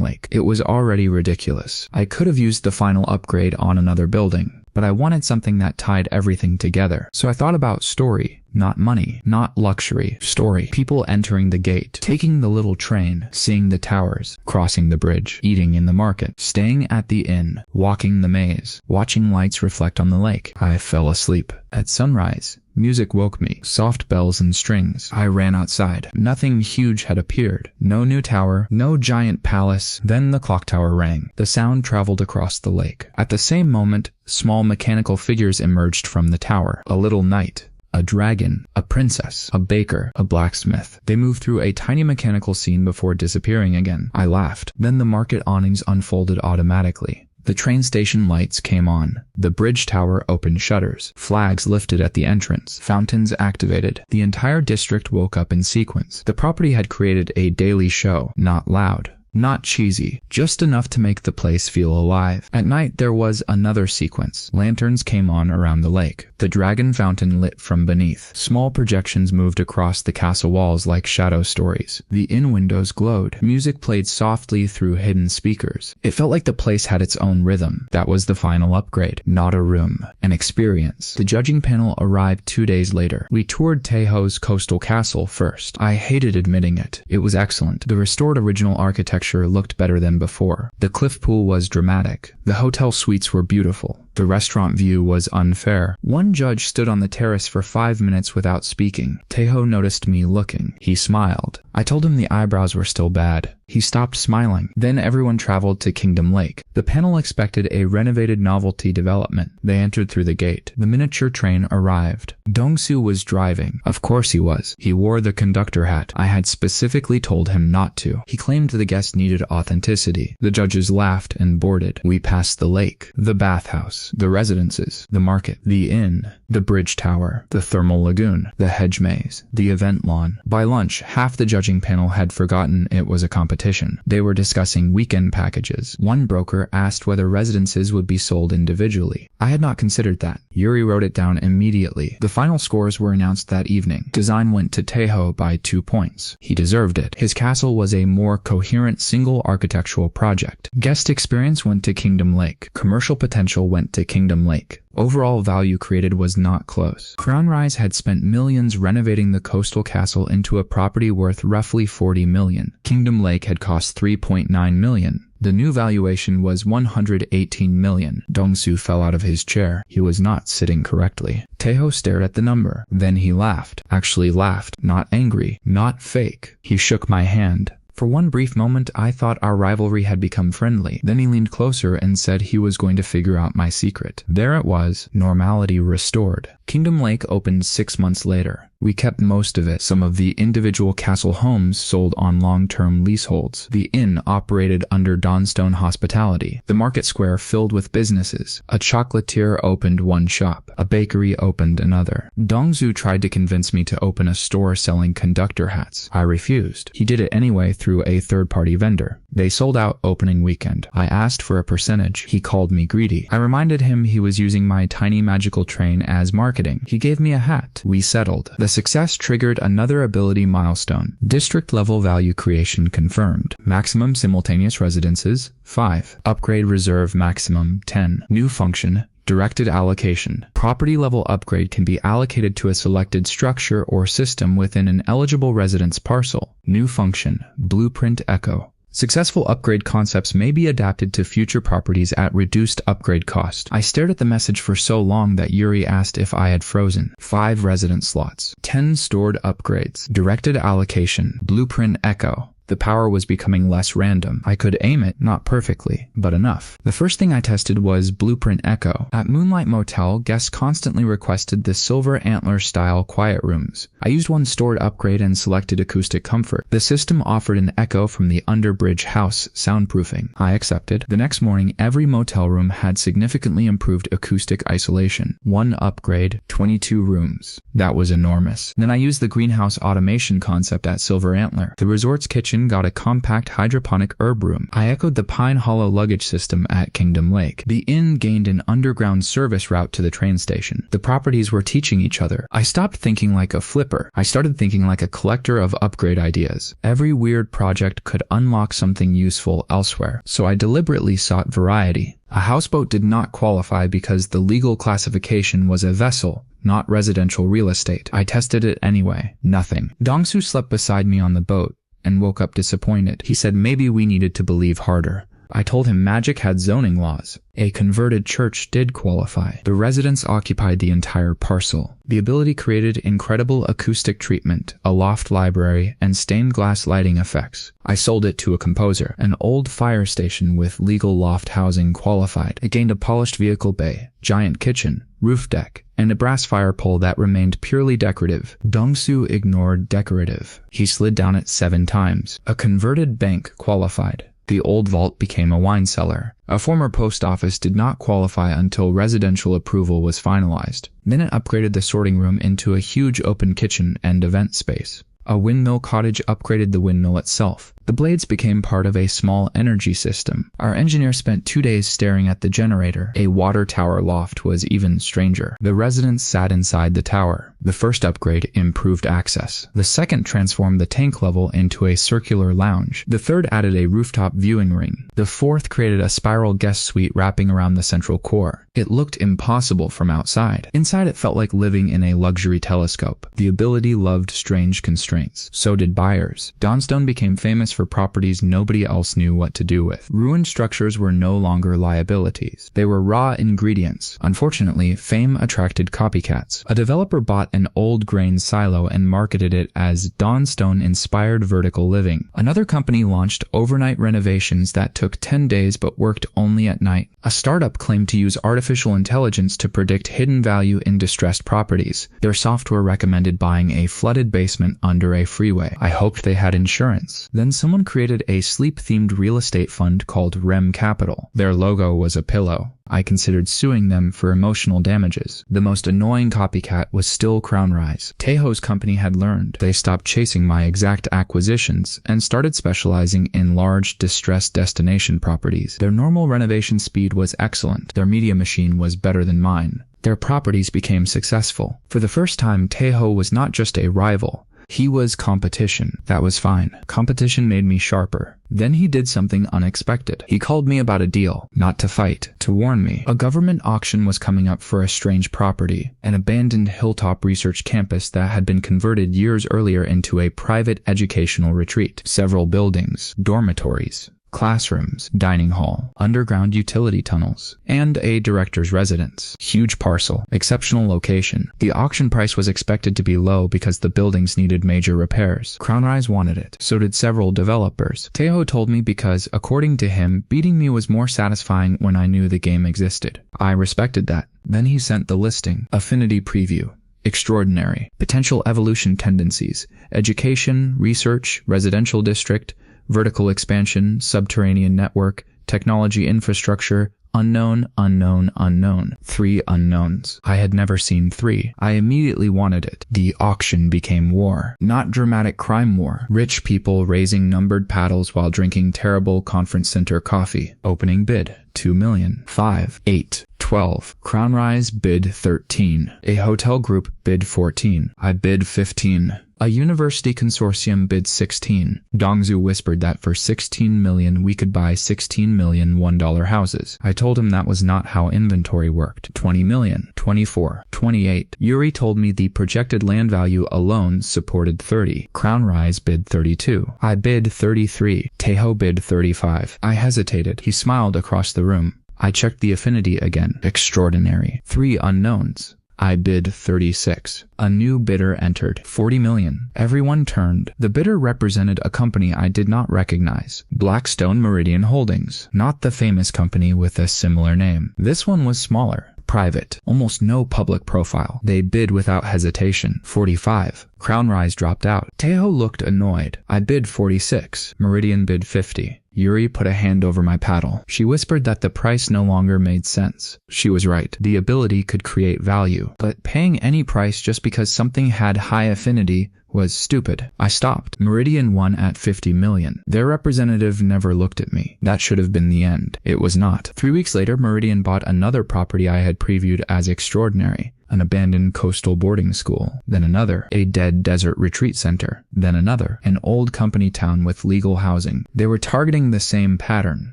Lake. It was already ridiculous. I could have used the final upgrade on another building, but I wanted something that tied everything together. So I thought about story. Not money, not luxury, story. People entering the gate, taking the little train, seeing the towers, crossing the bridge, eating in the market, staying at the inn, walking the maze, watching lights reflect on the lake. I fell asleep. At sunrise, music woke me, soft bells and strings. I ran outside. Nothing huge had appeared. No new tower, no giant palace. Then the clock tower rang. The sound traveled across the lake. At the same moment, small mechanical figures emerged from the tower. A little knight, a dragon, a princess, a baker, a blacksmith. They moved through a tiny mechanical scene before disappearing again. I laughed. Then the market awnings unfolded automatically. The train station lights came on. The bridge tower opened shutters. Flags lifted at the entrance. Fountains activated. The entire district woke up in sequence. The property had created a daily show, not loud, not cheesy, just enough to make the place feel alive. At night, there was another sequence. Lanterns came on around the lake. The dragon fountain lit from beneath. Small projections moved across the castle walls like shadow stories. The inn windows glowed. Music played softly through hidden speakers. It felt like the place had its own rhythm. That was the final upgrade. Not a room, an experience. The judging panel arrived 2 days later. We toured Taeho's coastal castle first. I hated admitting it. It was excellent. The restored original architecture looked better than before. The cliff pool was dramatic. The hotel suites were beautiful. The restaurant view was unfair. One judge stood on the terrace for 5 minutes without speaking. Taeho noticed me looking. He smiled. I told him the eyebrows were still bad. He stopped smiling. Then everyone traveled to Kingdom Lake. The panel expected a renovated novelty development. They entered through the gate. The miniature train arrived. Dongsu was driving. Of course he was. He wore the conductor hat. I had specifically told him not to. He claimed the guest needed authenticity. The judges laughed and boarded. We passed the lake, the bathhouse, the residences, the market, the inn, the bridge tower, the thermal lagoon, the hedge maze, the event lawn. By lunch, half the judging panel had forgotten it was a competition. They were discussing weekend packages. One broker asked whether residences would be sold individually. I had not considered that. Yuri wrote it down immediately. The final scores were announced that evening. Design went to Taeho by 2 points. He deserved it. His castle was a more coherent single architectural project. Guest experience went to Kingdom Lake. Commercial potential went to Kingdom Lake. Overall value created was not close. Crown Rise had spent millions renovating the coastal castle into a property worth roughly 40 million. Kingdom Lake had cost 3.9 million. The new valuation was 118 million. Dongsu fell out of his chair. He was not sitting correctly. Taeho stared at the number. Then he laughed. Actually laughed. Not angry. Not fake. He shook my hand. For one brief moment, I thought our rivalry had become friendly. Then he leaned closer and said he was going to figure out my secret. There it was, normality restored. Kingdom Lake opened 6 months later. We kept most of it. Some of the individual castle homes sold on long-term leaseholds. The inn operated under Dawnstone hospitality. The market square filled with businesses. A chocolatier opened one shop. A bakery opened another. Dongzu tried to convince me to open a store selling conductor hats. I refused. He did it anyway through a third-party vendor. They sold out opening weekend. I asked for a percentage. He called me greedy. I reminded him he was using my tiny magical train as marketing. He gave me a hat. We settled. The success triggered another ability milestone. District-level value creation confirmed. Maximum simultaneous residences, 5. Upgrade reserve maximum, 10. New function, directed allocation. Property level upgrade can be allocated to a selected structure or system within an eligible residence parcel. New function, blueprint echo. Successful upgrade concepts may be adapted to future properties at reduced upgrade cost. I stared at the message for so long that Yuri asked if I had frozen. 5 resident slots. 10 stored upgrades. Directed allocation. Blueprint echo. The power was becoming less random. I could aim it, not perfectly, but enough. The first thing I tested was Blueprint Echo. At Moonlight Motel, guests constantly requested the Silver Antler-style quiet rooms. I used one stored upgrade and selected acoustic comfort. The system offered an echo from the Underbridge House soundproofing. I accepted. The next morning, every motel room had significantly improved acoustic isolation. 1 upgrade, 22 rooms. That was enormous. Then I used the greenhouse automation concept at Silver Antler. The resort's kitchen got a compact hydroponic herb room. I echoed the Pine Hollow luggage system at Kingdom Lake. The inn gained an underground service route to the train station. The properties were teaching each other. I stopped thinking like a flipper. I started thinking like a collector of upgrade ideas. Every weird project could unlock something useful elsewhere, so I deliberately sought variety. A houseboat did not qualify because the legal classification was a vessel, not residential real estate. I tested it anyway. Nothing. Dongsu slept beside me on the boat and woke up disappointed. He said maybe we needed to believe harder. I told him magic had zoning laws. A converted church did qualify. The residents occupied the entire parcel. The ability created incredible acoustic treatment, a loft library, and stained glass lighting effects. I sold it to a composer. An old fire station with legal loft housing qualified. It gained a polished vehicle bay, giant kitchen, roof deck, and a brass fire pole that remained purely decorative. Dongsu ignored decorative. He slid down it 7 times. A converted bank qualified. The old vault became a wine cellar. A former post office did not qualify until residential approval was finalized. Then it upgraded the sorting room into a huge open kitchen and event space. A windmill cottage upgraded the windmill itself. The blades became part of a small energy system. Our engineer spent 2 days staring at the generator. A water tower loft was even stranger. The residents sat inside the tower. The first upgrade improved access. The second transformed the tank level into a circular lounge. The third added a rooftop viewing ring. The fourth created a spiral guest suite wrapping around the central core. It looked impossible from outside. Inside it felt like living in a luxury telescope. The ability loved strange constraints. So did buyers. Dawnstone became famous for properties nobody else knew what to do with. Ruined structures were no longer liabilities. They were raw ingredients. Unfortunately, fame attracted copycats. A developer bought an old grain silo and marketed it as Dawnstone-inspired vertical living. Another company launched overnight renovations that took 10 days but worked only at night. A startup claimed to use artificial intelligence to predict hidden value in distressed properties. Their software recommended buying a flooded basement under a freeway. I hoped they had insurance. Then someone created a sleep-themed real estate fund called REM Capital. Their logo was a pillow. I considered suing them for emotional damages. The most annoying copycat was still CrownRise. Taeho's company had learned. They stopped chasing my exact acquisitions and started specializing in large, distressed destination properties. Their normal renovation speed was excellent. Their media machine was better than mine. Their properties became successful. For the first time, Taeho was not just a rival. He was competition. That was fine. Competition made me sharper. Then he did something unexpected. He called me about a deal, not to fight, to warn me. A government auction was coming up for a strange property, an abandoned hilltop research campus that had been converted years earlier into a private educational retreat. Several buildings, dormitories, classrooms, dining hall, underground utility tunnels, and a director's residence. Huge parcel, exceptional location. The auction price was expected to be low because the buildings needed major repairs. CrownRise wanted it. So did several developers. Taeho told me because, according to him, beating me was more satisfying when I knew the game existed. I respected that. Then he sent the listing. Affinity preview. Extraordinary. Potential evolution tendencies. Education, research, residential district, vertical expansion, subterranean network, technology infrastructure, unknown, unknown, unknown. 3 unknowns. I had never seen 3. I immediately wanted it. The auction became war. Not dramatic crime war. Rich people raising numbered paddles while drinking terrible conference center coffee. Opening bid. 2 million. 5, 8, 12. Crown Rise bid 13. A hotel group bid 14. I bid 15. A university consortium bid 16. Dongzu whispered that for 16 million we could buy 16 million $1 houses. I told him that was not how inventory worked. 20 million, 24, 28. Yuri told me the projected land value alone supported 30. Crown Rise bid 32. I bid 33. Taeho bid 35. I hesitated. He smiled across the room. I checked the affinity again. Extraordinary. 3 unknowns. I bid 36. A new bidder entered. 40 million. Everyone turned. The bidder represented a company I did not recognize. Blackstone Meridian Holdings. Not the famous company with a similar name. This one was smaller. Private. Almost no public profile. They bid without hesitation. 45. Crown Rise dropped out. Taeho looked annoyed. I bid 46. Meridian bid 50. Yuri put a hand over my paddle. She whispered that the price no longer made sense. She was right. The ability could create value. But paying any price just because something had high affinity was stupid. I stopped. Meridian won at 50 million. Their representative never looked at me. That should have been the end. It was not. 3 weeks later, Meridian bought another property I had previewed as extraordinary. An abandoned coastal boarding school, then another, a dead desert retreat center, then another, an old company town with legal housing. They were targeting the same pattern,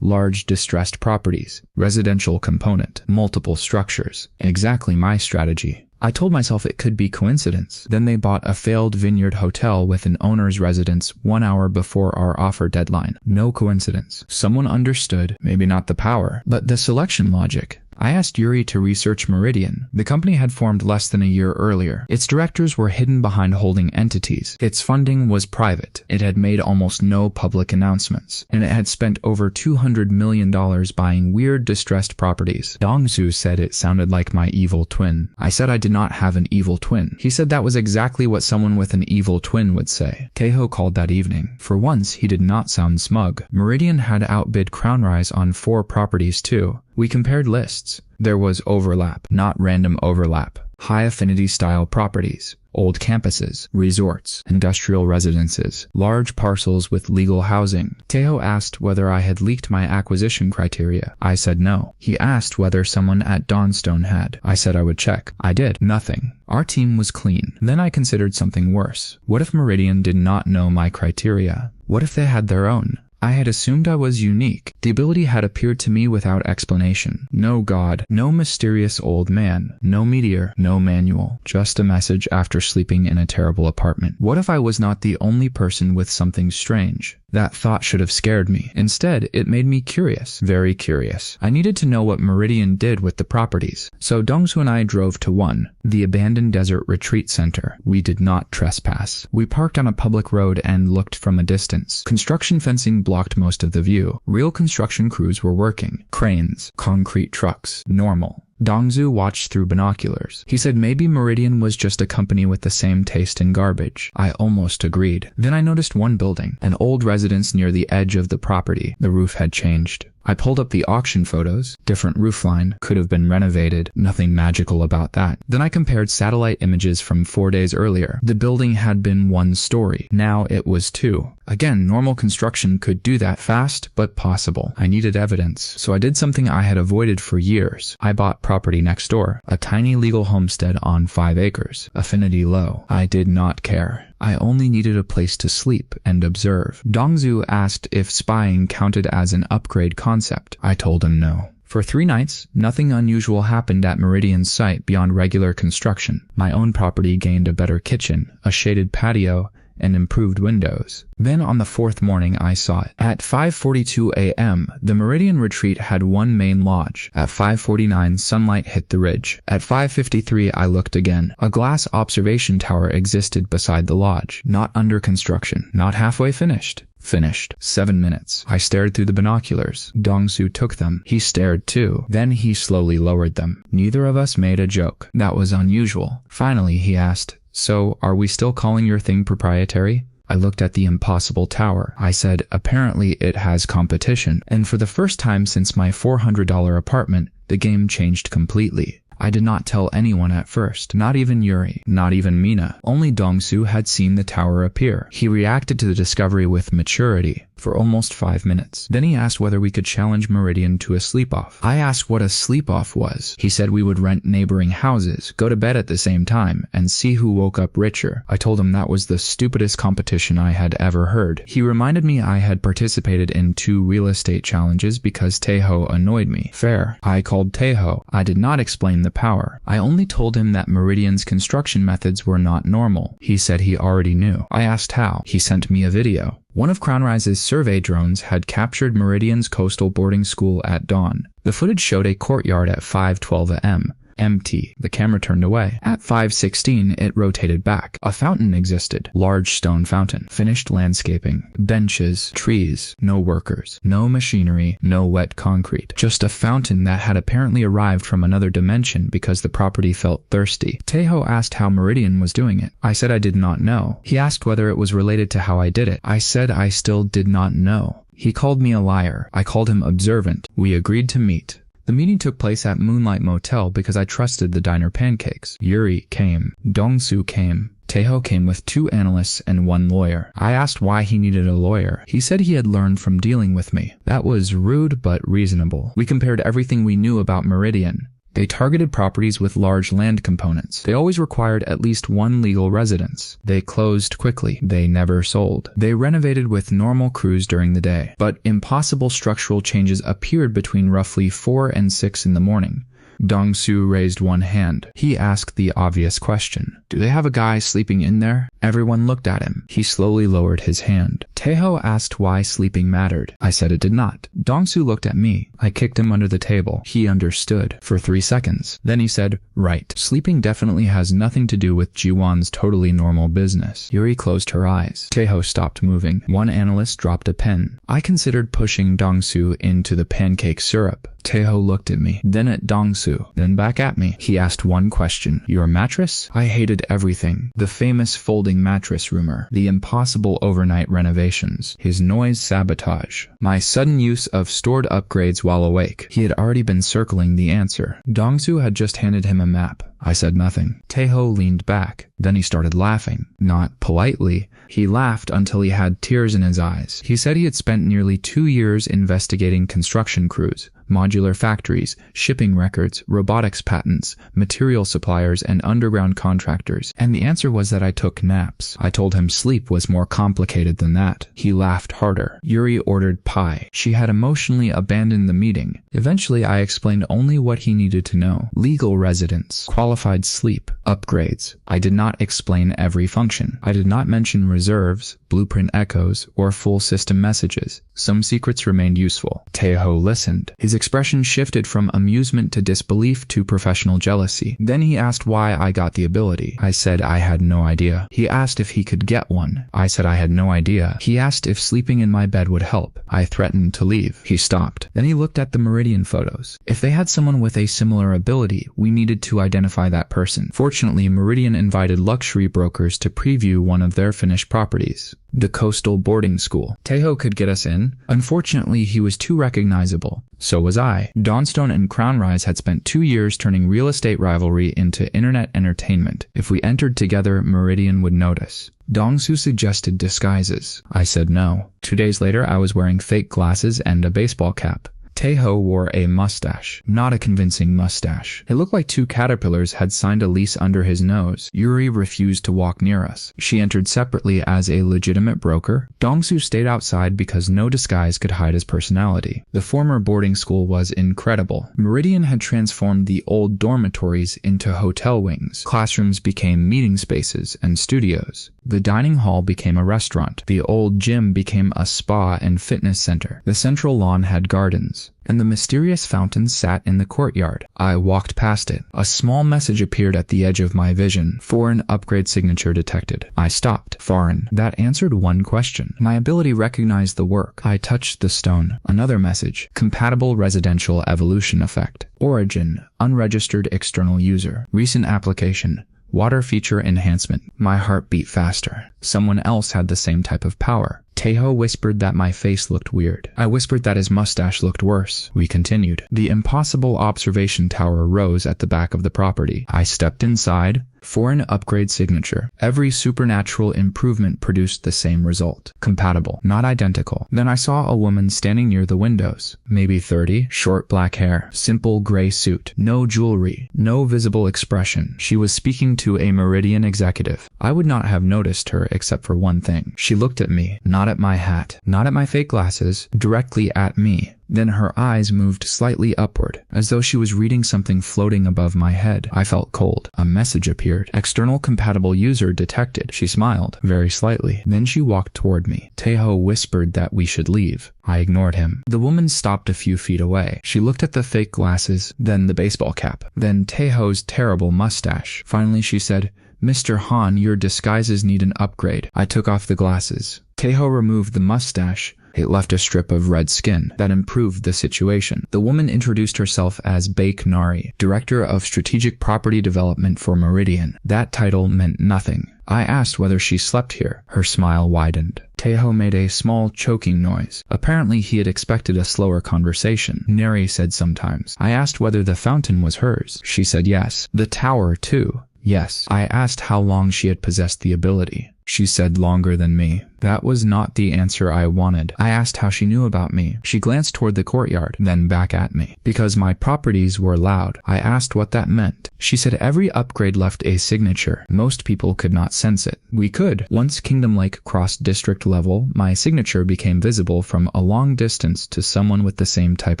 large distressed properties, residential component, multiple structures. Exactly my strategy. I told myself it could be coincidence. Then they bought a failed vineyard hotel with an owner's residence 1 hour before our offer deadline. No coincidence. Someone understood, maybe not the power, but the selection logic. I asked Yuri to research Meridian. The company had formed less than a year earlier. Its directors were hidden behind holding entities. Its funding was private. It had made almost no public announcements. And it had spent over $200 million buying weird, distressed properties. Dongsu said it sounded like my evil twin. I said I did not have an evil twin. He said that was exactly what someone with an evil twin would say. Taeho called that evening. For once, he did not sound smug. Meridian had outbid Crown Rise on 4 properties too. We compared lists. There was overlap, not random overlap. High affinity style properties, old campuses, resorts, industrial residences, large parcels with legal housing. Taeho asked whether I had leaked my acquisition criteria. I said no. He asked whether someone at Dawnstone had. I said I would check. I did. Nothing. Our team was clean. Then I considered something worse. What if Meridian did not know my criteria? What if they had their own? I had assumed I was unique. The ability had appeared to me without explanation. No god, no mysterious old man, no meteor, no manual, just a message after sleeping in a terrible apartment. What if I was not the only person with something strange? That thought should have scared me. Instead, it made me curious, very curious. I needed to know what Meridian did with the properties. So Dongsu and I drove to one, the abandoned desert retreat center. We did not trespass. We parked on a public road and looked from a distance. Construction fencing blocked most of the view. Real construction crews were working. Cranes, concrete trucks, normal. Dongzu watched through binoculars. He said maybe Meridian was just a company with the same taste in garbage. I almost agreed. Then I noticed one building, an old residence near the edge of the property. The roof had changed. I pulled up the auction photos. Different roofline. Could have been renovated. Nothing magical about that. Then I compared satellite images from 4 days earlier. The building had been 1 story. Now it was 2. Again, normal construction could do that fast, but possible. I needed evidence, so I did something I had avoided for years. I bought property next door. A tiny legal homestead on 5 acres. Affinity low. I did not care. I only needed a place to sleep and observe. Dongzu asked if spying counted as an upgrade concept. I told him no. For 3 nights, nothing unusual happened at Meridian's site beyond regular construction. My own property gained a better kitchen, a shaded patio, and improved windows. Then on the 4th morning I saw it. At 5:42 a.m., the Meridian retreat had 1 main lodge. At 5:49, sunlight hit the ridge. At 5:53 I looked again. A glass observation tower existed beside the lodge, not under construction, not halfway finished. Finished. 7 minutes. I stared through the binoculars. Dong-soo took them. He stared too. Then he slowly lowered them. Neither of us made a joke. That was unusual. Finally, he asked, "So, are we still calling your thing proprietary?" I looked at the impossible tower. I said, "Apparently it has competition." And for the first time since my $400 apartment, the game changed completely. I did not tell anyone at first, not even Yuri, not even Mina. Only Dong-soo had seen the tower appear. He reacted to the discovery with maturity for almost 5 minutes. Then he asked whether we could challenge Meridian to a sleep-off. I asked what a sleep-off was. He said we would rent neighboring houses, go to bed at the same time, and see who woke up richer. I told him that was the stupidest competition I had ever heard. He reminded me I had participated in 2 real estate challenges because Taeho annoyed me. Fair. I called Taeho. I did not explain the power. I only told him that Meridian's construction methods were not normal. He said he already knew. I asked how. He sent me a video. One of CrownRise's survey drones had captured Meridian's coastal boarding school at dawn. The footage showed a courtyard at 5:12 a.m. Empty. The camera turned away. At 5:16, it rotated back. A fountain existed. Large stone fountain. Finished landscaping. Benches. Trees. No workers. No machinery. No wet concrete. Just a fountain that had apparently arrived from another dimension because the property felt thirsty. Taeho asked how Meridian was doing it. I said I did not know. He asked whether it was related to how I did it. I said I still did not know. He called me a liar. I called him observant. We agreed to meet. The meeting took place at Moonlight Motel because I trusted the diner pancakes. Yuri came. Dong-soo came. Taeho came with 2 analysts and 1 lawyer. I asked why he needed a lawyer. He said he had learned from dealing with me. That was rude but reasonable. We compared everything we knew about Meridian. They targeted properties with large land components. They always required at least 1 legal residence. They closed quickly. They never sold. They renovated with normal crews during the day. But impossible structural changes appeared between roughly 4 and 6 in the morning. Dong-soo raised one hand. He asked the obvious question. "Do they have a guy sleeping in there?" Everyone looked at him. He slowly lowered his hand. Taeho asked why sleeping mattered. I said it did not. Dong-soo looked at me. I kicked him under the table. He understood for 3 seconds. Then he said, "Right. Sleeping definitely has nothing to do with Jiwon's totally normal business." Yuri closed her eyes. Taeho stopped moving. 1 analyst dropped a pen. I considered pushing Dong-soo into the pancake syrup. Taeho looked at me, then at Dong-soo, then back at me. He asked one question. "Your mattress?" I hated everything. The famous folding mattress rumor, the impossible overnight renovations, his noise sabotage, my sudden use of stored upgrades while awake. He had already been circling the answer. Dong-soo had just handed him a map. I said nothing. Taeho leaned back. Then he started laughing. Not politely. He laughed until he had tears in his eyes. He said he had spent nearly 2 years investigating construction crews, modular factories, shipping records, robotics patents, material suppliers, and underground contractors. And the answer was that I took naps. I told him sleep was more complicated than that. He laughed harder. Yuri ordered pie. She had emotionally abandoned the meeting. Eventually, I explained only what he needed to know. Legal residence, qualified sleep, upgrades. I did not explain every function. I did not mention reserves, blueprint echoes, or full system messages. Some secrets remained useful. Taeho listened. His expression shifted from amusement to disbelief to professional jealousy. Then he asked why I got the ability. I said I had no idea. He asked if he could get one. I said I had no idea. He asked if sleeping in my bed would help. I threatened to leave. He stopped. Then he looked at the Meridian photos. If they had someone with a similar ability, we needed to identify that person. Fortunately, Meridian invited luxury brokers to preview one of their finished properties, the coastal boarding school. Taeho could get us in. Unfortunately, he was too recognizable. So was I. Dawnstone and CrownRise had spent 2 years turning real estate rivalry into internet entertainment. If we entered together, Meridian would notice. Dong-soo suggested disguises. I said no. 2 days later, I was wearing fake glasses and a baseball cap. Taeho wore a mustache. Not a convincing mustache. It looked like 2 caterpillars had signed a lease under his nose. Yuri refused to walk near us. She entered separately as a legitimate broker. Dong-soo stayed outside because no disguise could hide his personality. The former boarding school was incredible. Meridian had transformed the old dormitories into hotel wings. Classrooms became meeting spaces and studios. The dining hall became a restaurant. The old gym became a spa and fitness center. The central lawn had gardens, and the mysterious fountain sat in the courtyard. I walked past it. A small message appeared at the edge of my vision. Foreign upgrade signature detected. I stopped. Foreign. That answered one question. My ability recognized the work. I touched the stone. Another message. Compatible residential evolution effect. Origin. Unregistered external user. Recent application. Water feature enhancement. My heart beat faster. Someone else had the same type of power. Taeho whispered that my face looked weird. I whispered that his mustache looked worse. We continued. The impossible observation tower rose at the back of the property. I stepped inside. Foreign upgrade signature. Every supernatural improvement produced the same result. Compatible, not identical. Then I saw a woman standing near the windows. Maybe 30, short black hair, simple gray suit, no jewelry, no visible expression. She was speaking to a Meridian executive. I would not have noticed her except for one thing. She looked at me, not at my hat, not at my fake glasses, directly at me. Then her eyes moved slightly upward, as though she was reading something floating above my head. I felt cold. A message appeared. External compatible user detected. She smiled, very slightly. Then she walked toward me. Taeho whispered that we should leave. I ignored him. The woman stopped a few feet away. She looked at the fake glasses, then the baseball cap, then Taeho's terrible mustache. Finally she said, "Mr. Han, your disguises need an upgrade." I took off the glasses. Taeho removed the mustache. It left a strip of red skin that improved the situation. The woman introduced herself as Baek Nari, Director of Strategic Property Development for Meridian. That title meant nothing. I asked whether she slept here. Her smile widened. Taeho made a small choking noise. Apparently he had expected a slower conversation. Nari said sometimes. I asked whether the fountain was hers. She said yes. The tower too. Yes. I asked how long she had possessed the ability. She said longer than me. That was not the answer I wanted. I asked how she knew about me. She glanced toward the courtyard, then back at me. Because my properties were loud. I asked what that meant. She said every upgrade left a signature. Most people could not sense it. We could. Once Kingdom Lake crossed district level, my signature became visible from a long distance to someone with the same type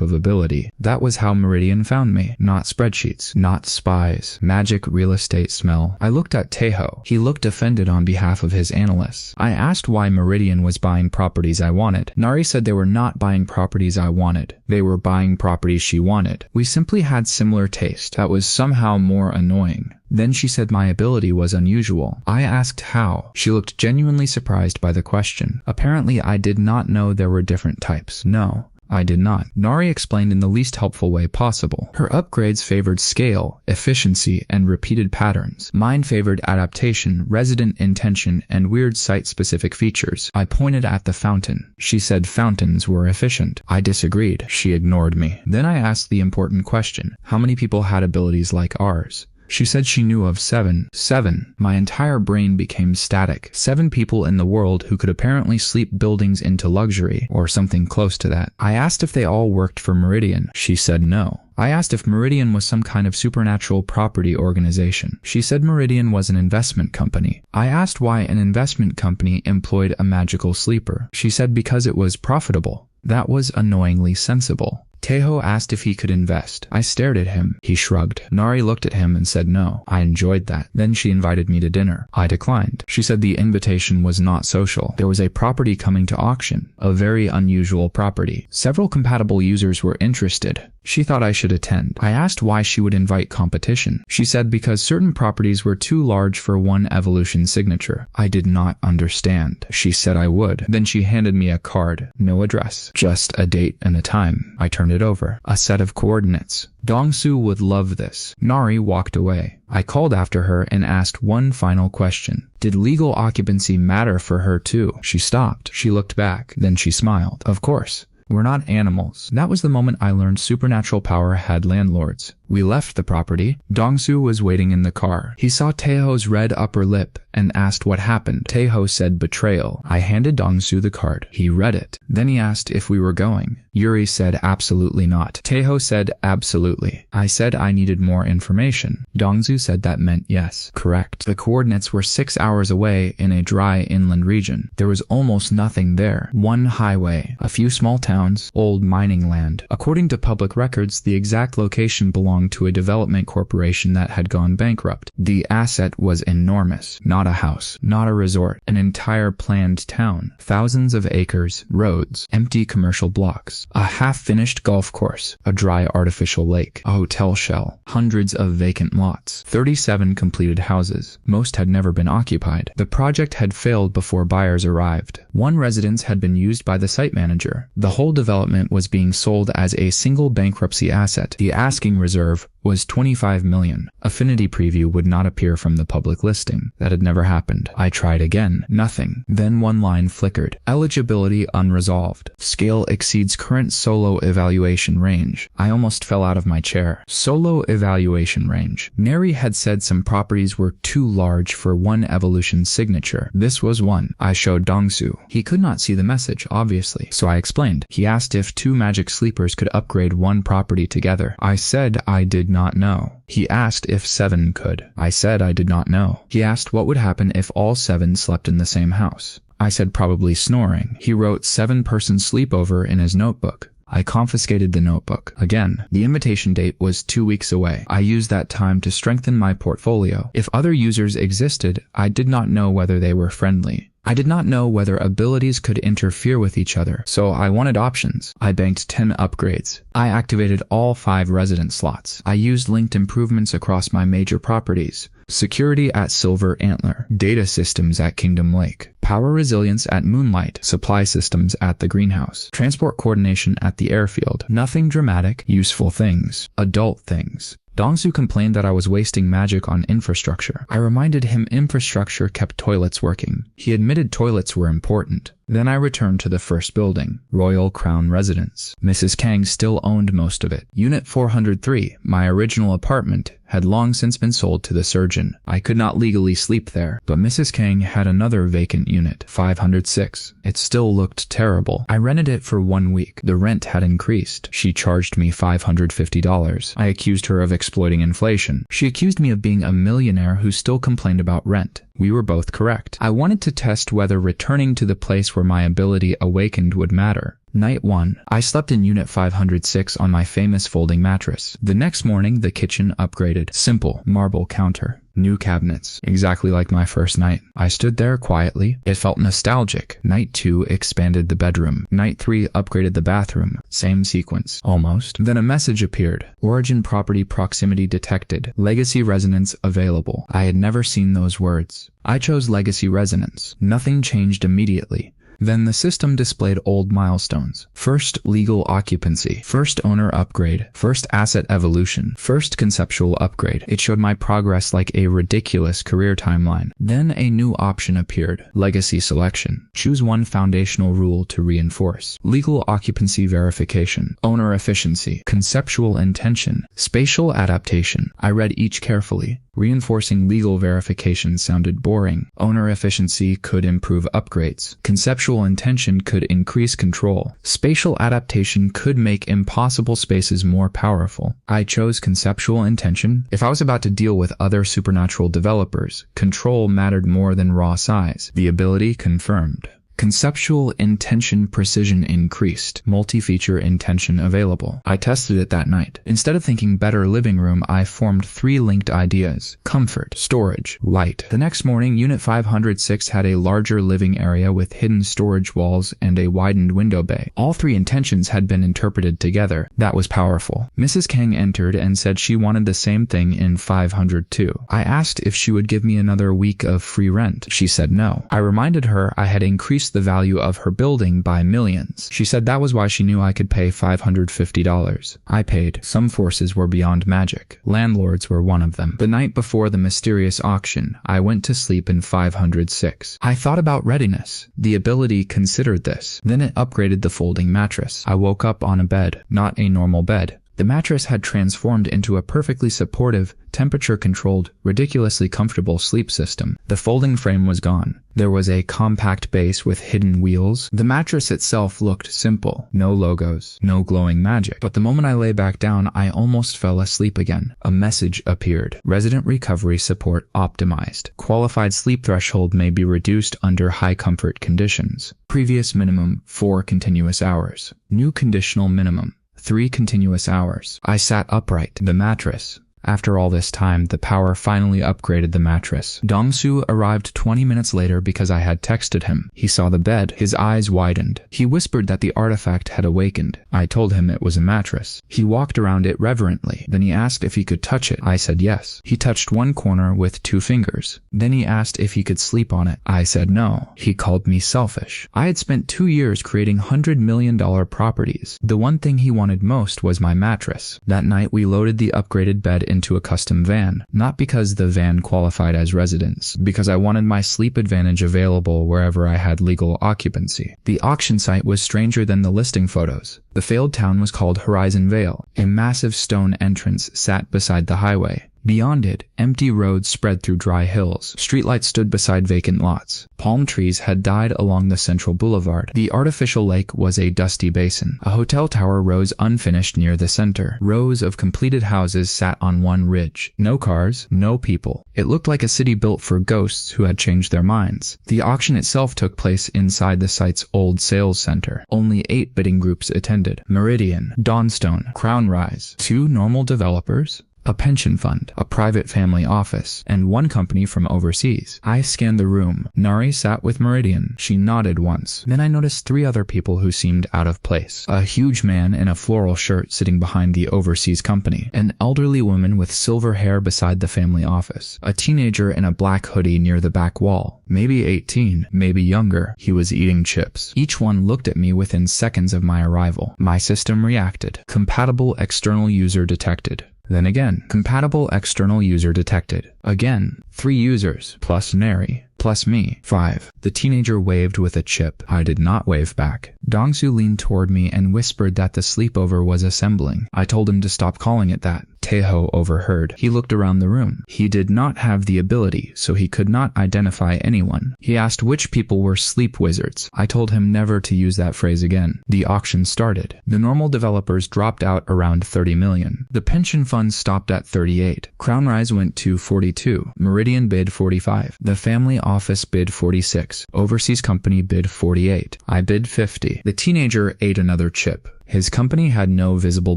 of ability. That was how Meridian found me. Not spreadsheets. Not spies. Magic real estate smell. I looked at Taeho. He looked offended on behalf of his analysts. I asked why Meridian was buying properties I wanted. Nari said they were not buying properties I wanted. They were buying properties she wanted. We simply had similar taste. That was somehow more annoying. Then she said my ability was unusual. I asked how. She looked genuinely surprised by the question. Apparently I did not know there were different types. No. I did not. Nari explained in the least helpful way possible. Her upgrades favored scale, efficiency, and repeated patterns. Mine favored adaptation, resident intention, and weird site-specific features. I pointed at the fountain. She said fountains were efficient. I disagreed. She ignored me. Then I asked the important question. How many people had abilities like ours? She said she knew of 7. 7. My entire brain became static. 7 people in the world who could apparently sleep buildings into luxury, or something close to that. I asked if they all worked for Meridian. She said no. I asked if Meridian was some kind of supernatural property organization. She said Meridian was an investment company. I asked why an investment company employed a magical sleeper. She said because it was profitable. That was annoyingly sensible. Taeho asked if he could invest. I stared at him. He shrugged. Nari looked at him and said no. I enjoyed that. Then she invited me to dinner. I declined. She said the invitation was not social. There was a property coming to auction. A very unusual property. Several compatible users were interested. She thought I should attend. I asked why she would invite competition. She said because certain properties were too large for one evolution signature. I did not understand. She said I would. Then she handed me a card. No address. Just a date and a time. I turned it over. A set of coordinates. Dongsu would love this. Nari walked away. I called after her and asked one final question. Did legal occupancy matter for her too? She stopped. She looked back. Then she smiled. Of course. We're not animals. That was the moment I learned supernatural power had landlords. We left the property. Dongsu was waiting in the car. He saw Taeho's red upper lip and asked what happened. Taeho said betrayal. I handed Dongsu the card. He read it. Then he asked if we were going. Yuri said absolutely not. Taeho said absolutely. I said I needed more information. Dongsu said that meant yes. Correct. The coordinates were 6 hours away in a dry inland region. There was almost nothing there. One highway, a few small towns, towns, old mining land. According to public records, the exact location belonged to a development corporation that had gone bankrupt. The asset was enormous. Not a house, not a resort, an entire planned town. Thousands of acres, roads, empty commercial blocks, a half-finished golf course, a dry artificial lake, a hotel shell, hundreds of vacant lots, 37 completed houses. Most had never been occupied. The project had failed before buyers arrived. One residence had been used by the site manager. The whole development was being sold as a single bankruptcy asset. The asking reserve was $25 million. Affinity preview would not appear from the public listing. That had never happened. I tried again. Nothing. Then one line flickered. Eligibility unresolved. Scale exceeds current solo evaluation range. I almost fell out of my chair. Solo evaluation range. Neri had said some properties were too large for one evolution signature. This was one. I showed Dongsu. He could not see the message, obviously, so I explained. He asked if 2 magic sleepers could upgrade one property together. I said I did not know. He asked if 7 could. I said I did not know. He asked what would happen if all 7 slept in the same house. I said probably snoring. He wrote 7-person sleepover in his notebook. I confiscated the notebook. Again, the invitation date was 2 weeks away. I used that time to strengthen my portfolio. If other users existed, I did not know whether they were friendly. I did not know whether abilities could interfere with each other, so I wanted options. I banked 10 upgrades. I activated all 5 resident slots. I used linked improvements across my major properties. Security at Silver Antler, data systems at Kingdom Lake, power resilience at Moonlight, supply systems at the greenhouse, transport coordination at the airfield. Nothing dramatic, useful things, adult things. Dongsu complained that I was wasting magic on infrastructure. I reminded him infrastructure kept toilets working. He admitted toilets were important. Then I returned to the first building, Royal Crown Residence. Mrs. Kang still owned most of it. Unit 403, my original apartment, had long since been sold to the surgeon. I could not legally sleep there, but Mrs. Kang had another vacant unit, 506. It still looked terrible. I rented it for 1 week. The rent had increased. She charged me $550. I accused her of exploiting inflation. She accused me of being a millionaire who still complained about rent. We were both correct. I wanted to test whether returning to the place where my ability awakened would matter. Night 1. I slept in Unit 506 on my famous folding mattress. The next morning, the kitchen upgraded. Simple, marble counter. New cabinets, exactly like my first night. I stood there quietly. It felt nostalgic. Night 2 expanded the bedroom. Night 3 upgraded the bathroom. Same sequence, almost. Then a message appeared. Origin property proximity detected. Legacy resonance available. I had never seen those words. I chose legacy resonance. Nothing changed immediately. Then the system displayed old milestones. First legal occupancy, first owner upgrade, first asset evolution, first conceptual upgrade. It showed my progress like a ridiculous career timeline. Then a new option appeared, legacy selection. Choose one foundational rule to reinforce. Legal occupancy verification, owner efficiency, conceptual intention, spatial adaptation. I read each carefully. Reinforcing legal verification sounded boring. Owner efficiency could improve upgrades. Conceptual intention could increase control. Spatial adaptation could make impossible spaces more powerful. I chose conceptual intention. If I was about to deal with other supernatural developers, control mattered more than raw size. The ability confirmed. Conceptual intention precision increased. Multi-feature intention available. I tested it that night. Instead of thinking better living room, I formed 3 linked ideas. Comfort, storage, light. The next morning, Unit 506 had a larger living area with hidden storage walls and a widened window bay. All 3 intentions had been interpreted together. That was powerful. Mrs. Kang entered and said she wanted the same thing in 502. I asked if she would give me another week of free rent. She said no. I reminded her I had increased the value of her building by millions. She said that was why she knew I could pay $550. I paid. Some forces were beyond magic. Landlords were one of them. The night before the mysterious auction, I went to sleep in 506. I thought about readiness. The ability considered this. Then it upgraded the folding mattress. I woke up on a bed. Not a normal bed. The mattress had transformed into a perfectly supportive, temperature-controlled, ridiculously comfortable sleep system. The folding frame was gone. There was a compact base with hidden wheels. The mattress itself looked simple. No logos, no glowing magic. But the moment I lay back down, I almost fell asleep again. A message appeared. Resident recovery support optimized. Qualified sleep threshold may be reduced under high comfort conditions. Previous minimum, 4 continuous hours. New conditional minimum, 3 continuous hours. I sat upright. The mattress. After all this time, the power finally upgraded the mattress. Dong-soo arrived 20 minutes later because I had texted him. He saw the bed. His eyes widened. He whispered that the artifact had awakened. I told him it was a mattress. He walked around it reverently. Then he asked if he could touch it. I said yes. He touched one corner with 2 fingers. Then he asked if he could sleep on it. I said no. He called me selfish. I had spent 2 years creating $100 million properties. The one thing he wanted most was my mattress. That night we loaded the upgraded bed into a custom van, not because the van qualified as residence, because I wanted my sleep advantage available wherever I had legal occupancy. The auction site was stranger than the listing photos. The failed town was called Horizon Vale. A massive stone entrance sat beside the highway. Beyond it, empty roads spread through dry hills. Streetlights stood beside vacant lots. Palm trees had died along the central boulevard. The artificial lake was a dusty basin. A hotel tower rose unfinished near the center. Rows of completed houses sat on one ridge. No cars, no people. It looked like a city built for ghosts who had changed their minds. The auction itself took place inside the site's old sales center. Only 8 bidding groups attended. Meridian, Dawnstone, Crown Rise, 2 normal developers, a pension fund, a private family office, and 1 company from overseas. I scanned the room. Nari sat with Meridian. She nodded once. Then I noticed 3 other people who seemed out of place. A huge man in a floral shirt sitting behind the overseas company. An elderly woman with silver hair beside the family office. A teenager in a black hoodie near the back wall. Maybe 18, maybe younger. He was eating chips. Each one looked at me within seconds of my arrival. My system reacted. Compatible external user detected. Then again, compatible external user detected. Again, 3 users, plus Neri, plus me, 5. The teenager waved with a chip. I did not wave back. Dong-soo leaned toward me and whispered that the sleepover was assembling. I told him to stop calling it that. Taeho overheard. He looked around the room. He did not have the ability, so he could not identify anyone. He asked which people were sleep wizards. I told him never to use that phrase again. The auction started. The normal developers dropped out around 30 million. The pension fund stopped at 38. Crown Rise went to 42. Meridian bid 45. The family office bid 46. Overseas company bid 48. I bid 50. The teenager ate another chip. His company had no visible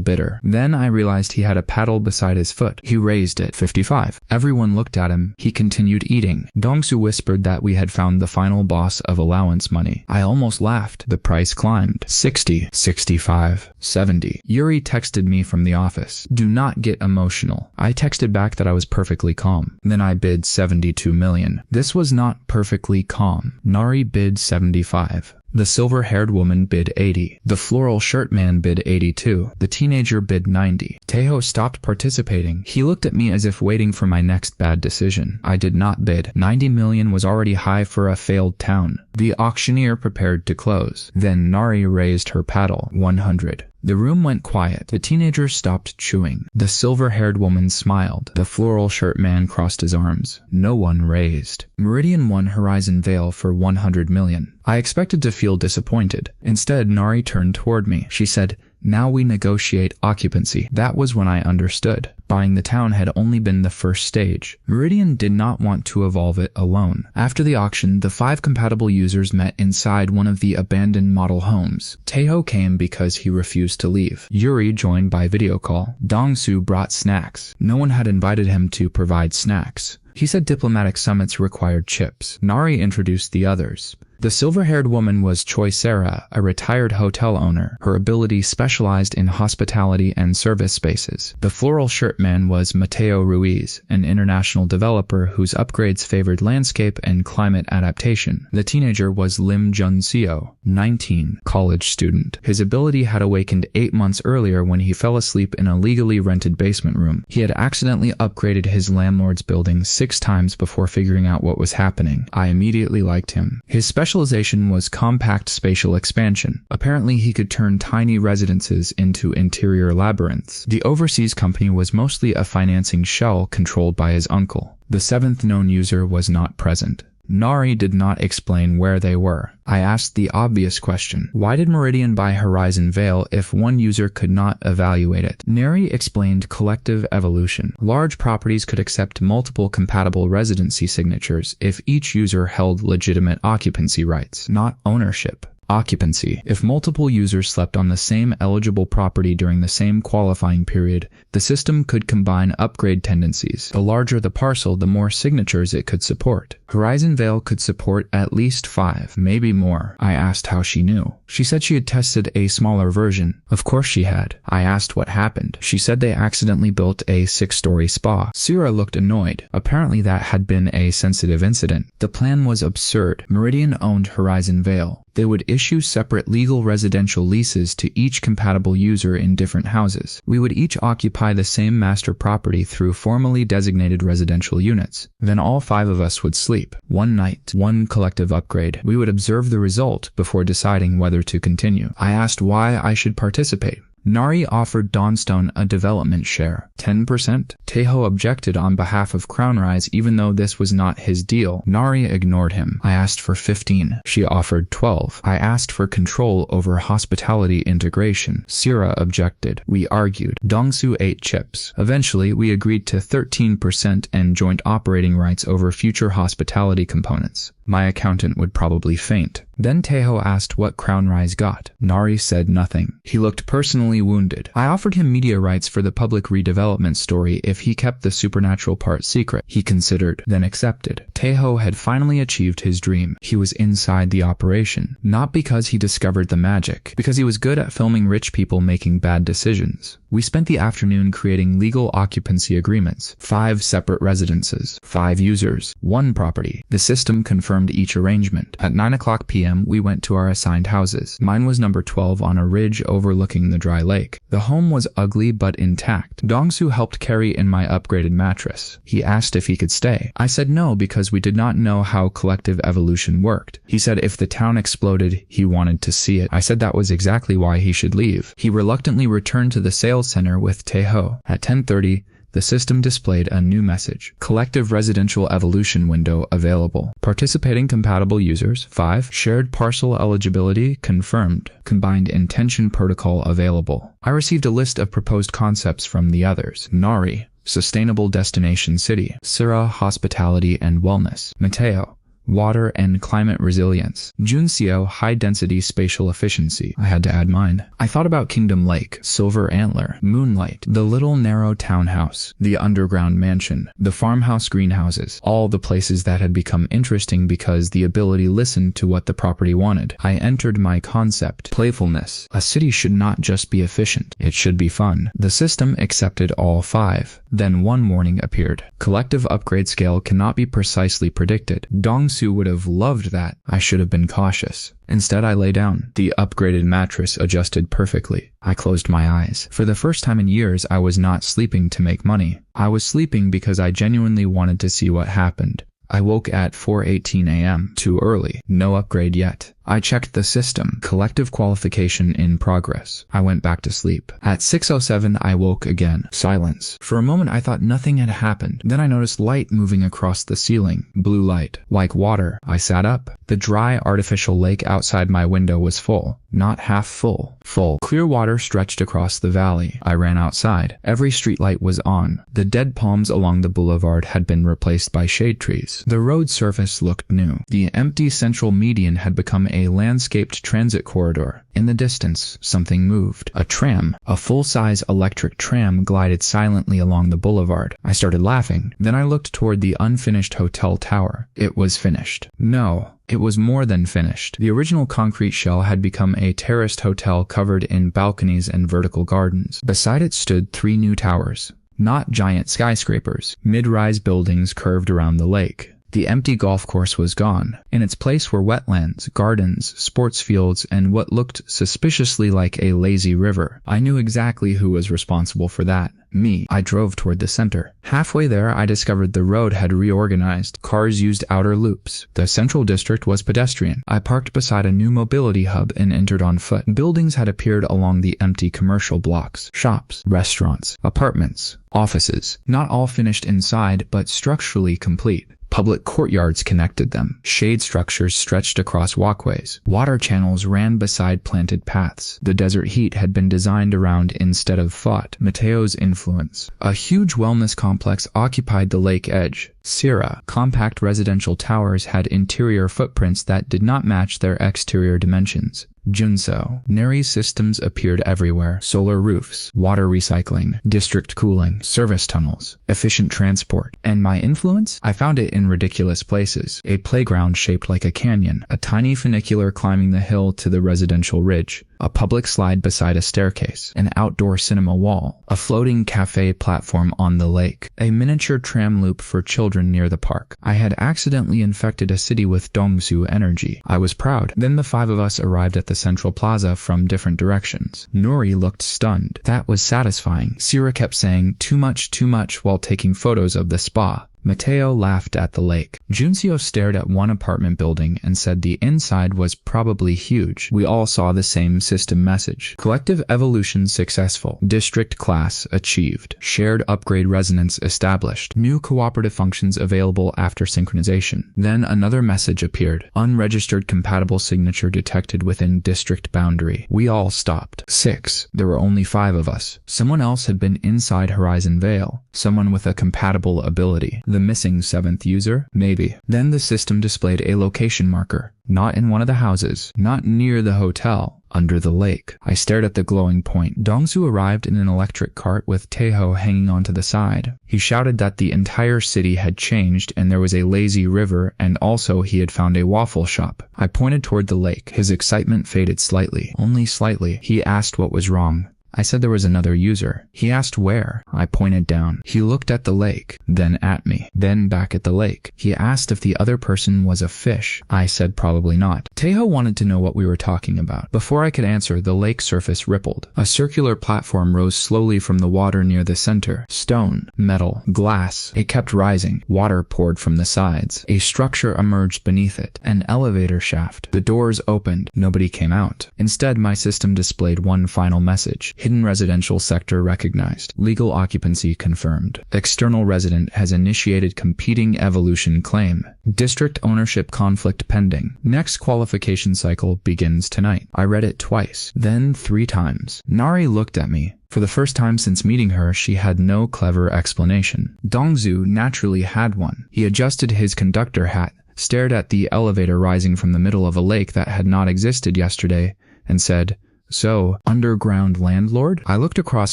bidder. Then I realized he had a paddle beside his foot. He raised it. 55. Everyone looked at him. He continued eating. Dong-soo whispered that we had found the final boss of allowance money. I almost laughed. The price climbed. 60. 65. 70. Yuri texted me from the office. Do not get emotional. I texted back that I was perfectly calm. Then I bid 72 million. This was not perfectly calm. Nari bid 75. The silver-haired woman bid 80. The floral shirt man bid 82. The teenager bid 90. Taeho stopped participating. He looked at me as if waiting for my next bad decision. I did not bid. 90 million was already high for a failed town. The auctioneer prepared to close. Then Nari raised her paddle. 100. The room went quiet. The teenager stopped chewing. The silver-haired woman smiled. The floral shirt man crossed his arms. No one raised. Meridian won Horizon Vale for 100 million. I expected to feel disappointed. Instead, Nari turned toward me. She said, "Now we negotiate occupancy." That was when I understood. Buying the town had only been the first stage. Meridian did not want to evolve it alone. After the auction, the 5 compatible users met inside one of the abandoned model homes. Taeho came because he refused to leave. Yuri joined by video call. Dong-soo brought snacks. No one had invited him to provide snacks. He said diplomatic summits required chips. Nari introduced the others. The silver-haired woman was Choi Sarah, a retired hotel owner. Her ability specialized in hospitality and service spaces. The floral shirt man was Mateo Ruiz, an international developer whose upgrades favored landscape and climate adaptation. The teenager was Lim Jun-seo, 19, college student. His ability had awakened 8 months earlier when he fell asleep in a legally rented basement room. He had accidentally upgraded his landlord's building 6 times before figuring out what was happening. I immediately liked him. His special specialization was compact spatial expansion. Apparently, he could turn tiny residences into interior labyrinths. The overseas company was mostly a financing shell controlled by his uncle. The seventh known user was not present. Nari did not explain where they were. I asked the obvious question. Why did Meridian buy Horizon Vale if one user could not evaluate it? Nari explained collective evolution. Large properties could accept multiple compatible residency signatures if each user held legitimate occupancy rights, not ownership. Occupancy. If multiple users slept on the same eligible property during the same qualifying period, the system could combine upgrade tendencies. The larger the parcel, the more signatures it could support. Horizon Vale could support at least 5, maybe more. I asked how she knew. She said she had tested a smaller version. Of course she had. I asked what happened. She said they accidentally built a 6-story spa. Sira looked annoyed. Apparently that had been a sensitive incident. The plan was absurd. Meridian owned Horizon Vale. They would issue separate legal residential leases to each compatible user in different houses. We would each occupy the same master property through formally designated residential units. Then all 5 of us would sleep. One night, one collective upgrade. We would observe the result before deciding whether to continue. I asked why I should participate. Nari offered Dawnstone a development share, 10%. Taeho objected on behalf of Crownrise even though this was not his deal. Nari ignored him. I asked for 15. She offered 12. I asked for control over hospitality integration. Sira objected. We argued. Dongsu ate chips. Eventually, we agreed to 13% and joint operating rights over future hospitality components. My accountant would probably faint. Then Taeho asked what Crownrise got. Nari said nothing. He looked personally wounded. I offered him media rights for the public redevelopment story if he kept the supernatural part secret. He considered, then accepted. Taeho had finally achieved his dream. He was inside the operation. Not because he discovered the magic, because he was good at filming rich people making bad decisions. We spent the afternoon creating legal occupancy agreements. 5 separate residences. 5 users. 1 property. The system confirmed each arrangement. At 9:00 p.m., we went to our assigned houses. Mine was number 12 on a ridge overlooking the dry lake. The home was ugly but intact. Dongsu helped carry in my upgraded mattress. He asked if he could stay. I said no because we did not know how collective evolution worked. He said if the town exploded, he wanted to see it. I said that was exactly why he should leave. He reluctantly returned to the sales center with Taeho. At 10:30, the system displayed a new message. Collective residential evolution window available. Participating compatible users, 5. Shared parcel eligibility confirmed. Combined intention protocol available. I received a list of proposed concepts from the others. Nari, sustainable destination city. Sira, hospitality and wellness. Mateo, water and climate resilience. Junseo, high-density spatial efficiency. I had to add mine. I thought about Kingdom Lake, Silver Antler, Moonlight, the little narrow townhouse, the underground mansion, the farmhouse greenhouses, all the places that had become interesting because the ability listened to what the property wanted. I entered my concept, playfulness. A city should not just be efficient, it should be fun. The system accepted all 5. Then one warning appeared. Collective upgrade scale cannot be precisely predicted. Dongsu would have loved that. I should have been cautious. Instead, I lay down. The upgraded mattress adjusted perfectly. I closed my eyes. For the first time in years, I was not sleeping to make money. I was sleeping because I genuinely wanted to see what happened. I woke at 4:18 a.m. Too early. No upgrade yet. I checked the system. Collective qualification in progress. I went back to sleep. At 6:07, I woke again. Silence. For a moment, I thought nothing had happened. Then I noticed light moving across the ceiling. Blue light. Like water. I sat up. The dry, artificial lake outside my window was full. Not half full. Full. Clear water stretched across the valley. I ran outside. Every streetlight was on. The dead palms along the boulevard had been replaced by shade trees. The road surface looked new. The empty central median had become a landscaped transit corridor. In the distance, something moved. A tram. A full-size electric tram glided silently along the boulevard. I started laughing. Then I looked toward the unfinished hotel tower. It was finished. No. It was more than finished. The original concrete shell had become a terraced hotel covered in balconies and vertical gardens. Beside it stood 3 new towers. Not giant skyscrapers. Mid-rise buildings curved around the lake. The empty golf course was gone. In its place were wetlands, gardens, sports fields, and what looked suspiciously like a lazy river. I knew exactly who was responsible for that. Me. I drove toward the center. Halfway there, I discovered the road had reorganized. Cars used outer loops. The central district was pedestrian. I parked beside a new mobility hub and entered on foot. Buildings had appeared along the empty commercial blocks. Shops, restaurants, apartments, offices. Not all finished inside, but structurally complete. Public courtyards connected them. Shade structures stretched across walkways. Water channels ran beside planted paths. The desert heat had been designed around instead of fought. Mateo's influence. A huge wellness complex occupied the lake edge. Sierra, compact residential towers had interior footprints that did not match their exterior dimensions. Junso. Neri systems appeared everywhere. Solar roofs, water recycling, district cooling, service tunnels, efficient transport. And my influence? I found it in ridiculous places. A playground shaped like a canyon, a tiny funicular climbing the hill to the residential ridge, a public slide beside a staircase, an outdoor cinema wall, a floating cafe platform on the lake, a miniature tram loop for children near the park. I had accidentally infected a city with Dongsu energy. I was proud. Then the 5 of us arrived at the central plaza from different directions. Nori looked stunned. That was satisfying. Sierra kept saying, too much, while taking photos of the spa. Mateo laughed at the lake. Juncio stared at one apartment building and said the inside was probably huge. We all saw the same system message. Collective evolution successful. District class achieved. Shared upgrade resonance established. New cooperative functions available after synchronization. Then another message appeared. Unregistered compatible signature detected within district boundary. We all stopped. 6. There were only 5 of us. Someone else had been inside Horizon Vale. Someone with a compatible ability. The missing 7th user? Maybe. Then the system displayed a location marker. Not in one of the houses. Not near the hotel. Under the lake. I stared at the glowing point. Dongsu arrived in an electric cart with Taeho hanging onto the side. He shouted that the entire city had changed and there was a lazy river, and also he had found a waffle shop. I pointed toward the lake. His excitement faded slightly. Only slightly. He asked what was wrong. I said there was another user. He asked where. I pointed down. He looked at the lake, then at me, then back at the lake. He asked if the other person was a fish. I said probably not. Taeho wanted to know what we were talking about. Before I could answer, the lake surface rippled. A circular platform rose slowly from the water near the center. Stone, metal, glass. It kept rising. Water poured from the sides. A structure emerged beneath it. An elevator shaft. The doors opened. Nobody came out. Instead, my system displayed one final message. Hidden residential sector recognized. Legal occupancy confirmed. External resident has initiated competing evolution claim. District ownership conflict pending. Next qualification cycle begins tonight. I read it twice, then 3 times. Nari looked at me. For the first time since meeting her, she had no clever explanation. Dongzu naturally had one. He adjusted his conductor hat, stared at the elevator rising from the middle of a lake that had not existed yesterday, and said, "So, underground landlord?" I looked across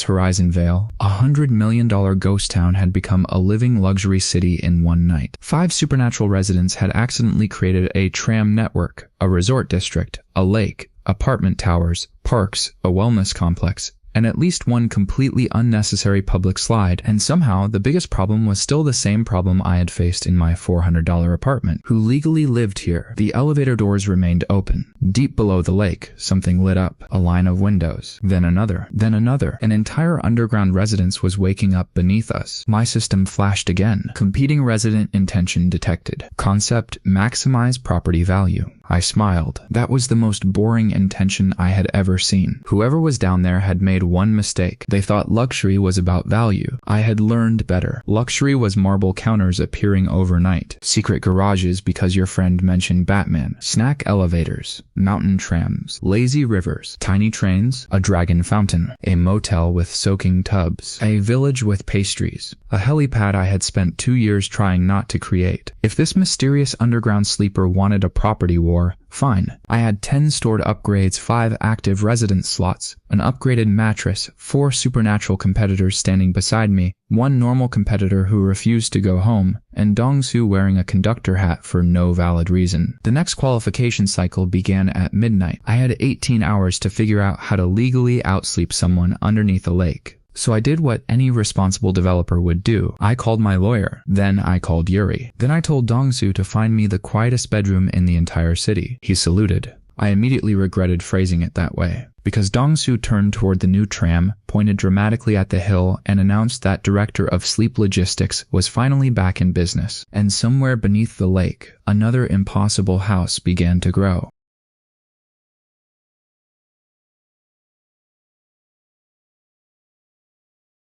Horizon Vale. $100 million ghost town had become a living luxury city in one night. 5 supernatural residents had accidentally created a tram network, a resort district, a lake, apartment towers, parks, a wellness complex, and at least one completely unnecessary public slide, and somehow the biggest problem was still the same problem I had faced in my $400 apartment. Who legally lived here? The elevator doors remained open. Deep below the lake, something lit up. A line of windows. Then another. Then another. An entire underground residence was waking up beneath us. My system flashed again. Competing resident intention detected. Concept: maximize property value. I smiled. That was the most boring intention I had ever seen. Whoever was down there had made one mistake. They thought luxury was about value. I had learned better. Luxury was marble counters appearing overnight. Secret garages because your friend mentioned Batman. Snack elevators. Mountain trams. Lazy rivers. Tiny trains. A dragon fountain. A motel with soaking tubs. A village with pastries. A helipad I had spent 2 years trying not to create. If this mysterious underground sleeper wanted a property war, fine. I had 10 stored upgrades, 5 active residence slots, an upgraded mattress, 4 supernatural competitors standing beside me, 1 normal competitor who refused to go home, and Dongsu wearing a conductor hat for no valid reason. The next qualification cycle began at midnight. I had 18 hours to figure out how to legally outsleep someone underneath a lake. So I did what any responsible developer would do. I called my lawyer. Then I called Yuri. Then I told Dongsu to find me the quietest bedroom in the entire city. He saluted. I immediately regretted phrasing it that way, because Dongsu turned toward the new tram, pointed dramatically at the hill, and announced that director of sleep logistics was finally back in business. And somewhere beneath the lake, another impossible house began to grow.